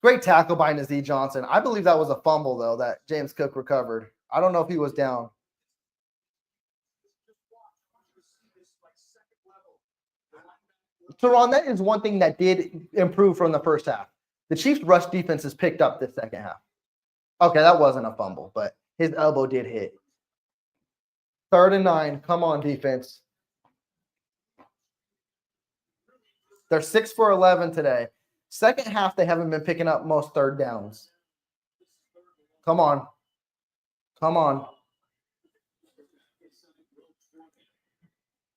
Great tackle by Nazeeh Johnson. I believe that was a fumble, though, that James Cook recovered. I don't know if he was down. Teron, that is one thing that did improve from the first half. The Chiefs' rush defense has picked up this second half. Okay, that wasn't a fumble, but his elbow did hit. 3rd and 9. Come on, defense. They're 6 for 11 today. Second half, they haven't been picking up most 3rd downs. Come on. Come on.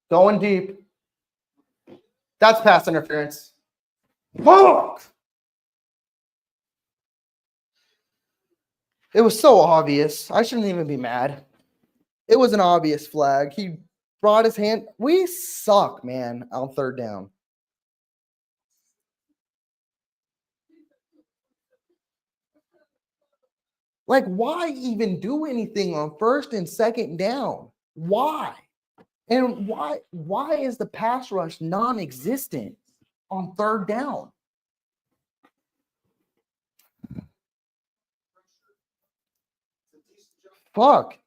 Going deep. That's pass interference. Fuck! It was so obvious. I shouldn't even be mad. It was an obvious flag. He brought his hand. We suck, man, on 3rd down. Like, why even do anything on 1st and 2nd down? Why? And why is the pass rush non-existent on 3rd down? Fuck.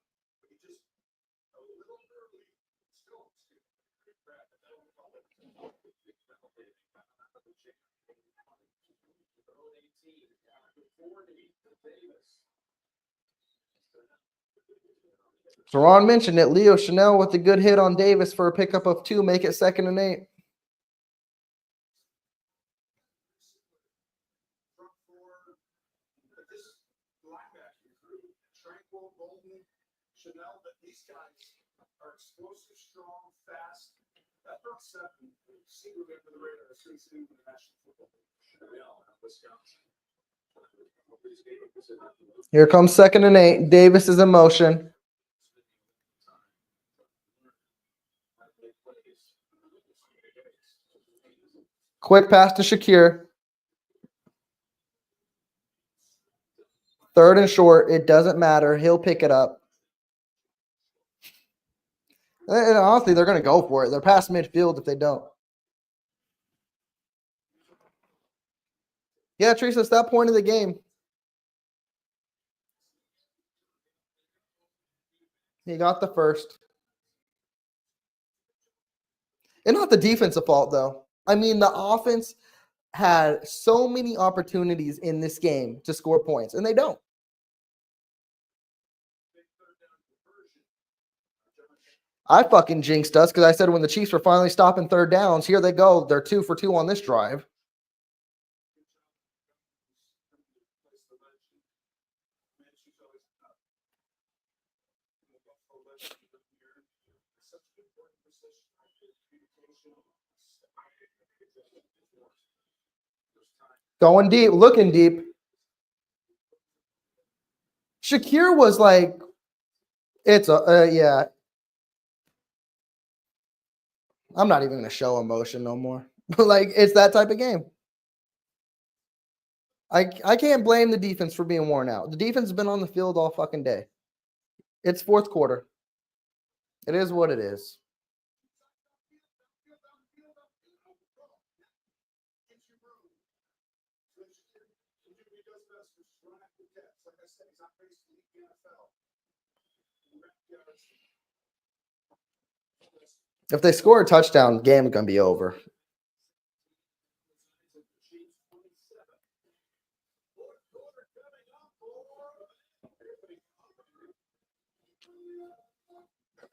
Teron mentioned it. Leo Chanel with a good hit on Davis for a pickup of 2, make it 2nd and 8. Chanel, but these guys are explosive, strong, fast. That front 7 secretly under the radar is the National Football League. Chanel, Wisconsin. Here comes 2nd and 8. Davis is in motion. Quick pass to Shakir. 3rd and short. It doesn't matter. He'll pick it up. And honestly, they're going to go for it. They're past midfield if they don't. Yeah, Teresa, it's that point of the game. He got the first. And not the defensive fault, though. I mean, the offense had so many opportunities in this game to score points, and they don't. I fucking jinxed us because I said when the Chiefs were finally stopping third downs, here they go. They're 2 for 2 on this drive. Going deep, looking deep. Shakir was like, it's a, yeah. I'm not even going to show emotion no more. Like, it's that type of game. I can't blame the defense for being worn out. The defense has been on the field all fucking day. It's fourth quarter. It is what it is. If they score a touchdown, game's going to be over.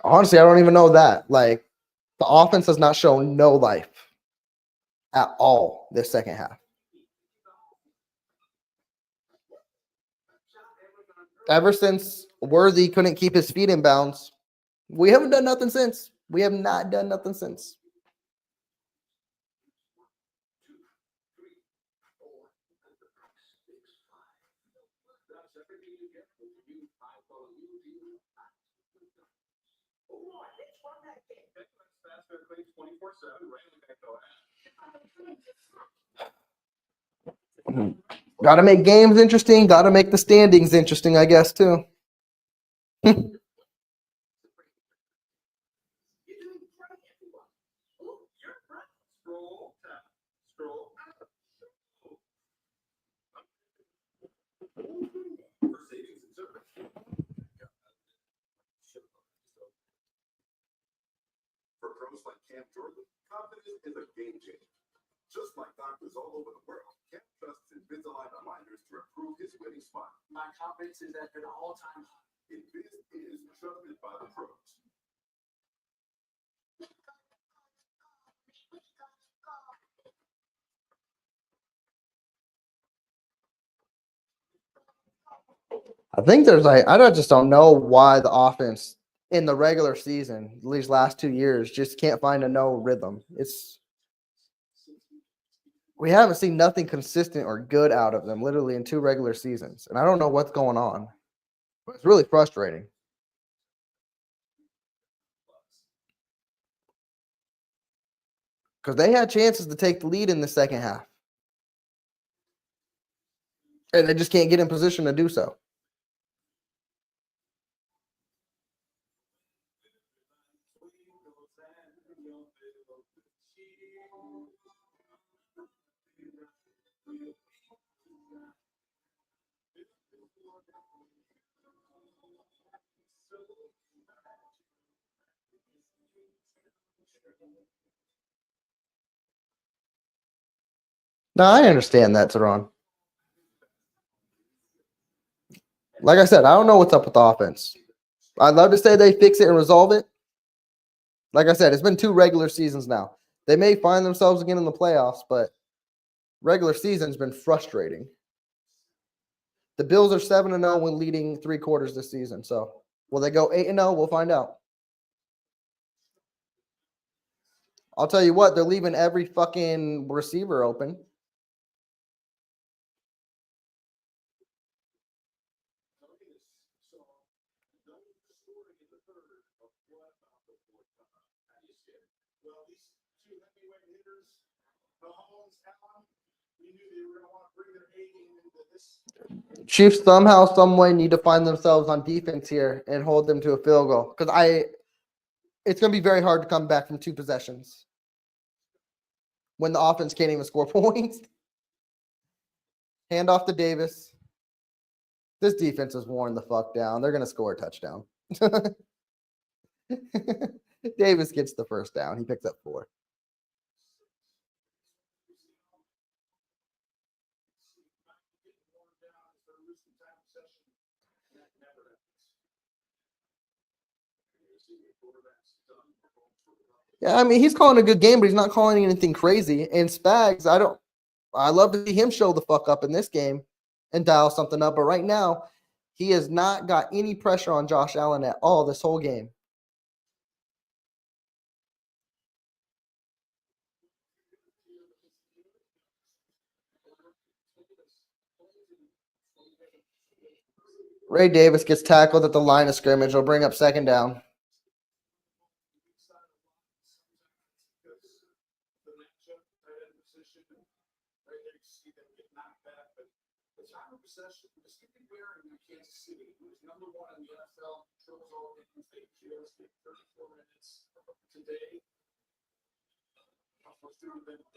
Honestly, I don't even know that. Like, the offense has not shown no life at all this second half. Ever since Worthy couldn't keep his feet in bounds, we haven't done nothing since. We have not done nothing since. Got to make games interesting. Got to make the standings interesting, I guess, too. For pros like Cam Jordan, confidence is a game changer. Just like doctors all over the world, Cam trusts Invisalign aligners to improve his winning smile. My confidence is at an all-time high. Invis is trusted by the pros. I think there's like, just don't know why the offense in the regular season, these last 2 years, just can't find a no rhythm. We haven't seen nothing consistent or good out of them literally in 2 regular seasons. And I don't know what's going on. But it's really frustrating. Because they had chances to take the lead in the second half. And they just can't get in position to do so. No, I understand that, Teron. Like I said, I don't know what's up with the offense. I'd love to say they fix it and resolve it. Like I said, it's been 2 regular seasons now. They may find themselves again in the playoffs, but regular season's been frustrating. The Bills are 7-0 when leading 3 quarters this season. So will they go 8-0? We'll find out. I'll tell you what, they're leaving every fucking receiver open. Well, these two heavyweight hitters, Mahomes, Allen, we knew they were going to want to bring their A game into this. Chiefs somehow, some way need to find themselves on defense here and hold them to a field goal. Because It's going to be very hard to come back from 2 possessions when the offense can't even score points. Hand off to Davis. This defense is worn the fuck down. They're going to score a touchdown. Davis gets the first down. He picks up 4. Yeah, I mean, he's calling a good game, but he's not calling anything crazy. And Spags, I love to see him show the fuck up in this game and dial something up. But right now, he has not got any pressure on Josh Allen at all this whole game. Ray Davis gets tackled at the line of scrimmage. He'll bring up 2nd down.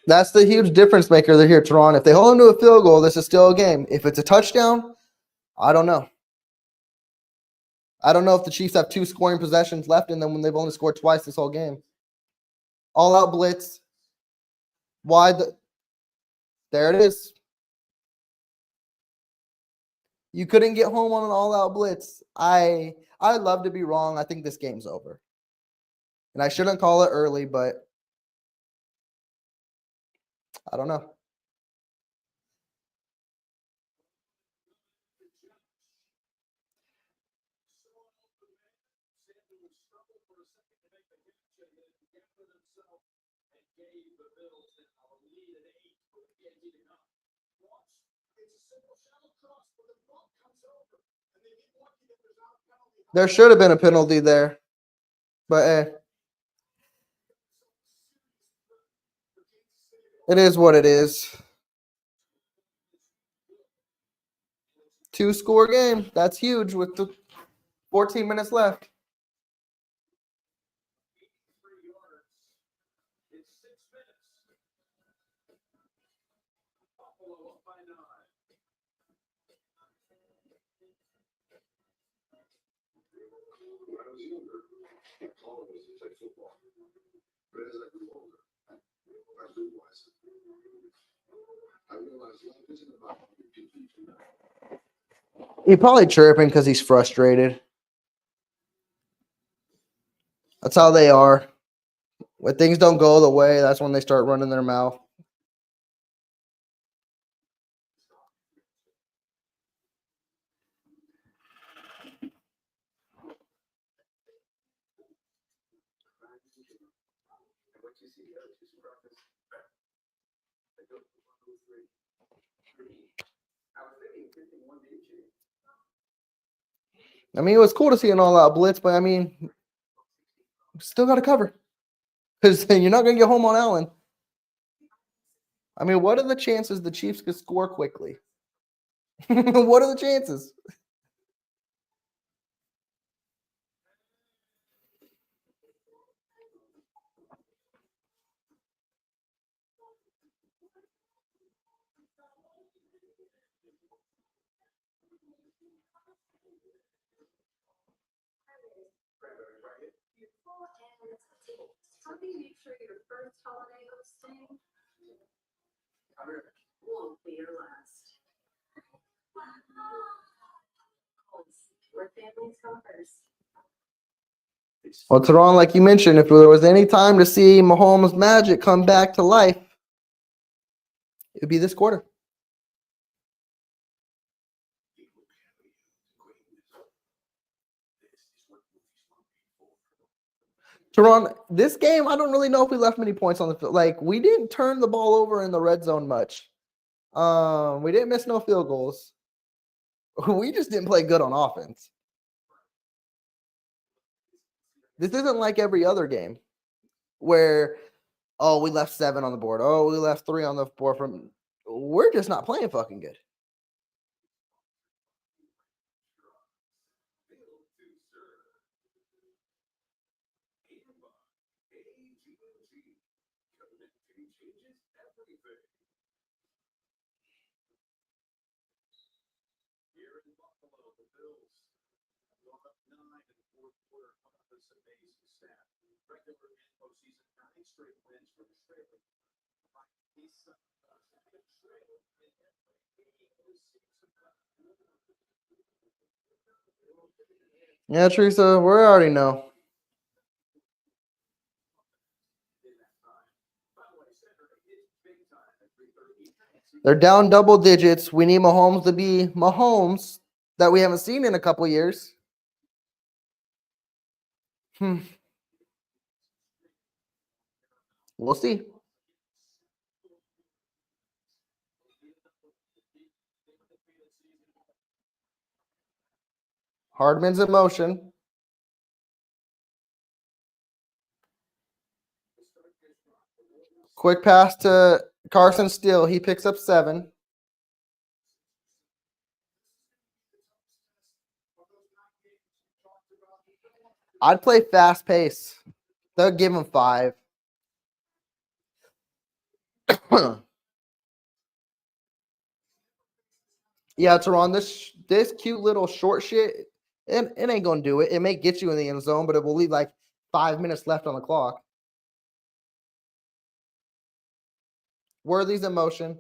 That's the huge difference maker they're here, Toronto. If they hold him to a field goal, this is still a game. If it's a touchdown, I don't know. I don't know if the Chiefs have 2 scoring possessions left in them when they've only scored twice this whole game. All out blitz. Wide. There it is. You couldn't get home on an all out blitz. I'd love to be wrong. I think this game's over. And I shouldn't call it early, but I don't know. There should have been a penalty there. But it is what it is. 2-score game. That's huge with the 14 minutes left. He's probably chirping because he's frustrated. That's how they are. When things don't go the way, that's when they start running their mouth. I mean, it was cool to see an all-out blitz, but I mean, still got to cover because you're not going to get home on Allen. I mean, what are the chances the Chiefs could score quickly? What are the chances? How do you make sure your first holiday hosting won't be your last? Where families go first. Well, Teron, like you mentioned, if there was any time to see Mahomes' magic come back to life, it would be this quarter. Teron, this game, I don't really know if we left many points on the field. Like, we didn't turn the ball over in the red zone much. We didn't miss no field goals. We just didn't play good on offense. This isn't like every other game where, oh, we left 7 on the board. Oh, we left 3 on the board from. We're just not playing fucking good. Here in Buffalo, the Bills going up 9 in the fourth quarter of this amazing stat. Regular and postseason 9 straight wins for the trailer. Yeah, Teresa, we already know. They're down double digits. We need Mahomes to be Mahomes that we haven't seen in a couple years. We'll see. Hardman's in motion. Quick pass to Carson Steele. He picks up 7. I'd play fast pace. They'll give him 5. Yeah, Teron, this cute little short shit, it ain't gonna do it. It may get you in the end zone, but it will leave like 5 minutes left on the clock. Worthy's in motion.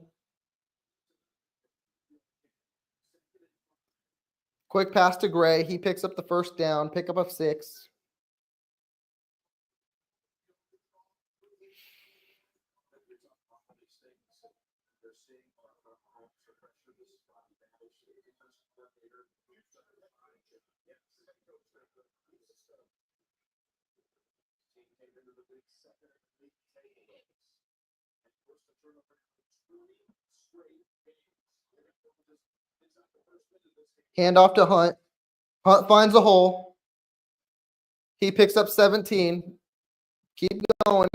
Quick pass to Gray. He picks up the first down, pickup of 6. Hand off to Hunt. Hunt finds a hole. He picks up 17. Keep going.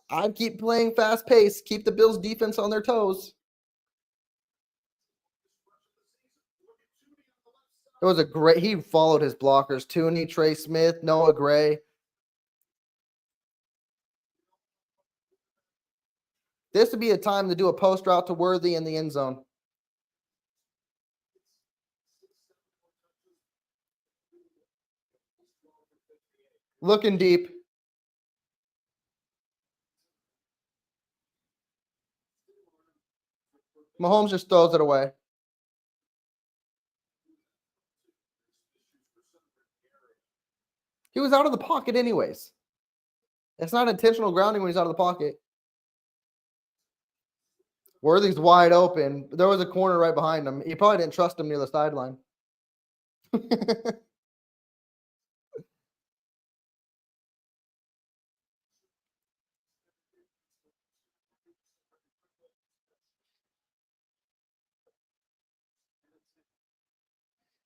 I'd keep playing fast pace. Keep the Bills defense on their toes. It was a great, he followed his blockers. Tooney, Trey Smith, Noah Gray. This would be a time to do a post route to Worthy in the end zone. Looking deep. Mahomes just throws it away. He was out of the pocket anyways. It's not intentional grounding when he's out of the pocket. Worthy's wide open. There was a corner right behind him. He probably didn't trust him near the sideline.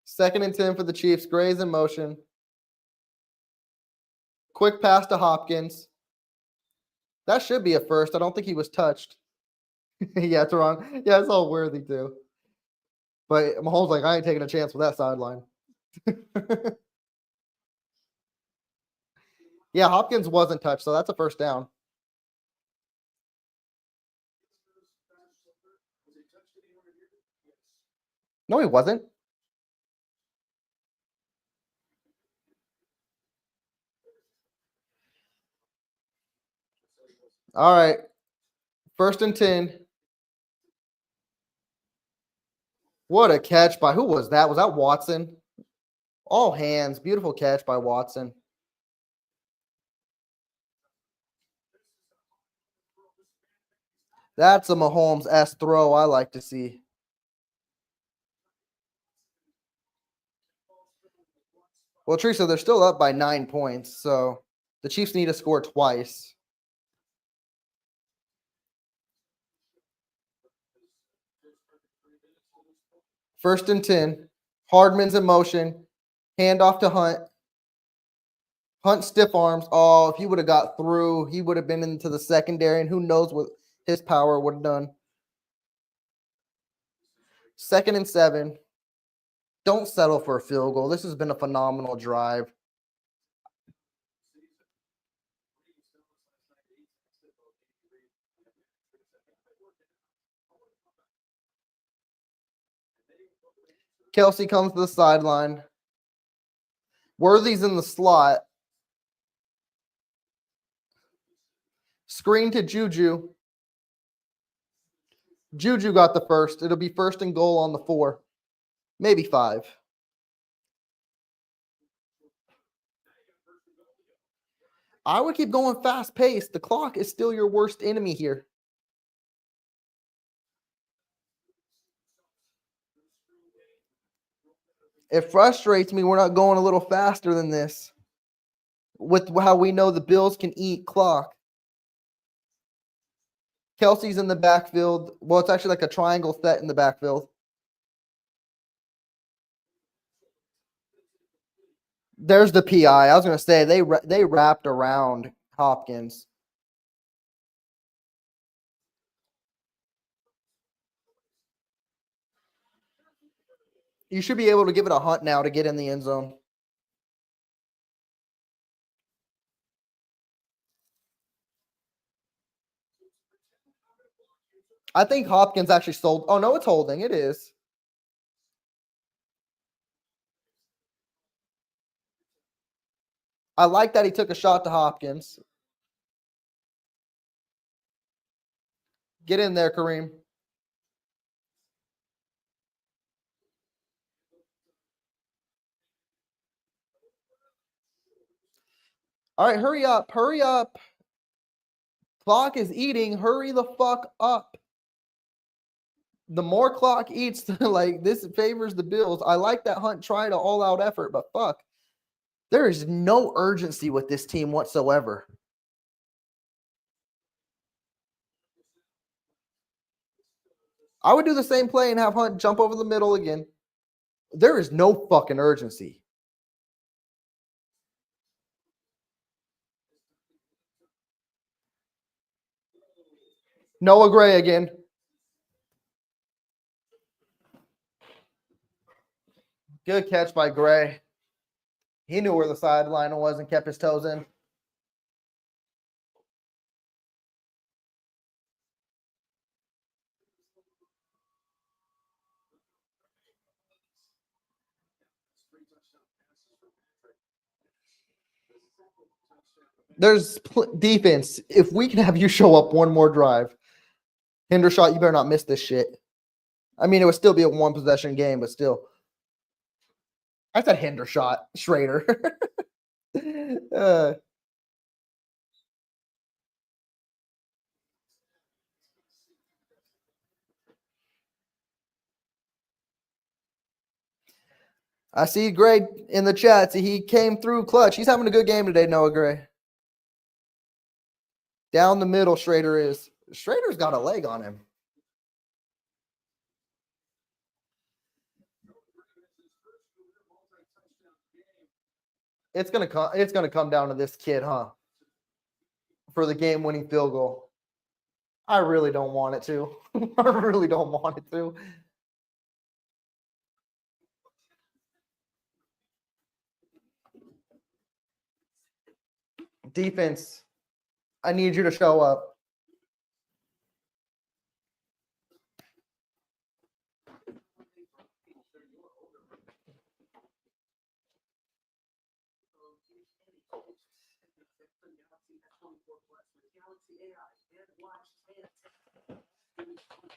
Second and 10 for the Chiefs. Gray's in motion. Quick pass to Hopkins. That should be a first. I don't think he was touched. Yeah, Teron. Yeah, it's all Worthy too. But Mahomes like, I ain't taking a chance with that sideline. Yeah, Hopkins wasn't touched, so that's a first down. No, he wasn't. All right. First and 10. What a catch by, who was that? Was that Watson? All hands. Beautiful catch by Watson. That's a Mahomes-esque throw I like to see. Well, Teresa, they're still up by 9 points, so the Chiefs need to score twice. First and 10. Hardman's in motion. Hand off to Hunt. Hunt stiff arms. Oh, if he would have got through, he would have been into the secondary, and who knows what his power would have done. Second and 7. Don't settle for a field goal. This has been a phenomenal drive. Kelsey comes to the sideline. Worthy's in the slot. Screen to Juju. Juju got the first. It'll be first and goal on the 4. Maybe 5. I would keep going fast paced. The clock is still your worst enemy here. It frustrates me we're not going a little faster than this with how we know the Bills can eat clock. Kelsey's in the backfield. Well, it's actually like a triangle set in the backfield. There's the PI. I was going to say they wrapped around Hopkins. You should be able to give it a hunt now to get in the end zone. I think Hopkins actually sold. Oh, no, it's holding. It is. I like that he took a shot to Hopkins. Get in there, Kareem. All right, hurry up. Hurry up. Clock is eating. Hurry the fuck up. The more clock eats, like this favors the Bills. I like that Hunt tried an all-out effort, but fuck. There is no urgency with this team whatsoever. I would do the same play and have Hunt jump over the middle again. There is no fucking urgency. Noah Gray again. Good catch by Gray. He knew where the sideline was and kept his toes in. There's defense. If we can have you show up one more drive, Hendershot, you better not miss this shit. I mean, it would still be a 1-possession game, but still. I said Hendershot, Schrader. I see Gray in the chat. See, he came through clutch. He's having a good game today, Noah Gray. Down the middle, Schrader is. Schrader's got a leg on him. It's gonna come down to this kid, huh? For the game-winning field goal. I really don't want it to. I really don't want it to. Defense, I need you to show up.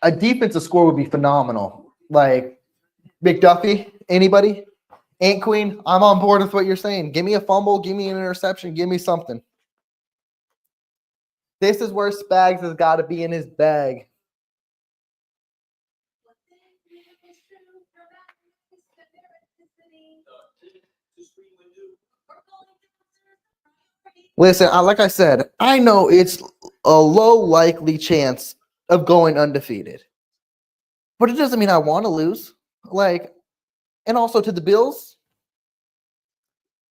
A defensive score would be phenomenal. Like McDuffie, anybody? Ant Queen, I'm on board with what you're saying. Give me a fumble, give me an interception, give me something. This is where Spags has got to be in his bag. Listen, like I said, I know it's a low likely chance of going undefeated. But it doesn't mean I want to lose. Like, and also to the Bills,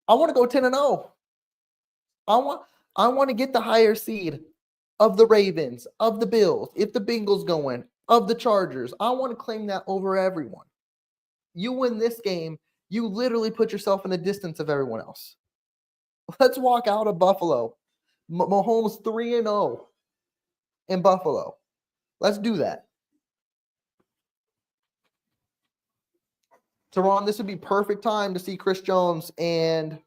I want to go 10-0. I want to get the higher seed of the Ravens, of the Bills, if the Bengals going, of the Chargers. I want to claim that over everyone. You win this game, you literally put yourself in the distance of everyone else. Let's walk out of Buffalo. Mahomes 3-0 in Buffalo. Let's do that. Teron, this would be perfect time to see Chris Jones and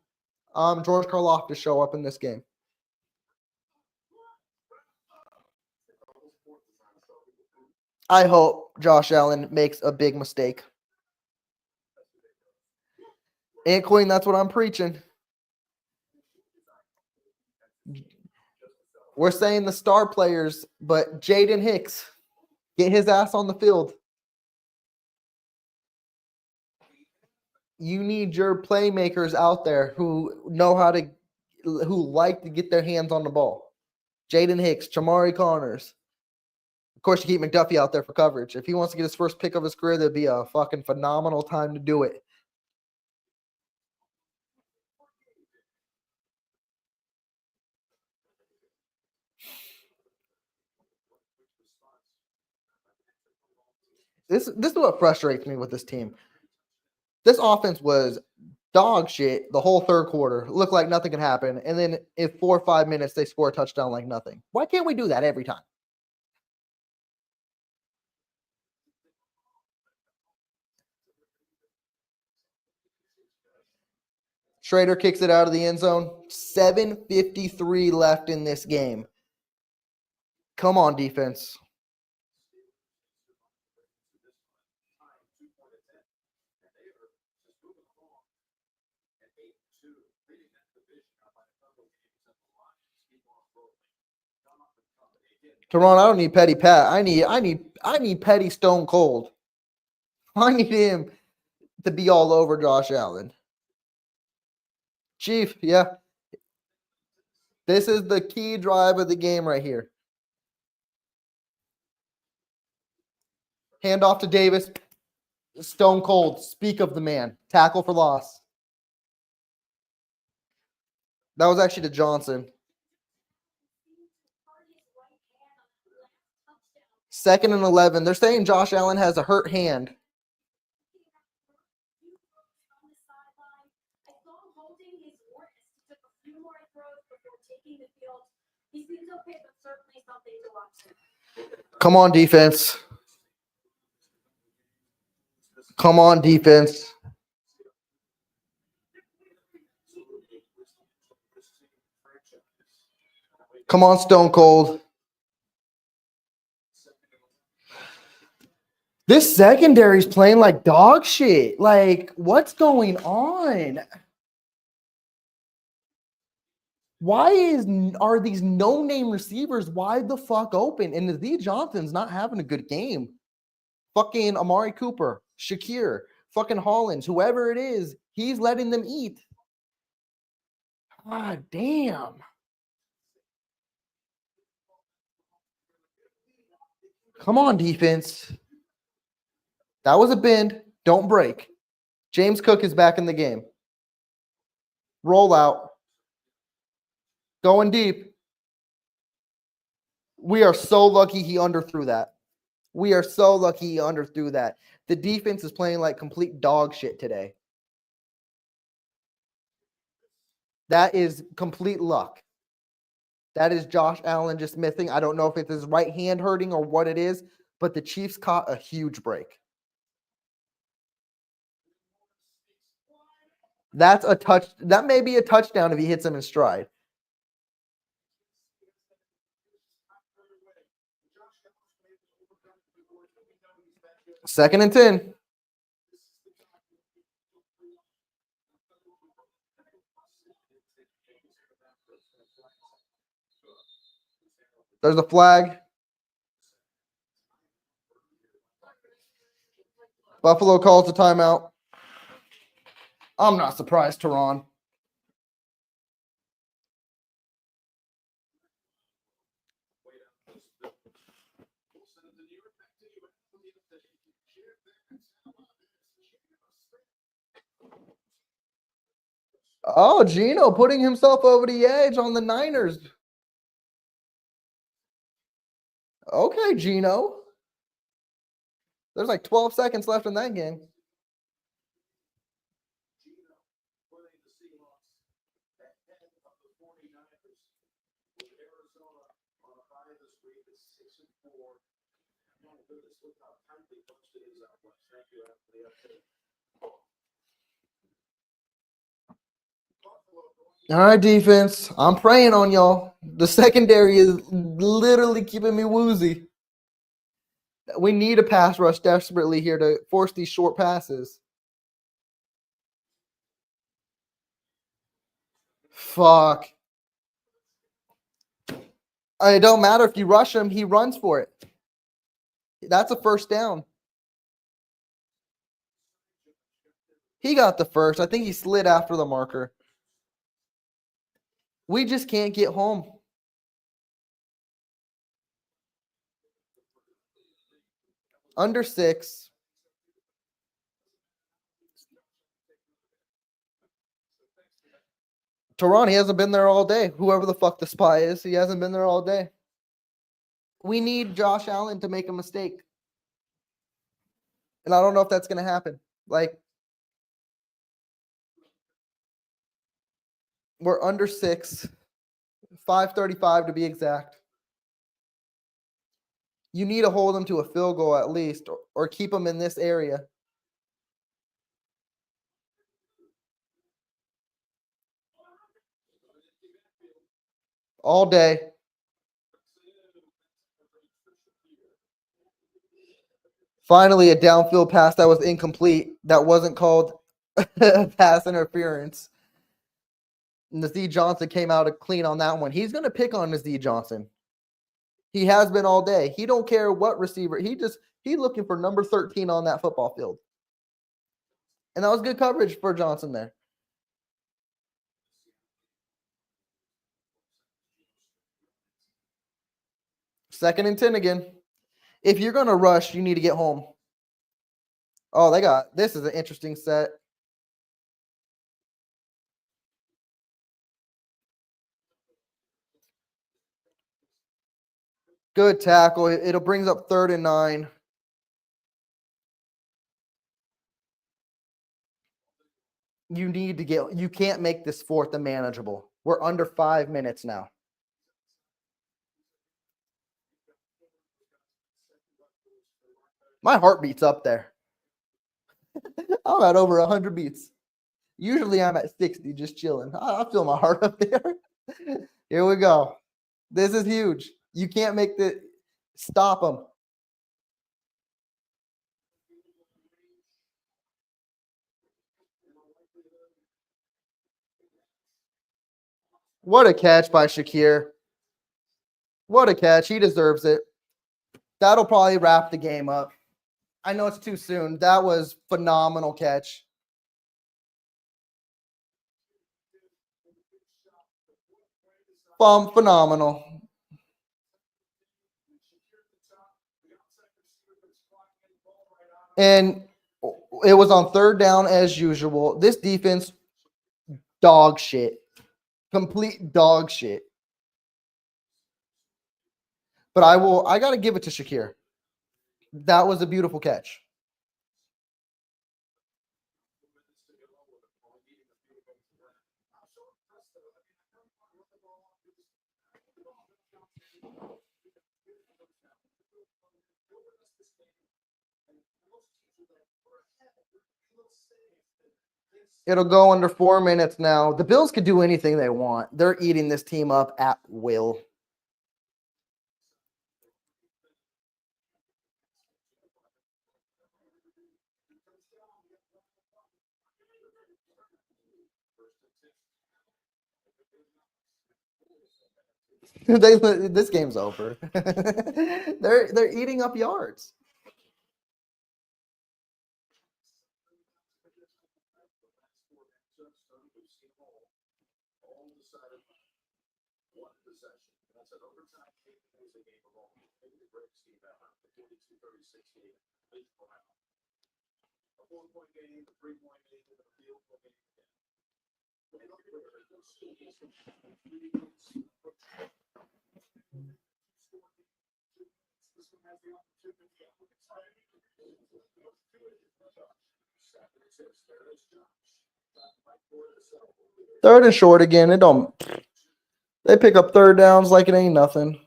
George Karlaftis show up in this game. I hope Josh Allen makes a big mistake. Aunt Queen, that's what I'm preaching. We're saying the star players, but Jaden Hicks, get his ass on the field. You need your playmakers out there who like to get their hands on the ball. Jaden Hicks, Chamari Connors. Of course, you keep McDuffie out there for coverage. If he wants to get his first pick of his career, that'd be a fucking phenomenal time to do it. This is what frustrates me with this team. This offense was dog shit the whole third quarter. Looked like nothing could happen. And then in 4 or 5 minutes, they score a touchdown like nothing. Why can't we do that every time? Schrader kicks it out of the end zone. 7:53 left in this game. Come on, defense. Teron, I don't need Petty Pat. I need Petty Stone Cold. I need him to be all over Josh Allen. Chief, yeah. This is the key drive of the game right here. Hand off to Davis. Stone Cold. Speak of the man. Tackle for loss. That was actually to Johnson. 2nd and 11. They're saying Josh Allen has a hurt hand. Come on, defense. Come on, defense. Come on, Stone Cold. This secondary is playing like dog shit. Like, what's going on? Why are these no-name receivers wide the fuck open? And Nazeed Johnson's not having a good game. Fucking Amari Cooper, Shakir, fucking Hollins, whoever it is, he's letting them eat. God damn. Come on, defense. That was a bend. Don't break. James Cook is back in the game. Roll out. Going deep. We are so lucky he underthrew that. We are so lucky he underthrew that. The defense is playing like complete dog shit today. That is complete luck. That is Josh Allen just missing. I don't know if it's his right hand hurting or what it is, but the Chiefs caught a huge break. That's a touch. That may be a touchdown if he hits him in stride. Second and 10. There's a flag. Buffalo calls the timeout. I'm not surprised, Teron. Oh, Gino putting himself over the edge on the Niners. Okay, Gino. There's like 12 seconds left in that game. Oh, goodness, look how tightly bunched it is out west. Thank you, Anthony. All right, defense. I'm praying on y'all. The secondary is literally keeping me woozy. We need a pass rush desperately here to force these short passes. Fuck. It don't matter if you rush him, he runs for it. That's a first down. He got the first. I think he slid after the marker. We just can't get home. Under 6. Tehran, he hasn't been there all day. Whoever the fuck the spy is, he hasn't been there all day. We need Josh Allen to make a mistake. And I don't know if that's going to happen. Like, we're under 6. 5:35 to be exact. You need to hold them to a field goal at least, or keep them in this area. All day. Finally, a downfield pass that was incomplete. That wasn't called pass interference. Nazeed Johnson came out clean on that one. He's going to pick on Nazeed Johnson. He has been all day. He don't care what receiver. He's looking for number 13 on that football field. And that was good coverage for Johnson there. Second and 10 again. If you're going to rush, you need to get home. Oh, this is an interesting set. Good tackle. It'll brings up 3rd and 9. You can't make this 4th and manageable. We're under 5 minutes now. My heartbeat's up there. I'm at over 100 beats. Usually I'm at 60, just chilling. I feel my heart up there. Here we go. This is huge. You can't make the stop them. What a catch by Shakir. What a catch. He deserves it. That'll probably wrap the game up. I know it's too soon. That was phenomenal catch. Phenomenal. And it was on 3rd down as usual. This defense, dog shit. Complete dog shit. But I got to give it to Shakir. That was a beautiful catch. It'll go under 4 minutes now. The Bills could do anything they want. They're eating this team up at will. This game's over. They're eating up yards. Third and short again. They pick up 3rd downs like it ain't nothing.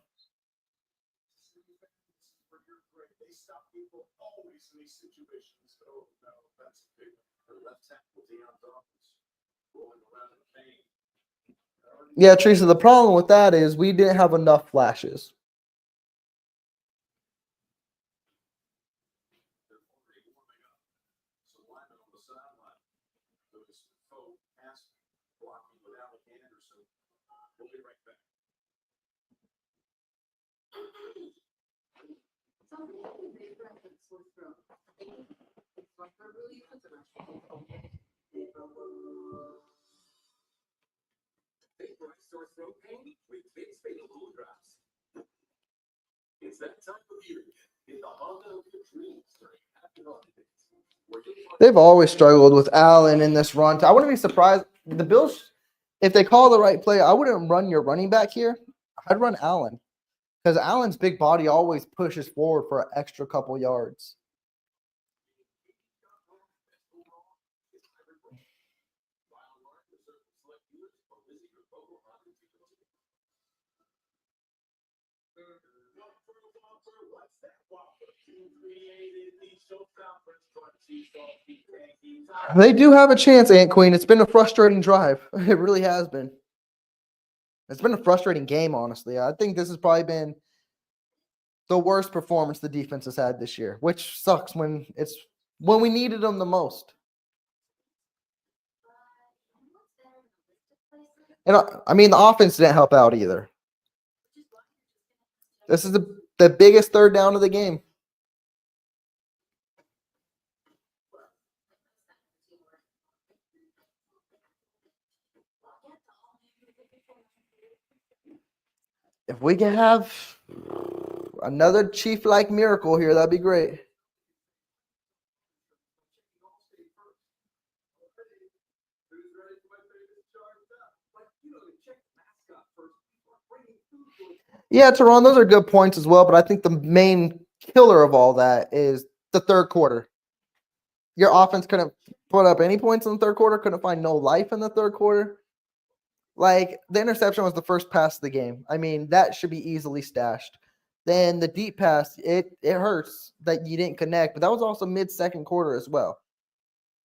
Yeah, Teresa, the problem with that is we didn't have enough flashes. So lineman on the sideline. Notice Foe pass blocking with Alec Anderson. We'll be right back. Something they reference was from. It's like a really Vaporize sore throat pain with Vicks Fatal Cool Drops. It's that time of year in the Honda of your dreams during happy holidays. They've always struggled with Allen in this run. I wouldn't be surprised. The Bills, if they call the right play, I wouldn't run your running back here. I'd run Allen because Allen's big body always pushes forward for an extra couple yards. They do have a chance, Ant Queen. It's been a frustrating drive. It really has been. It's been a frustrating game, honestly. I think this has probably been the worst performance the defense has had this year, which sucks when we needed them the most. And I mean, the offense didn't help out either. This is the biggest third down of the game. If we can have another Chief-like miracle here, that'd be great. Yeah, Teron, those are good points as well, but I think the main killer of all that is the third quarter. Your offense couldn't put up any points in the third quarter, couldn't find no life in the third quarter. Like, the interception was the first pass of the game. I mean, that should be easily stashed. Then the deep pass, it hurts that you didn't connect, but that was also mid-second quarter as well.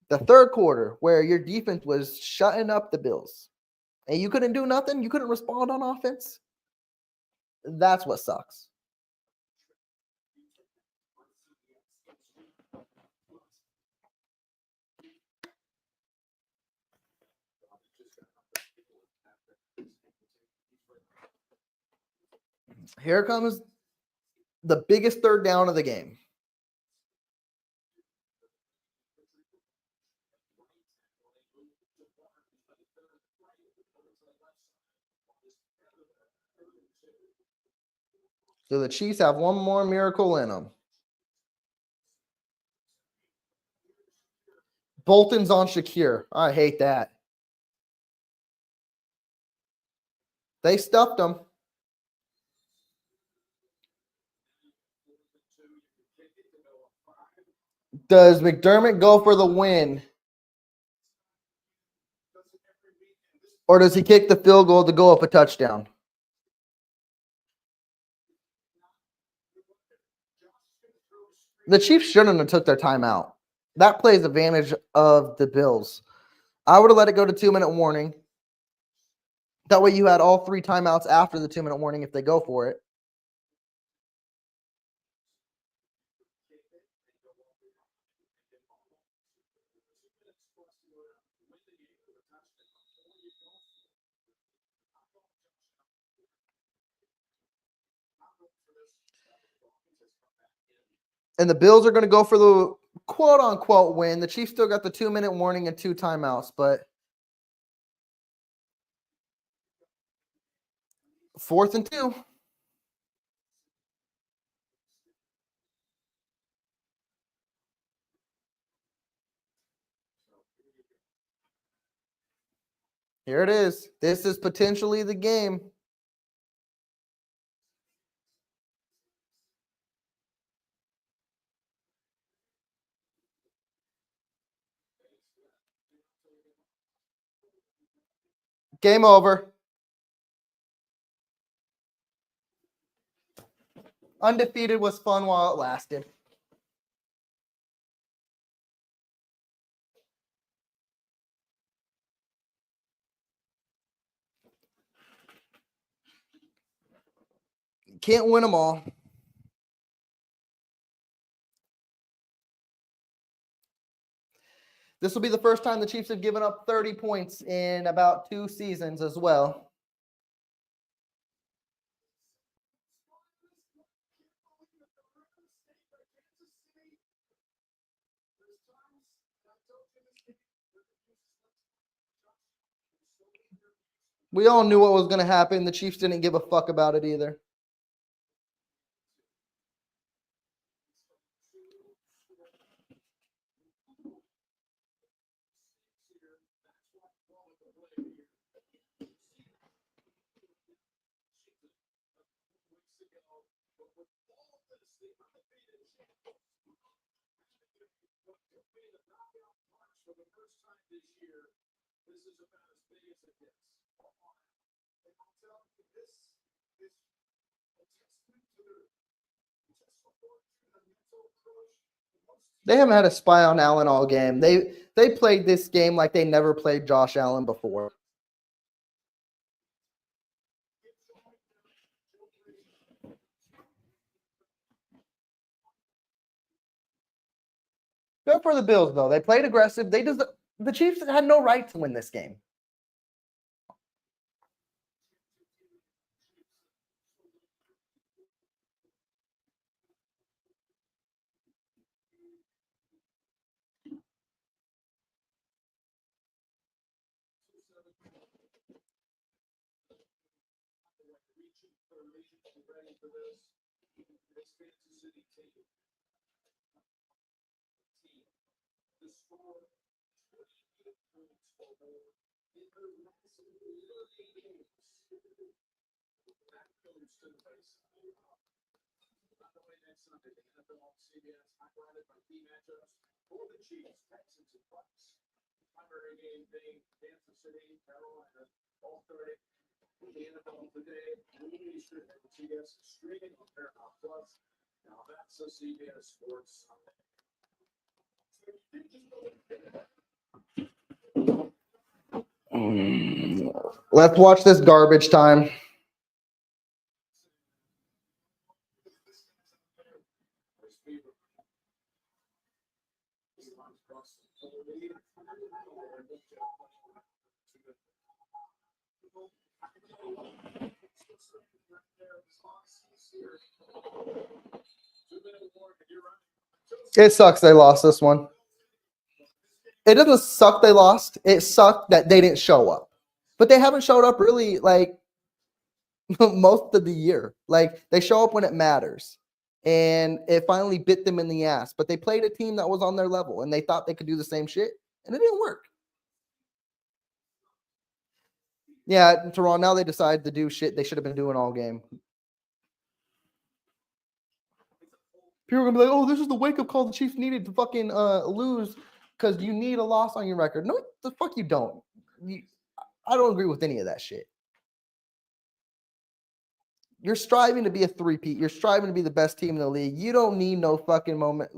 The third quarter, where your defense was shutting up the Bills, and you couldn't do nothing, you couldn't respond on offense, that's what sucks. Here comes the biggest third down of the game. So the Chiefs have one more miracle in them. Bolton's on Shakir. I hate that. They stuffed him. Does McDermott go for the win? Or does he kick the field goal to go up a touchdown? The Chiefs shouldn't have took their timeout. That plays advantage of the Bills. I would have let it go to 2-minute warning. That way you had all 3 timeouts after the 2-minute warning if they go for it. And the Bills are going to go for the quote-unquote win. The Chiefs still got the 2-minute warning and 2 timeouts, but 4th and 2. Here it is. This is potentially the game. Game over. Undefeated was fun while it lasted. Can't win them all. This will be the first time the Chiefs have given up 30 points in about 2 seasons as well. We all knew what was going to happen. The Chiefs didn't give a fuck about it either. For the first time this year, this is about as big as it gets. And I'll tell you, this is a testament to their mental approach. They haven't had a spy on Allen all game. They played this game like they never played Josh Allen before. Good for the Bills, though. They played aggressive. The Chiefs had no right to win this game. Ready for this? This Kansas City team. The score 28 points for more in their last 30 games. That comes to the face. By the way, next Sunday, the NFL on CBS highlighted by key matchups for the Chiefs, Texans, and Bucs. Primary game being Kansas City, Carolina, all 30. The NFL today, Eastern and CBS streaming on Paramount Plus. Now that's a CBS Sports Sunday. Let's watch this garbage time. It sucks they lost this one. It doesn't suck they lost. It sucked that they didn't show up. But they haven't showed up really like most of the year. Like they show up when it matters. And it finally bit them in the ass. But they played a team that was on their level and they thought they could do the same shit. And it didn't work. Yeah, Toronto, now they decide to do shit they should have been doing all game. People are going to be like, oh, this is the wake-up call the Chiefs needed to fucking lose because you need a loss on your record. No, the fuck you don't. I don't agree with any of that shit. You're striving to be a three-peat. You're striving to be the best team in the league. You don't need no fucking moment.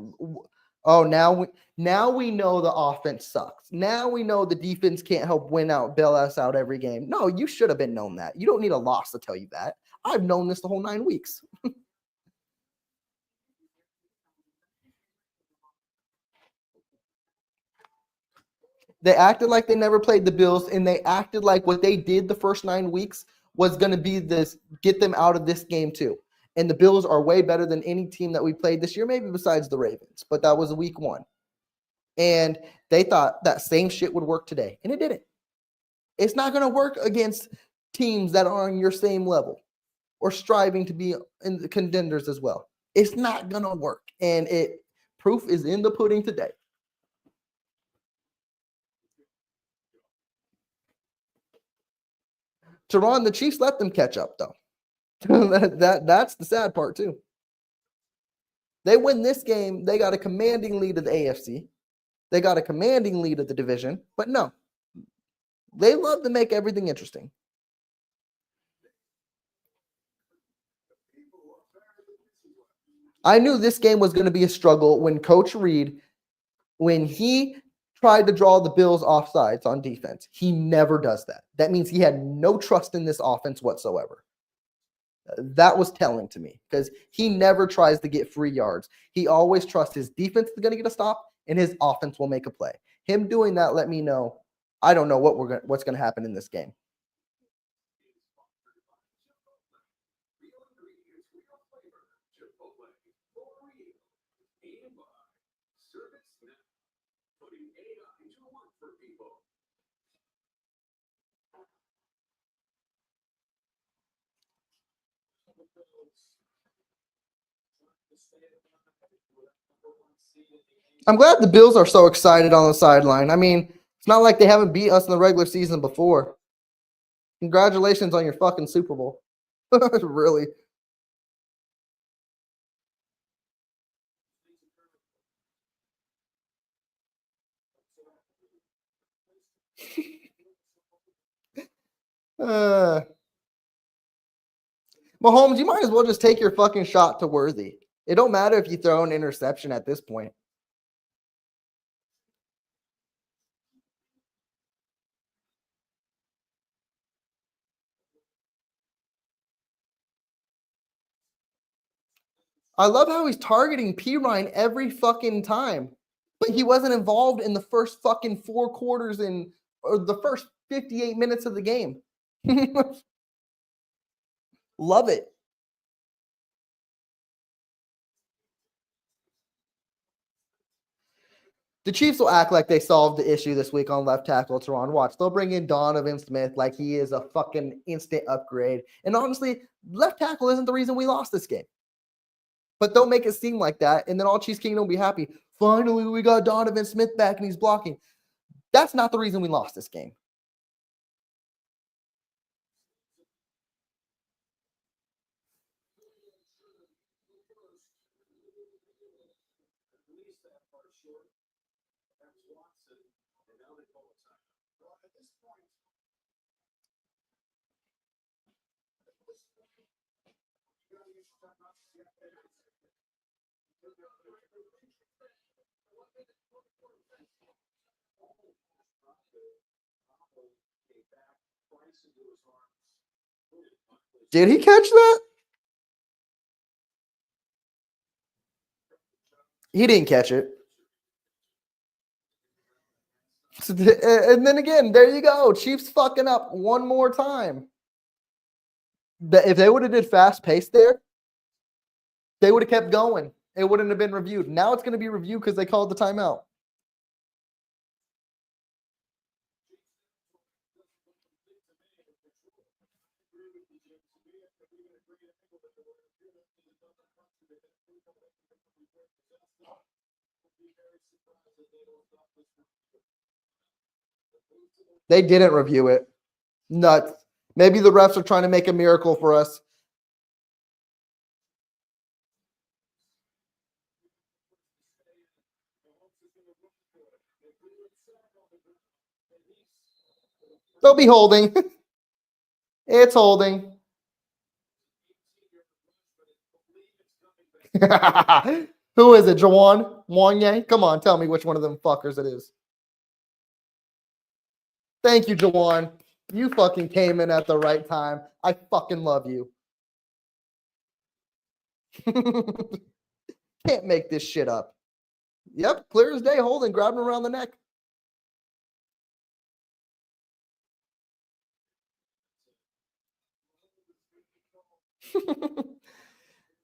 Oh, now we know the offense sucks. Now we know the defense can't help bail us out every game. No, you should have been known that. You don't need a loss to tell you that. I've known this the whole 9 weeks. They acted like they never played the Bills, and they acted like what they did the first 9 weeks was going to be this, get them out of this game too. And the Bills are way better than any team that we played this year, maybe besides the Ravens, but that was week 1. And they thought that same shit would work today, and it didn't. It's not going to work against teams that are on your same level or striving to be in the contenders as well. It's not going to work, and proof is in the pudding today. Teron, the Chiefs let them catch up, though. That's the sad part, too. They win this game. They got a commanding lead of the AFC. They got a commanding lead of the division. But no, they love to make everything interesting. I knew this game was going to be a struggle when Coach Reed, when he tried to draw the Bills offsides on defense. He never does that. That means he had no trust in this offense whatsoever. That was telling to me because he never tries to get free yards. He always trusts his defense is going to get a stop and his offense will make a play. Him doing that let me know I don't know what's going to happen in this game. Real ingredients, real flavor. Chipotle. For real. And by Service Now. Putting AI to work for people. I'm glad the Bills are so excited on the sideline. I mean, it's not like they haven't beat us in the regular season before. Congratulations on your fucking Super Bowl. Really. Mahomes, you might as well just take your fucking shot to Worthy. It don't matter if you throw an interception at this point. I love how he's targeting P. Ryan every fucking time, but he wasn't involved in the first fucking 4 quarters or the first 58 minutes of the game. Love it. The Chiefs will act like they solved the issue this week on left tackle, Teron. Watch. They'll bring in Donovan Smith like he is a fucking instant upgrade. And honestly, left tackle isn't the reason we lost this game. But they'll make it seem like that, and then all Chiefs Kingdom will be happy. Finally, we got Donovan Smith back, and he's blocking. That's not the reason we lost this game. Did he catch that? He didn't catch it. And then again, there you go. Chiefs fucking up one more time. If they would have did fast pace there, they would have kept going. It wouldn't have been reviewed. Now it's going to be reviewed because they called the timeout. They didn't review it. Nuts. Maybe the refs are trying to make a miracle for us. They'll be holding. It's holding. Who is it, Jawan? Wanye? Come on, tell me which one of them fuckers it is. Thank you, Jawan. You fucking came in at the right time. I fucking love you. Can't make this shit up. Yep, clear as day, holding, grabbing around the neck.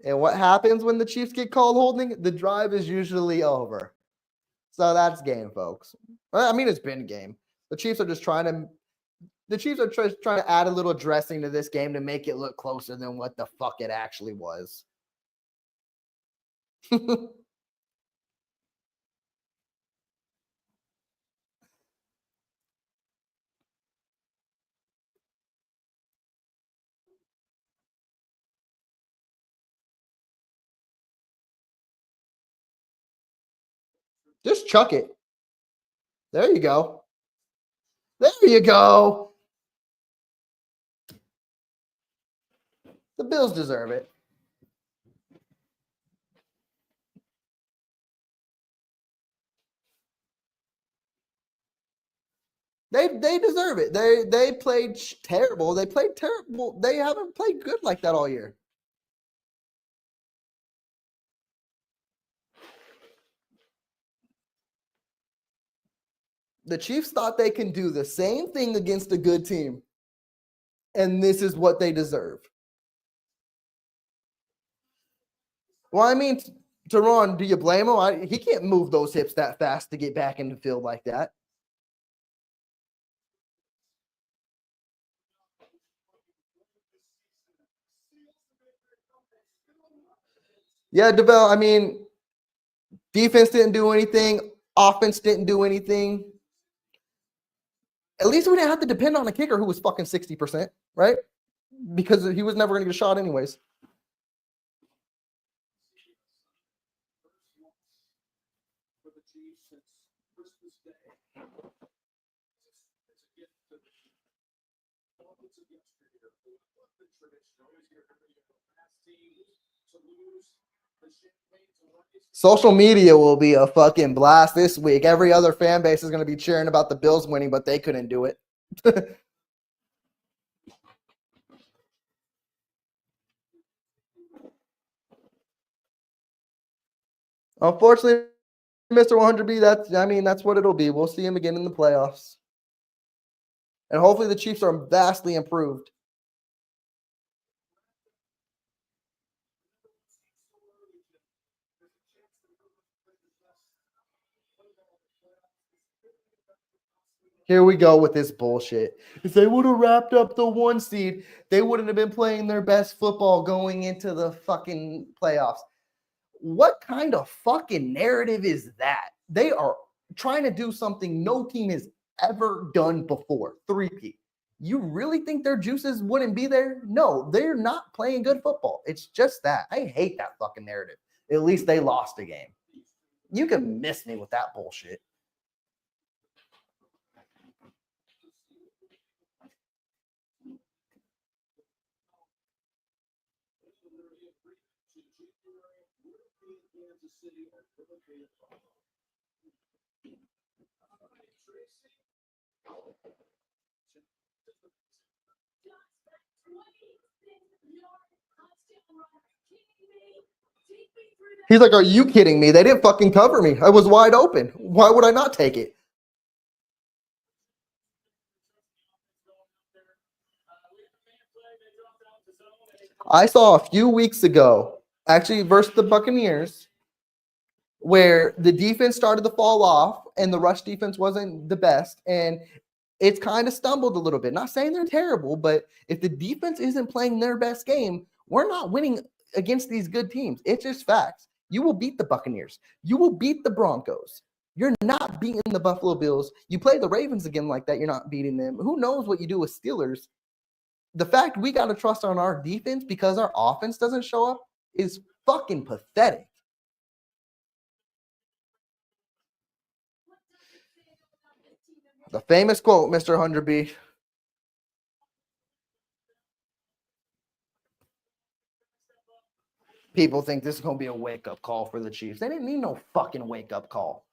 And what happens when the Chiefs get called holding? The drive is usually over. So that's game, folks. Well, I mean, it's been game. The Chiefs are just trying to add a little dressing to this game to make it look closer than what the fuck it actually was. Just chuck it. There you go. There you go. The Bills deserve it. They deserve it. They played terrible. They played terrible. They haven't played good like that all year. The Chiefs thought they can do the same thing against a good team, and this is what they deserve. Well, I mean, Teron, do you blame him? He can't move those hips that fast to get back in the field like that. Yeah, DeVell, I mean, defense didn't do anything. Offense didn't do anything. At least we didn't have to depend on a kicker who was fucking 60%, right? Because he was never going to get a shot anyways. For the Chiefs since Christmas Day. It's a gift to the Dolphins of yesteryear. The tradition always here every year. Past teams to lose. The champagne to rise. Social media will be a fucking blast this week. Every other fan base is going to be cheering about the Bills winning, but they couldn't do it. Unfortunately, Mr. 100B, that's what it'll be. We'll see him again in the playoffs. And hopefully the Chiefs are vastly improved. Here we go with this bullshit. If they would have wrapped up the 1 seed, they wouldn't have been playing their best football going into the fucking playoffs. What kind of fucking narrative is that? They are trying to do something no team has ever done before. 3P. You really think their juices wouldn't be there? No, they're not playing good football. It's just that. I hate that fucking narrative. At least they lost a game. You can miss me with that bullshit. He's like, are you kidding me? They didn't fucking cover me. I was wide open. Why would I not take it? I saw a few weeks ago, actually versus the Buccaneers, where the defense started to fall off and the rush defense wasn't the best. And it's kind of stumbled a little bit. Not saying they're terrible, but if the defense isn't playing their best game, we're not winning against these good teams. It's just facts. You will beat the Buccaneers. You will beat the Broncos. You're not beating the Buffalo Bills. You play the Ravens again like that, you're not beating them. Who knows what you do with Steelers? The fact we got to trust on our defense because our offense doesn't show up is fucking pathetic. The famous quote, Mr. 100B. People think this is going to be a wake-up call for the Chiefs. They didn't need no fucking wake-up call.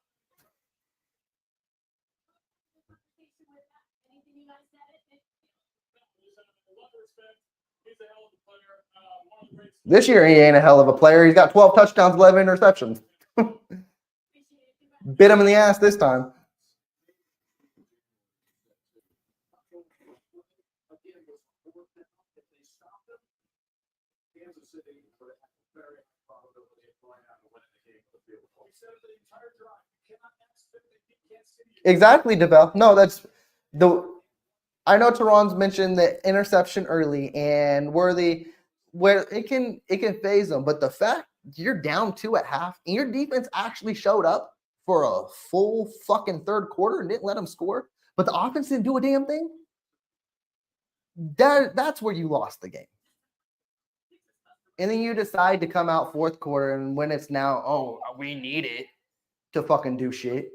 This year, he ain't a hell of a player. He's got 12 touchdowns, 11 interceptions. Bit him in the ass this time. Exactly, DeVell. No, that's the. I know Teron's mentioned the interception early and Worthy, where it can phase them, but the fact you're down 2 at half and your defense actually showed up for a full fucking third quarter and didn't let them score, but the offense didn't do a damn thing. That's where you lost the game. And then you decide to come out fourth quarter and when it's now, oh, we need it to fucking do shit.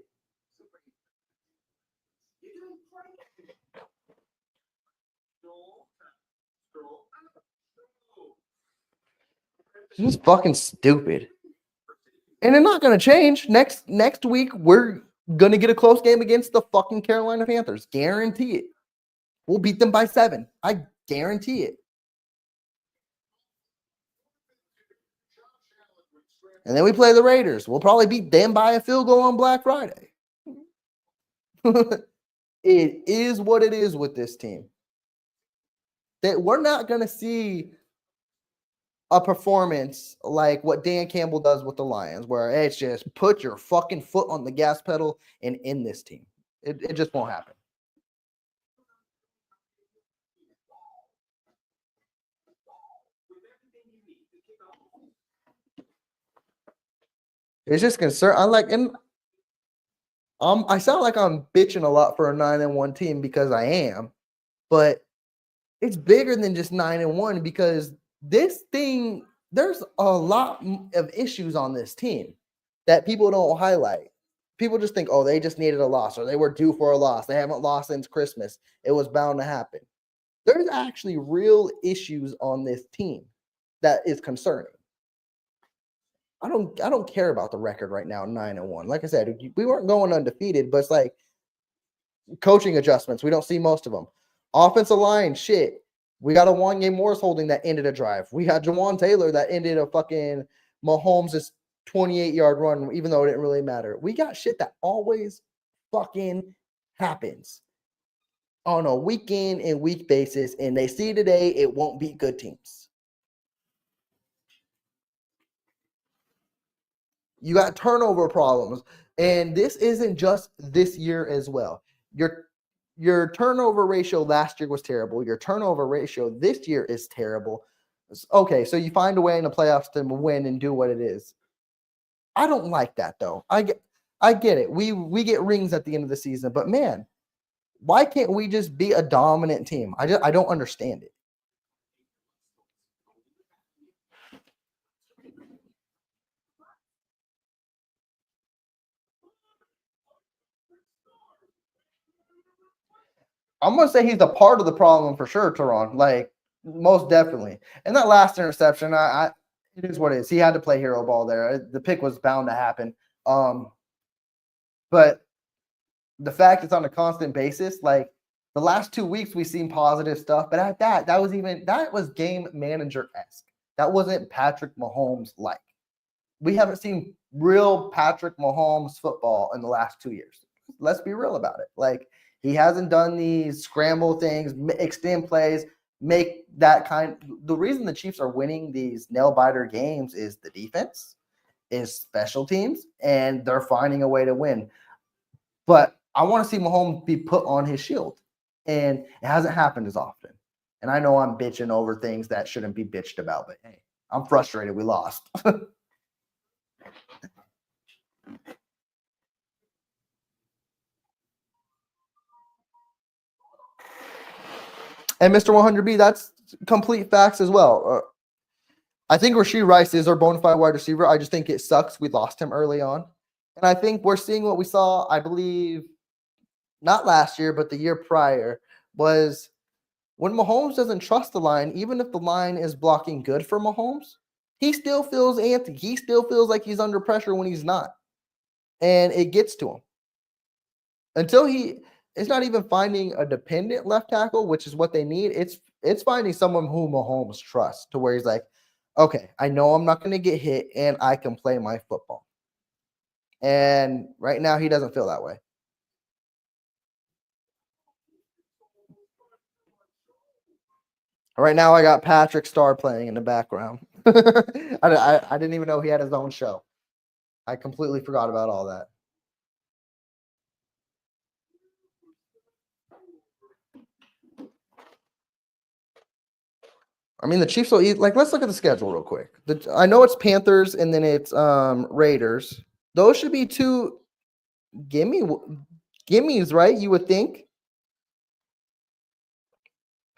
It's just fucking stupid. And they're not going to change. Next week, we're Gonna get a close game against the fucking Carolina Panthers. Guarantee it. We'll beat them by 7. I guarantee it. And then we play the Raiders. We'll probably beat them by a field goal on Black Friday. It is what it is with this team. That we're not going to see a performance like what Dan Campbell does with the Lions, where it's just put your fucking foot on the gas pedal and in this team. It just won't happen. It's just concern. I sound like I'm bitching a lot for a 9-1 team because I am, but it's bigger than just 9-1 because this thing, there's a lot of issues on this team that people don't highlight. People just think, oh, they just needed a loss or they were due for a loss. They haven't lost since Christmas. It was bound to happen. There's actually real issues on this team that is concerning. I don't care about the record right now, 9-1. Like I said, we weren't going undefeated, but it's like coaching adjustments. We don't see most of them. Offensive line, shit. We got a one-game Morris holding that ended a drive. We had Jawan Taylor that ended a fucking Mahomes' 28-yard run, even though it didn't really matter. We got shit that always fucking happens on a week in and week basis, and they see today it won't beat good teams. You got turnover problems, and this isn't just this year as well. Your turnover ratio last year was terrible. Your turnover ratio this year is terrible. Okay, so you find a way in the playoffs to win and do what it is. I don't like that though. I get it. We get rings at the end of the season, but man, why can't we just be a dominant team? I don't understand it. I'm gonna say he's a part of the problem for sure, Teron. Like most definitely. And that last interception, it is what it is. He had to play hero ball there. The pick was bound to happen. But the fact it's on a constant basis, like the last 2 weeks we've seen positive stuff, but at that was game manager-esque. That wasn't Patrick Mahomes like. We haven't seen real Patrick Mahomes football in the last 2 years. Let's be real about it. Like he hasn't done these scramble things, extend plays, make that kind. The reason the Chiefs are winning these nail-biter games is the defense, is special teams, and they're finding a way to win. But I want to see Mahomes be put on his shield, and it hasn't happened as often. And I know I'm bitching over things that shouldn't be bitched about, but hey, I'm frustrated we lost. And Mr. 100B, that's complete facts as well. I think Rashee Rice is our bona fide wide receiver. I just think it sucks we lost him early on. And I think we're seeing what we saw, I believe, not last year, but the year prior, was when Mahomes doesn't trust the line, even if the line is blocking good for Mahomes, he still feels antsy. He still feels like he's under pressure when he's not. And it gets to him. Until he is not even finding a dependent left tackle, which is what they need. It's finding someone who Mahomes trusts to where he's like, okay, I know I'm not going to get hit and I can play my football. And right now he doesn't feel that way. Right now I got Patrick Starr playing in the background. I didn't even know he had his own show. I completely forgot about all that. I mean, the Chiefs will eat. Like, let's look at the schedule real quick. I know it's Panthers and then it's Raiders. Those should be two gimmies, right? You would think.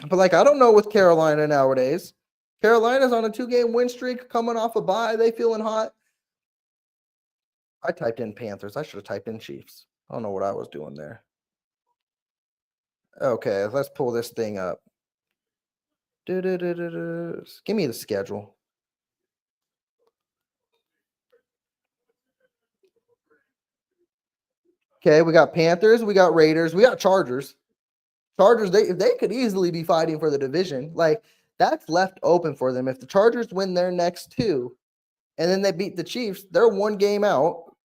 But like, I don't know with Carolina nowadays. Carolina's on a 2-game win streak, coming off a bye. They feeling hot. I typed in Panthers. I should have typed in Chiefs. I don't know what I was doing there. Okay, let's pull this thing up. Give me the schedule. Okay, we got Panthers, we got Raiders, we got Chargers. Chargers, they could easily be fighting for the division. Like that's left open for them. If the Chargers win their next two, and then they beat the Chiefs, they're one game out.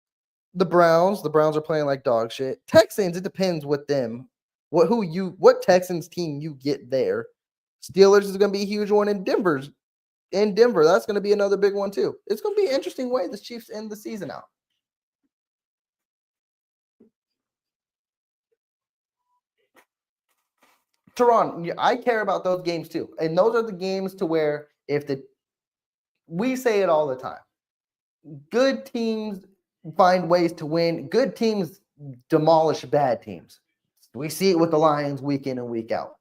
The Browns are playing like dog shit. Texans, it depends with them. What Texans team you get there. Steelers is gonna be a huge one, and Denver, that's gonna be another big one too. It's gonna be an interesting way the Chiefs end the season out. Teron, I care about those games too. And those are the games to where we say it all the time. Good teams find ways to win. Good teams demolish bad teams. We see it with the Lions week in and week out.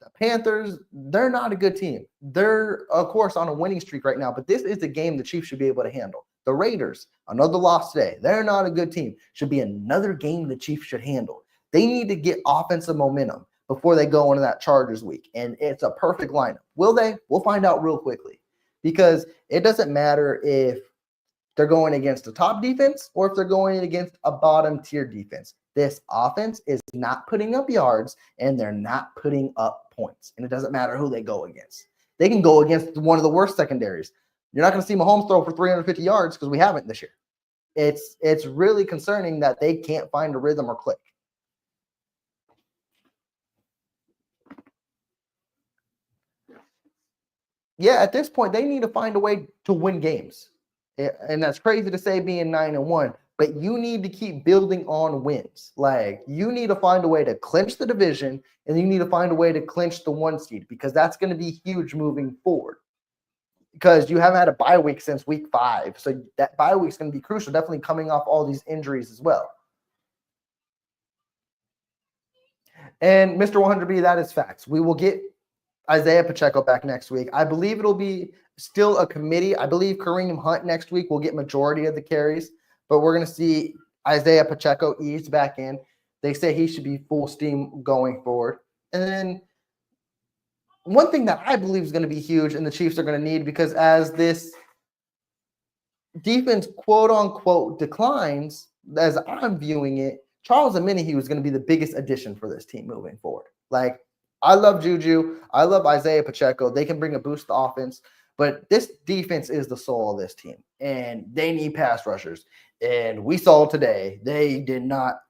The Panthers, they're not a good team. They're, of course, on a winning streak right now, but this is a game the Chiefs should be able to handle. The Raiders, another loss today. They're not a good team. Should be another game the Chiefs should handle. They need to get offensive momentum before they go into that Chargers week, and it's a perfect lineup. Will they? We'll find out real quickly because it doesn't matter if they're going against a top defense or if they're going against a bottom tier defense. This offense is not putting up yards and they're not putting up points. And it doesn't matter who they go against. They can go against one of the worst secondaries. You're not going to see Mahomes throw for 350 yards because we haven't this year. It's really concerning that they can't find a rhythm or click. Yeah, at this point, they need to find a way to win games. And that's crazy to say being 9-1, but you need to keep building on wins. Like you need to find a way to clinch the division and you need to find a way to clinch the 1 seed because that's going to be huge moving forward. Because you haven't had a bye week since week 5. So that bye week is going to be crucial, definitely coming off all these injuries as well. And Mr. 100B, that is facts. We will get Isaiah Pacheco back next week. I believe it'll be still a committee. I believe Kareem Hunt next week will get majority of the carries, but we're going to see Isaiah Pacheco ease back in. They say he should be full steam going forward. And then one thing that I believe is going to be huge and the Chiefs are going to need because as this defense quote unquote declines, as I'm viewing it, Charles Omenihu is going to be the biggest addition for this team moving forward. Like I love Juju. I love Isaiah Pacheco. They can bring a boost to offense, but this defense is the soul of this team, and they need pass rushers. And we saw today they did not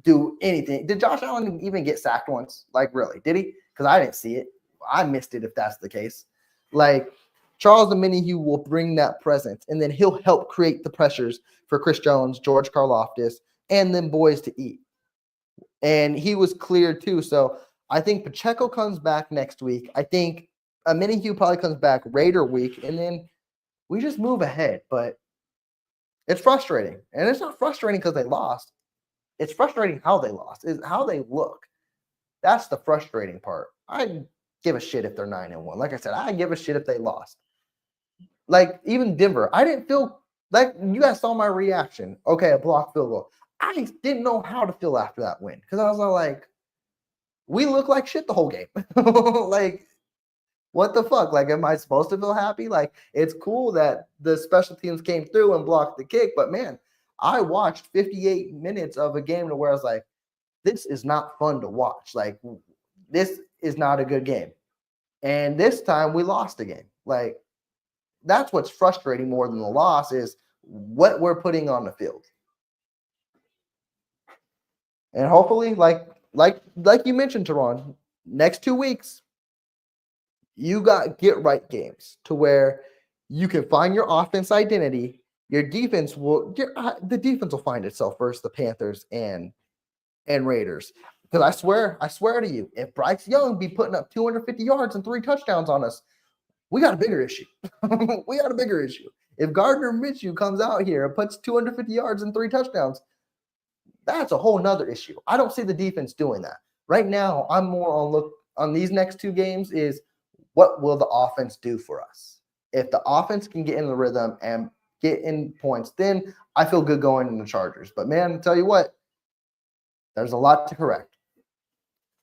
do anything. Did Josh Allen even get sacked once? Like, really? Did he? Because I didn't see it. I missed it if that's the case. Like, Charles Omenihu will bring that presence, and then he'll help create the pressures for Chris Jones, George Karlaftis, and them boys to eat. And he was clear too. So I think Pacheco comes back next week. I think Omenihu probably comes back Raider week, and then we just move ahead. But it's frustrating. And it's not frustrating because they lost. It's frustrating how they lost, is how they look. That's the frustrating part. I give a shit if they're 9-1. Like I said, I give a shit if they lost. Like, even Denver, I didn't feel like you guys saw my reaction. Okay, a blocked field goal. I didn't know how to feel after that win because I was all like, we look like shit the whole game. Like, what the fuck? Like, am I supposed to feel happy? Like, it's cool that the special teams came through and blocked the kick, but man, I watched 58 minutes of a game to where I was like, this is not fun to watch. Like, this is not a good game. And this time we lost the game. Like, that's what's frustrating more than the loss is what we're putting on the field. And hopefully, like you mentioned, Teron, next 2 weeks, you got get right games to where you can find your offense identity. Your defense the defense will find itself versus the Panthers and Raiders. Because I swear to you, if Bryce Young be putting up 250 yards and 3 touchdowns on us, we got a bigger issue. We got a bigger issue. If Gardner Minshew comes out here and puts 250 yards and 3 touchdowns, that's a whole nother issue. I don't see the defense doing that. Right now, I'm more on look on these next 2 games is what will the offense do for us? If the offense can get in the rhythm and get in points, then I feel good going in the Chargers. But man, I tell you what, there's a lot to correct.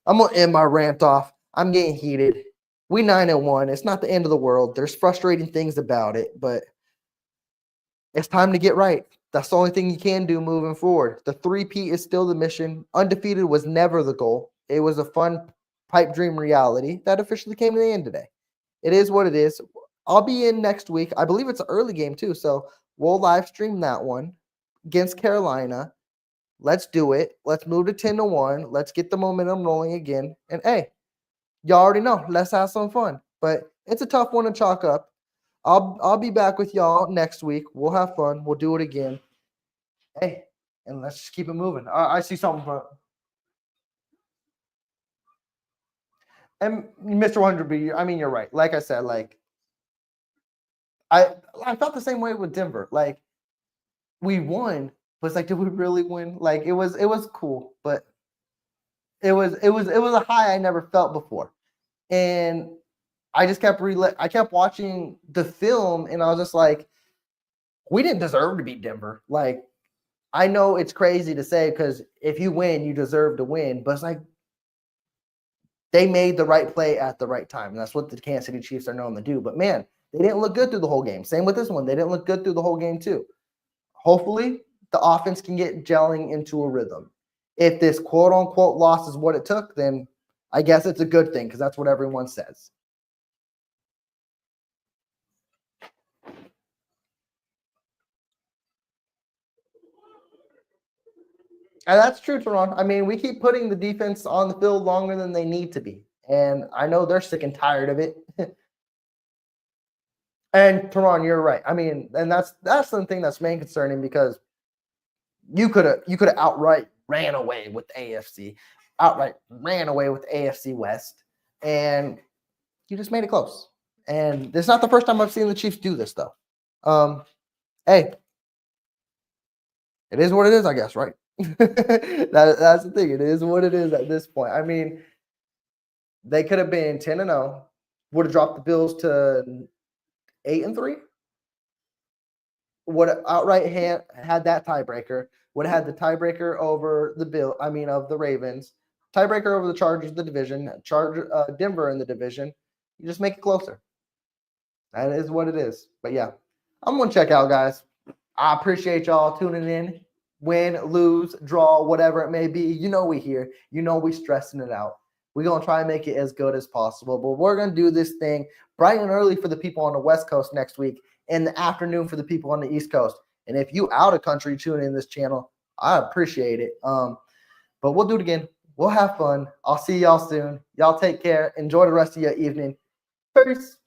I'm going to end my rant off. I'm getting heated. We 9-1. It's not the end of the world. There's frustrating things about it, but it's time to get right. That's the only thing you can do moving forward. The 3-peat is still the mission. Undefeated was never the goal. It was a fun pipe dream reality that officially came to the end today. It is what it is. I'll be in next week. I believe it's an early game too, so we'll live stream that one against Carolina. Let's do it. Let's move to 10-1. Let's get the momentum rolling again. And hey, y'all already know. Let's have some fun. But it's a tough one to chalk up. I'll be back with y'all next week. We'll have fun. We'll do it again. Hey, and let's just keep it moving. I see something from and Mr. 100B. I mean, you're right. Like I said, like I felt the same way with Denver. Like we won, but it's like, did we really win? Like it was cool, but it was a high I never felt before. And I just kept I kept watching the film and I was just like, we didn't deserve to beat Denver. Like, I know it's crazy to say because if you win, you deserve to win. But it's like they made the right play at the right time. And that's what the Kansas City Chiefs are known to do. But man, they didn't look good through the whole game. Same with this one. They didn't look good through the whole game too. Hopefully, the offense can get gelling into a rhythm. If this quote-unquote loss is what it took, then I guess it's a good thing because that's what everyone says. And that's true, Teron. I mean, we keep putting the defense on the field longer than they need to be. And I know they're sick and tired of it. And Teron, you're right. I mean, and that's the thing that's main concerning because you could have outright ran away with AFC, outright ran away with AFC West, and you just made it close. And it's not the first time I've seen the Chiefs do this, though. Hey, it is what it is, I guess, right? That's the thing. It is what it is at this point. I mean, they could have been 10-0, would have dropped the Bills to 8-3. Would have outright had that tiebreaker. Would have had the tiebreaker over the Ravens, tiebreaker over the Chargers, the division, Denver in the division. You just make it closer. That is what it is. But yeah, I'm gonna check out, guys. I appreciate y'all tuning in. Win, lose, draw, whatever it may be. You know we here. You know we stressing it out. We're going to try and make it as good as possible. But we're going to do this thing bright and early for the people on the West Coast next week, in the afternoon for the people on the East Coast. And if you out of country tune in this channel, I appreciate it. But we'll do it again. We'll have fun. I'll see y'all soon. Y'all take care. Enjoy the rest of your evening. Peace.